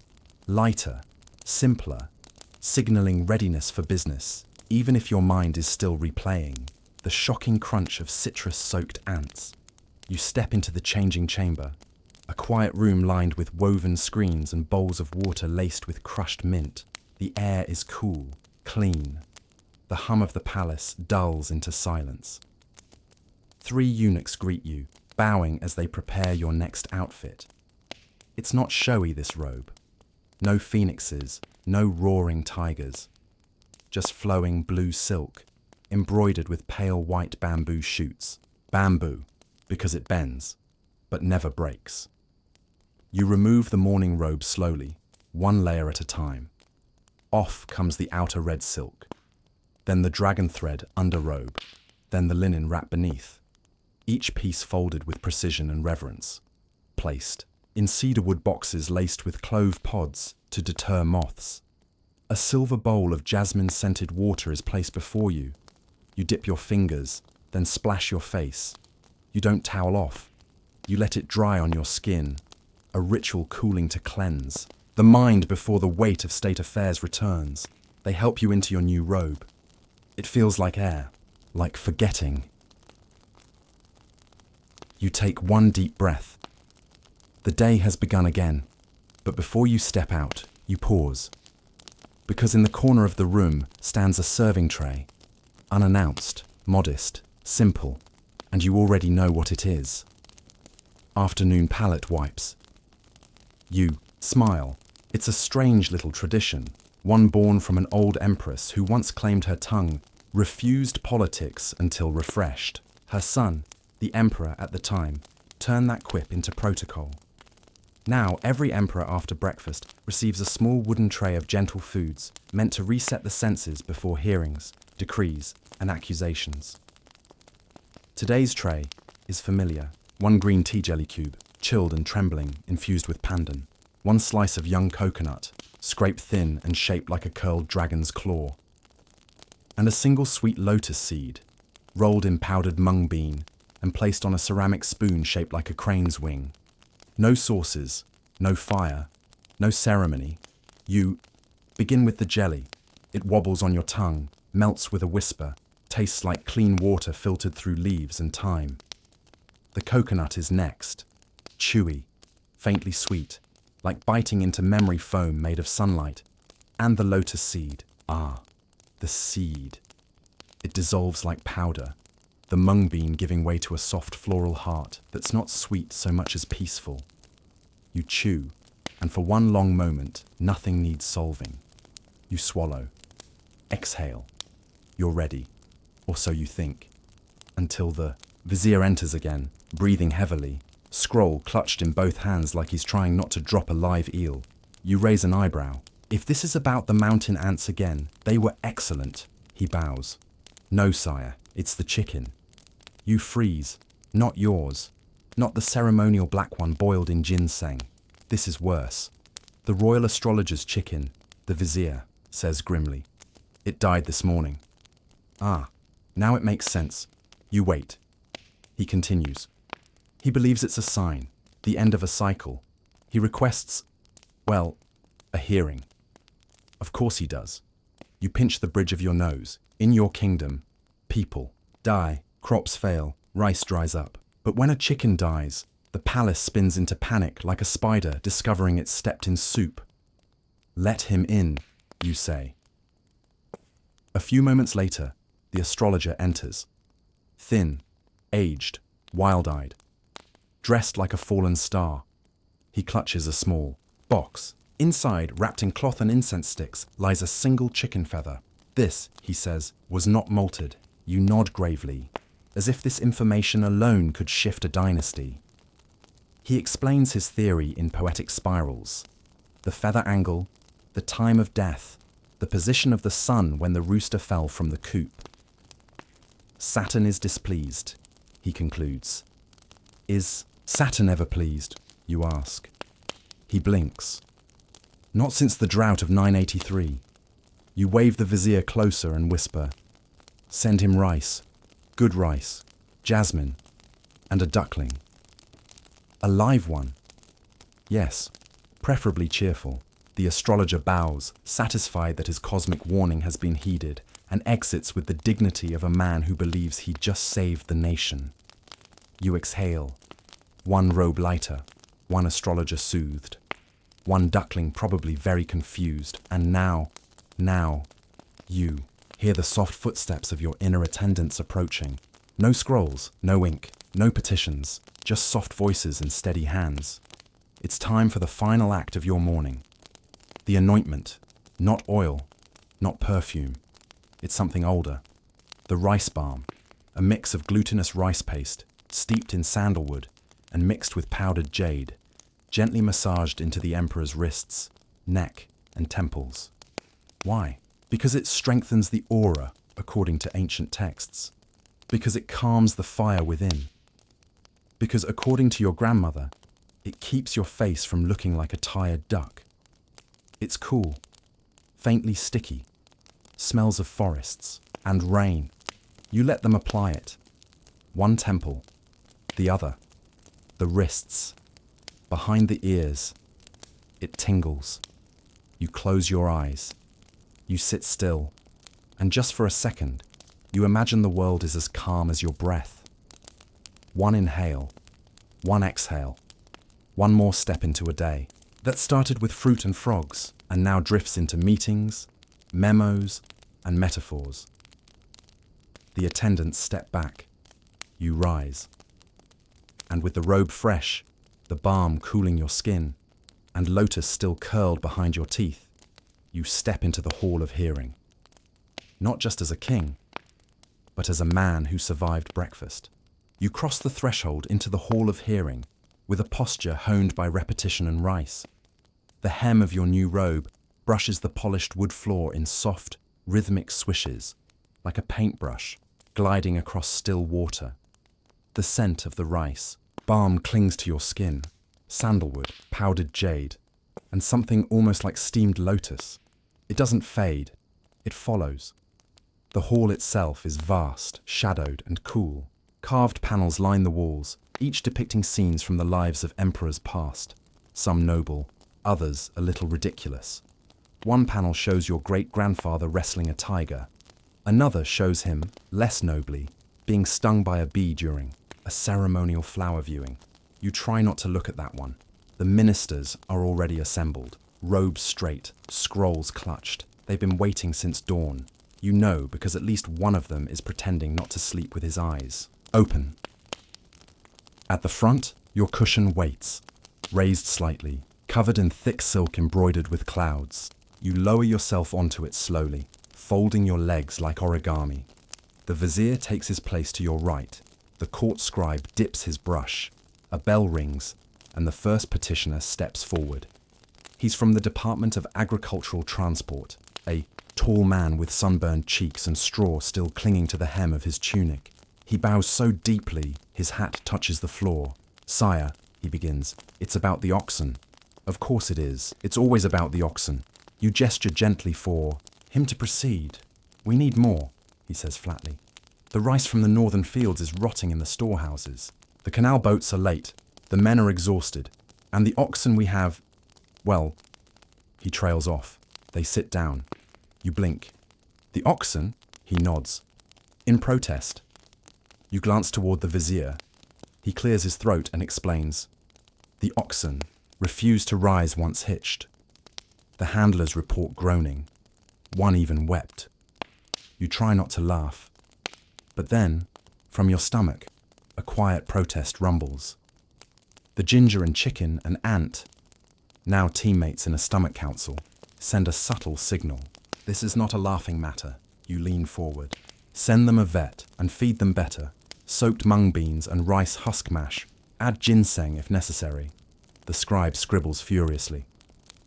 Speaker 1: lighter, simpler, signaling readiness for business, even if your mind is still replaying the shocking crunch of citrus-soaked ants. You step into the changing chamber, a quiet room lined with woven screens and bowls of water laced with crushed mint. The air is cool, clean. The hum of the palace dulls into silence. 3 eunuchs greet you, bowing as they prepare your next outfit. It's not showy, this robe. No phoenixes, no roaring tigers. Just flowing blue silk, embroidered with pale white bamboo shoots. Bamboo, because it bends, but never breaks. You remove the morning robe slowly, 1 layer at a time. Off comes the outer red silk, then the dragon thread underrobe, then the linen wrap beneath. Each piece folded with precision and reverence, placed in cedarwood boxes laced with clove pods to deter moths. A silver bowl of jasmine-scented water is placed before you. You dip your fingers, then splash your face. You don't towel off. You let it dry on your skin, a ritual cooling to cleanse. The mind before the weight of state affairs returns. They help you into your new robe. It feels like air, like forgetting. You take 1 deep breath. The day has begun again, but before you step out, you pause. Because in the corner of the room stands a serving tray, unannounced, modest, simple, and you already know what it is. Afternoon palate wipes. You smile. It's a strange little tradition, one born from an old empress who once claimed her tongue refused politics until refreshed. Her son, the emperor at the time, turned that quip into protocol. Now, every emperor after breakfast receives a small wooden tray of gentle foods meant to reset the senses before hearings, decrees, and accusations. Today's tray is familiar. One green tea jelly cube, chilled and trembling, infused with pandan. One slice of young coconut, scraped thin and shaped like a curled dragon's claw. And a single sweet lotus seed, rolled in powdered mung bean and placed on a ceramic spoon shaped like a crane's wing. No sauces, no fire, no ceremony. You begin with the jelly. It wobbles on your tongue, melts with a whisper, tastes like clean water filtered through leaves and thyme. The coconut is next, chewy, faintly sweet, like biting into memory foam made of sunlight. And the lotus seed. Ah, the seed. It dissolves like powder, the mung bean giving way to a soft floral heart that's not sweet so much as peaceful. You chew, and for one long moment, nothing needs solving. You swallow. Exhale. You're ready, or so you think, until the vizier enters again, breathing heavily, scroll clutched in both hands like he's trying not to drop a live eel. You raise an eyebrow. If this is about the mountain ants again, they were excellent. He bows. No, sire, it's the chicken. You freeze. Not yours. Not the ceremonial black one boiled in ginseng. This is worse. The royal astrologer's chicken, the vizier, says grimly. It died this morning. Ah, now it makes sense. You wait. He continues. He believes it's a sign, the end of a cycle. He requests, well, a hearing. Of course he does. You pinch the bridge of your nose. In your kingdom, people die, crops fail, rice dries up. But when a chicken dies, the palace spins into panic like a spider discovering it's stepped in soup. Let him in, you say. A few moments later, the astrologer enters. Thin, aged, wild-eyed, dressed like a fallen star. He clutches a small box. Inside, wrapped in cloth and incense sticks, lies a single chicken feather. This, he says, was not malted. You nod gravely, as if this information alone could shift a dynasty. He explains his theory in poetic spirals. The feather angle, the time of death, the position of the sun when the rooster fell from the coop. Saturn is displeased, he concludes. Is Saturn ever pleased, you ask? He blinks. Not since the drought of 983. You wave the vizier closer and whisper, send him rice, good rice, jasmine, and a duckling. A live one. Yes, preferably cheerful. The astrologer bows, satisfied that his cosmic warning has been heeded, and exits with the dignity of a man who believes he just saved the nation. You exhale. One robe lighter, one astrologer soothed, one duckling probably very confused, and now, you hear the soft footsteps of your inner attendants approaching. No scrolls, no ink, no petitions, just soft voices and steady hands. It's time for the final act of your morning. The anointment, not oil, not perfume. It's something older. The rice balm, a mix of glutinous rice paste, steeped in sandalwood and mixed with powdered jade, gently massaged into the emperor's wrists, neck, and temples. Why? Because it strengthens the aura, according to ancient texts. Because it calms the fire within. Because, according to your grandmother, it keeps your face from looking like a tired duck. It's cool, faintly sticky, smells of forests and rain. You let them apply it. One temple, the other, the wrists, behind the ears. It tingles. You close your eyes. You sit still, and just for a second, you imagine the world is as calm as your breath. One inhale, one exhale, one more step into a day that started with fruit and frogs and now drifts into meetings, memos, and metaphors. The attendants step back. You rise. And with the robe fresh, the balm cooling your skin, and lotus still curled behind your teeth, you step into the hall of hearing. Not just as a king, but as a man who survived breakfast. You cross the threshold into the hall of hearing, with a posture honed by repetition and rice. The hem of your new robe brushes the polished wood floor in soft, rhythmic swishes, like a paintbrush gliding across still water. The scent of the rice, balm clings to your skin, sandalwood, powdered jade, and something almost like steamed lotus. It doesn't fade, it follows. The hall itself is vast, shadowed, and cool. Carved panels line the walls, each depicting scenes from the lives of emperors past, some noble, others a little ridiculous. One panel shows your great-grandfather wrestling a tiger. Another shows him, less nobly, being stung by a bee during a ceremonial flower viewing. You try not to look at that one. The ministers are already assembled, robes straight, scrolls clutched. They've been waiting since dawn. You know because at least one of them is pretending not to sleep with his eyes open. At the front, your cushion waits, raised slightly, covered in thick silk embroidered with clouds. You lower yourself onto it slowly, folding your legs like origami. The vizier takes his place to your right. The court scribe dips his brush. A bell rings, and the first petitioner steps forward. He's from the Department of Agricultural Transport, a tall man with sunburned cheeks and straw still clinging to the hem of his tunic. He bows so deeply, his hat touches the floor. "Sire," he begins, "it's about the oxen." "Of course it is. It's always about the oxen." You gesture gently for him to proceed. "We need more," he says flatly. "The rice from the northern fields is rotting in the storehouses. The canal boats are late. The men are exhausted. And the oxen we have, well," he trails off. They sit down. You blink. "The oxen?" He nods. In protest. You glance toward the vizier. He clears his throat and explains. "The oxen refuse to rise once hitched." The handlers report groaning. One even wept. You try not to laugh. But then, from your stomach, a quiet protest rumbles. The ginger and chicken and ant, now teammates in a stomach council, send a subtle signal. This is not a laughing matter. You lean forward. Send them a vet and feed them better. Soaked mung beans and rice husk mash. Add ginseng if necessary. The scribe scribbles furiously.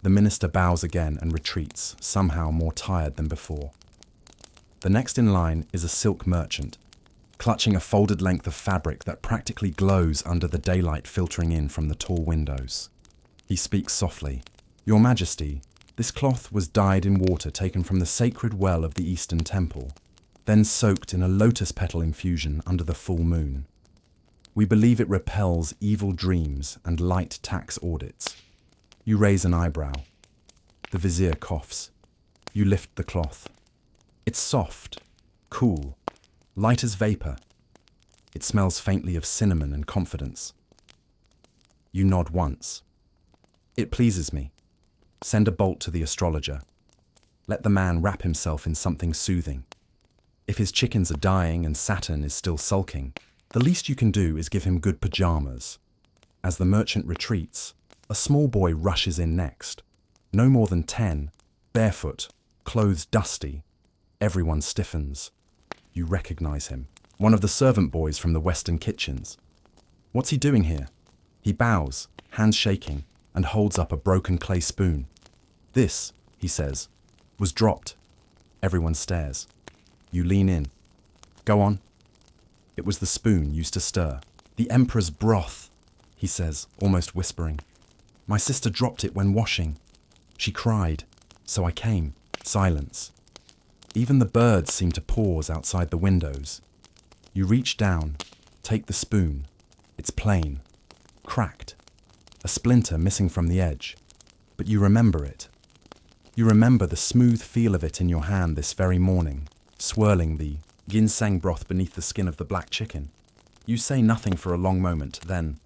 Speaker 1: The minister bows again and retreats, somehow more tired than before. The next in line is a silk merchant, clutching a folded length of fabric that practically glows under the daylight filtering in from the tall windows. He speaks softly. "Your Majesty, this cloth was dyed in water taken from the sacred well of the Eastern Temple, then soaked in a lotus petal infusion under the full moon. We believe it repels evil dreams and light tax audits." You raise an eyebrow. The vizier coughs. You lift the cloth. It's soft, cool, light as vapor. It smells faintly of cinnamon and confidence. You nod once. "It pleases me. Send a bolt to the astrologer. Let the man wrap himself in something soothing. If his chickens are dying and Saturn is still sulking, the least you can do is give him good pajamas." As the merchant retreats, a small boy rushes in next. No more than 10, barefoot, clothes dusty. Everyone stiffens. You recognize him. One of the servant boys from the Western kitchens. "What's he doing here?" He bows, hands shaking, and holds up a broken clay spoon. "This," he says, "was dropped." Everyone stares. You lean in. "Go on." "It was the spoon used to stir. The emperor's broth," he says, almost whispering. "My sister dropped it when washing. She cried, so I came." Silence. Even the birds seem to pause outside the windows. You reach down, take the spoon. It's plain, cracked, a splinter missing from the edge. But you remember it. You remember the smooth feel of it in your hand this very morning, swirling the ginseng broth beneath the skin of the black chicken. You say nothing for a long moment, then,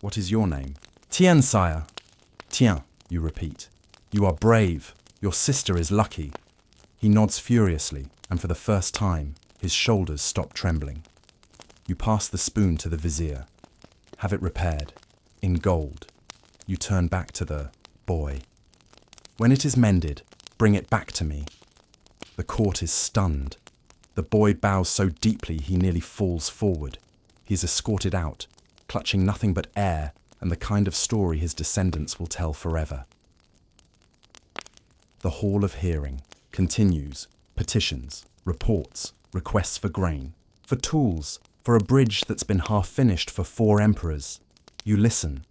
Speaker 1: "What is your name?" "Tien, sire." "Tien," you repeat. "You are brave. Your sister is lucky." He nods furiously, and for the first time, his shoulders stop trembling. You pass the spoon to the vizier. "Have it repaired. In gold." You turn back to the boy. "When it is mended, bring it back to me." The court is stunned. The boy bows so deeply he nearly falls forward. He is escorted out, clutching nothing but air and the kind of story his descendants will tell forever. The Hall of Hearing continues. Petitions, reports, requests for grain, for tools, for a bridge that's been half finished for 4 emperors. You listen,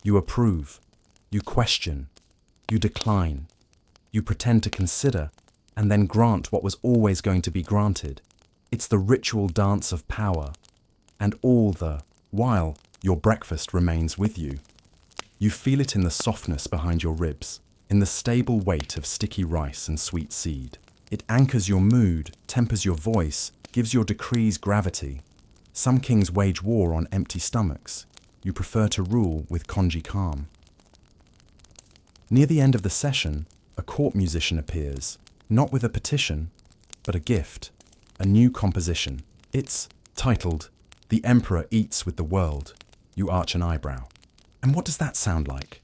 Speaker 1: you approve, you question, you decline, you pretend to consider, and then grant what was always going to be granted. It's the ritual dance of power, and all the while your breakfast remains with you. You feel it in the softness behind your ribs, in the stable weight of sticky rice and sweet seed. It anchors your mood, tempers your voice, gives your decrees gravity. Some kings wage war on empty stomachs. You prefer to rule with congee calm. Near the end of the session, a court musician appears, not with a petition, but a gift, a new composition. It's titled, "The Emperor Eats with the World." You arch an eyebrow. And what does that sound like?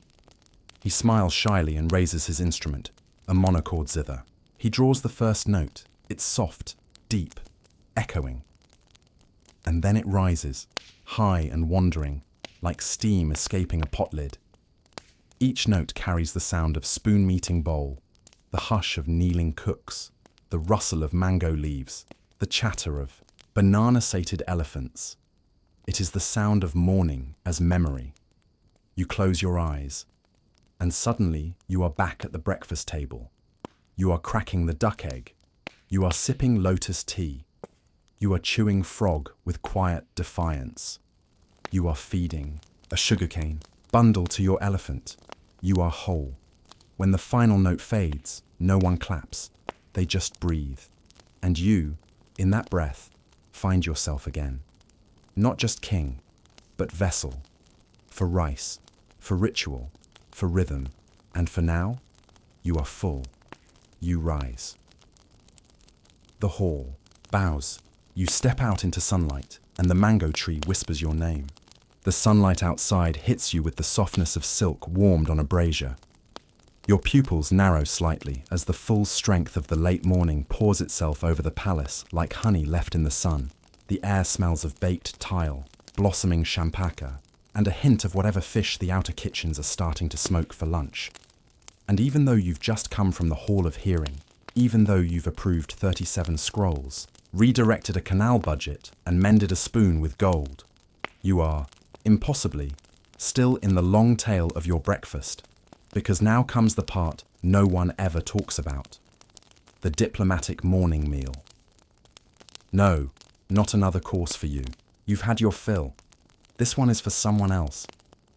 Speaker 1: He smiles shyly and raises his instrument, a monochord zither. He draws the first note. It's soft, deep, echoing. And then it rises, high and wandering, like steam escaping a pot lid. Each note carries the sound of spoon-meeting bowl, the hush of kneeling cooks, the rustle of mango leaves, the chatter of banana-sated elephants. It is the sound of morning as memory. You close your eyes, and suddenly you are back at the breakfast table. You are cracking the duck egg. You are sipping lotus tea. You are chewing frog with quiet defiance. You are feeding a sugarcane bundle to your elephant. You are whole. When the final note fades, no one claps. They just breathe. And you, in that breath, find yourself again. Not just king, but vessel. For rice, for ritual, for rhythm. And for now, you are full. You rise. The hall bows. You step out into sunlight, and the mango tree whispers your name. The sunlight outside hits you with the softness of silk warmed on a brazier. Your pupils narrow slightly as the full strength of the late morning pours itself over the palace like honey left in the sun. The air smells of baked tile, blossoming champaca, and a hint of whatever fish the outer kitchens are starting to smoke for lunch. And even though you've just come from the Hall of Hearing, even though you've approved 37 scrolls, redirected a canal budget, and mended a spoon with gold, you are, impossibly, still in the long tail of your breakfast, because now comes the part no one ever talks about, the diplomatic morning meal. No, not another course for you. You've had your fill. This one is for someone else,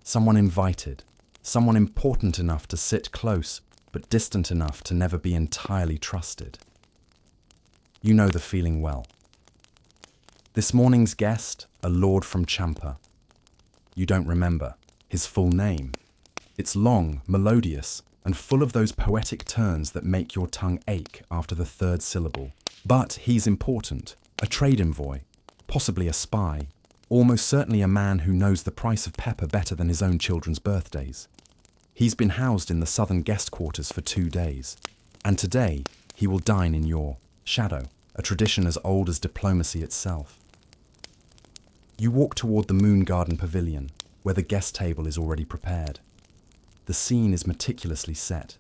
Speaker 1: someone invited, someone important enough to sit close, but distant enough to never be entirely trusted. You know the feeling well. This morning's guest, a lord from Champa. You don't remember his full name. It's long, melodious, and full of those poetic turns that make your tongue ache after the 3rd syllable. But he's important, a trade envoy, possibly a spy, almost certainly a man who knows the price of pepper better than his own children's birthdays. He's been housed in the southern guest quarters for 2 days, and today he will dine in your shadow, a tradition as old as diplomacy itself. You walk toward the Moon Garden Pavilion, where the guest table is already prepared. The scene is meticulously set.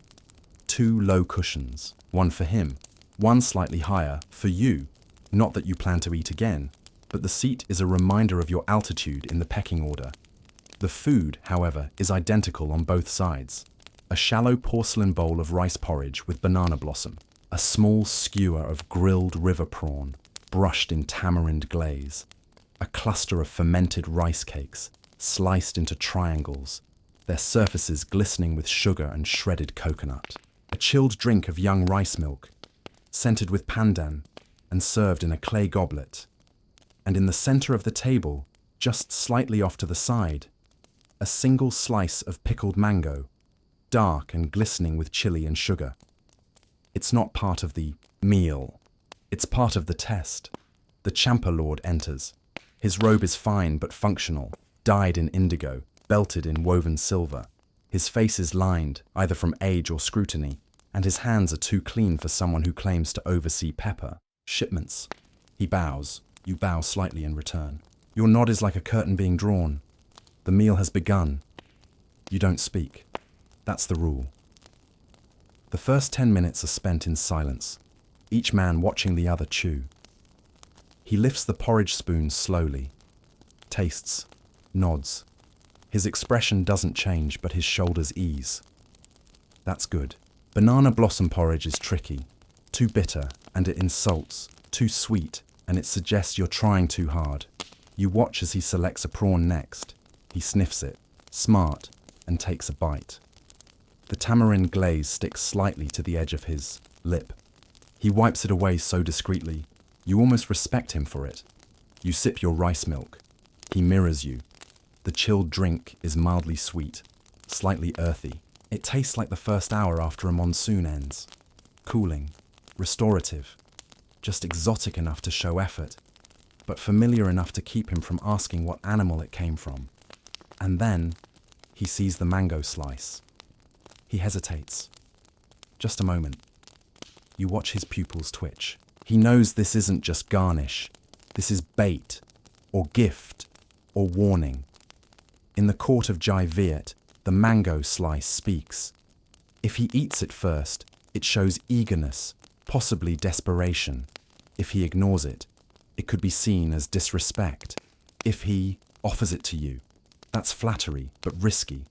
Speaker 1: 2 low cushions, one for him, one slightly higher for you. Not that you plan to eat again, but the seat is a reminder of your altitude in the pecking order. The food, however, is identical on both sides. A shallow porcelain bowl of rice porridge with banana blossom, a small skewer of grilled river prawn, brushed in tamarind glaze, a cluster of fermented rice cakes, sliced into triangles, their surfaces glistening with sugar and shredded coconut, a chilled drink of young rice milk, scented with pandan and served in a clay goblet, and in the center of the table, just slightly off to the side, a single slice of pickled mango, dark and glistening with chili and sugar. It's not part of the meal, it's part of the test. The Champa Lord enters. His robe is fine but functional, dyed in indigo, belted in woven silver. His face is lined, either from age or scrutiny, and his hands are too clean for someone who claims to oversee pepper shipments. He bows. You bow slightly in return. Your nod is like a curtain being drawn. The meal has begun. You don't speak. That's the rule. The first 10 minutes are spent in silence, each man watching the other chew. He lifts the porridge spoon slowly, tastes, nods. His expression doesn't change, but his shoulders ease. That's good. Banana blossom porridge is tricky, too bitter, and it insults, too sweet, and it suggests you're trying too hard. You watch as he selects a prawn next. He sniffs it, smart, and takes a bite. The tamarind glaze sticks slightly to the edge of his lip. He wipes it away so discreetly, you almost respect him for it. You sip your rice milk. He mirrors you. The chilled drink is mildly sweet, slightly earthy. It tastes like the first hour after a monsoon ends. Cooling, restorative, just exotic enough to show effort, but familiar enough to keep him from asking what animal it came from. And then he sees the mango slice. He hesitates. Just a moment. You watch his pupils twitch. He knows this isn't just garnish. This is bait, or gift, or warning. In the court of Jai Viet, the mango slice speaks. If he eats it first, it shows eagerness, possibly desperation. If he ignores it, it could be seen as disrespect. If he offers it to you, that's flattery, but risky.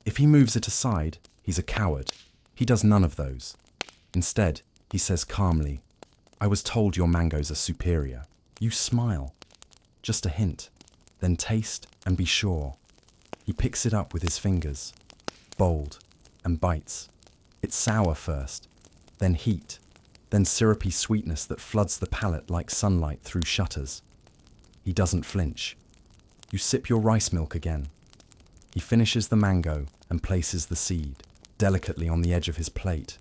Speaker 1: If he moves it aside, he's a coward. He does none of those. Instead, he says calmly, "I was told your mangoes are superior." You smile. Just a hint. Then taste and be sure. He picks it up with his fingers, bold, and bites. It's sour first, then heat, then syrupy sweetness that floods the palate like sunlight through shutters. He doesn't flinch. You sip your rice milk again. He finishes the mango and places the seed delicately on the edge of his plate.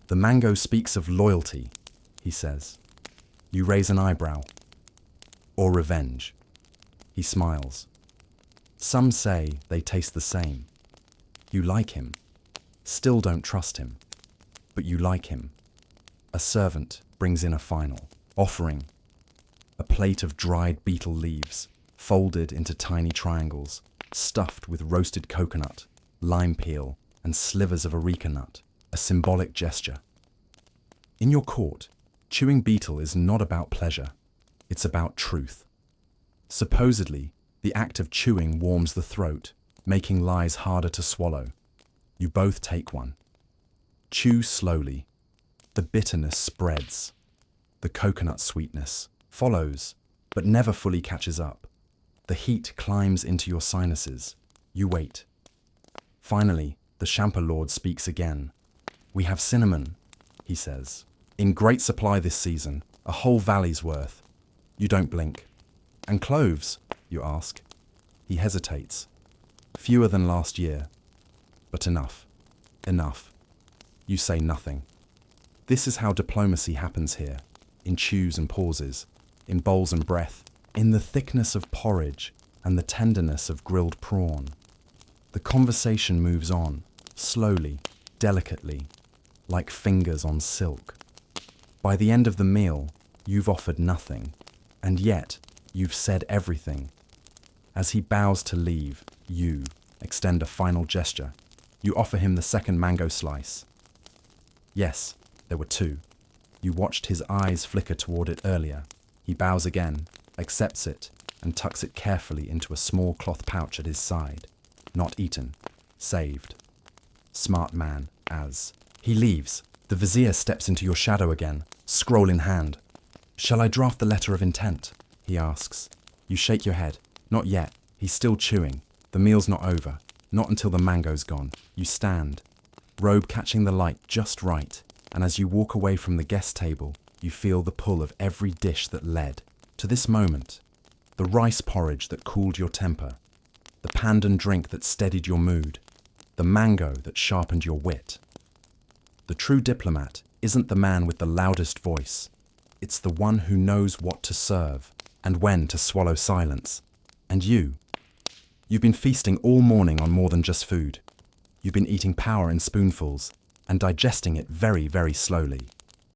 Speaker 1: "The mango speaks of loyalty," he says. You raise an eyebrow. "Or revenge." He smiles. Some say they taste the same. You like him. Still don't trust him. But you like him. A servant brings in a final offering. A plate of dried beetle leaves, folded into tiny triangles, stuffed with roasted coconut, lime peel, and slivers of areca nut. A symbolic gesture. In your court, chewing beetle is not about pleasure. It's about truth. Supposedly, the act of chewing warms the throat, making lies harder to swallow. You both take one. Chew slowly. The bitterness spreads. The coconut sweetness follows, but never fully catches up. The heat climbs into your sinuses. You wait. Finally, the Champa Lord speaks again. "We have cinnamon," he says. "In great supply this season, a whole valley's worth." You don't blink. "And cloves?" you ask. He hesitates. "Fewer than last year. But enough. Enough." You say nothing. This is how diplomacy happens here, in chews and pauses, in bowls and breath, in the thickness of porridge and the tenderness of grilled prawn. The conversation moves on, slowly, delicately, like fingers on silk. By the end of the meal, you've offered nothing, and yet you've said everything. As he bows to leave, you extend a final gesture. You offer him the second mango slice. Yes, there were two. You watched his eyes flicker toward it earlier. He bows again, accepts it, and tucks it carefully into a small cloth pouch at his side. Not eaten. Saved. Smart man, as. He leaves. The vizier steps into your shadow again, scroll in hand. "Shall I draft the letter of intent?" he asks. You shake your head. Not yet. He's still chewing. The meal's not over. Not until the mango's gone. You stand, robe catching the light just right, and as you walk away from the guest table, you feel the pull of every dish that led to this moment. The rice porridge that cooled your temper, the pandan drink that steadied your mood, the mango that sharpened your wit. The true diplomat isn't the man with the loudest voice. It's the one who knows what to serve and when to swallow silence. And you've been feasting all morning on more than just food. You've been eating power in spoonfuls and digesting it very, very slowly.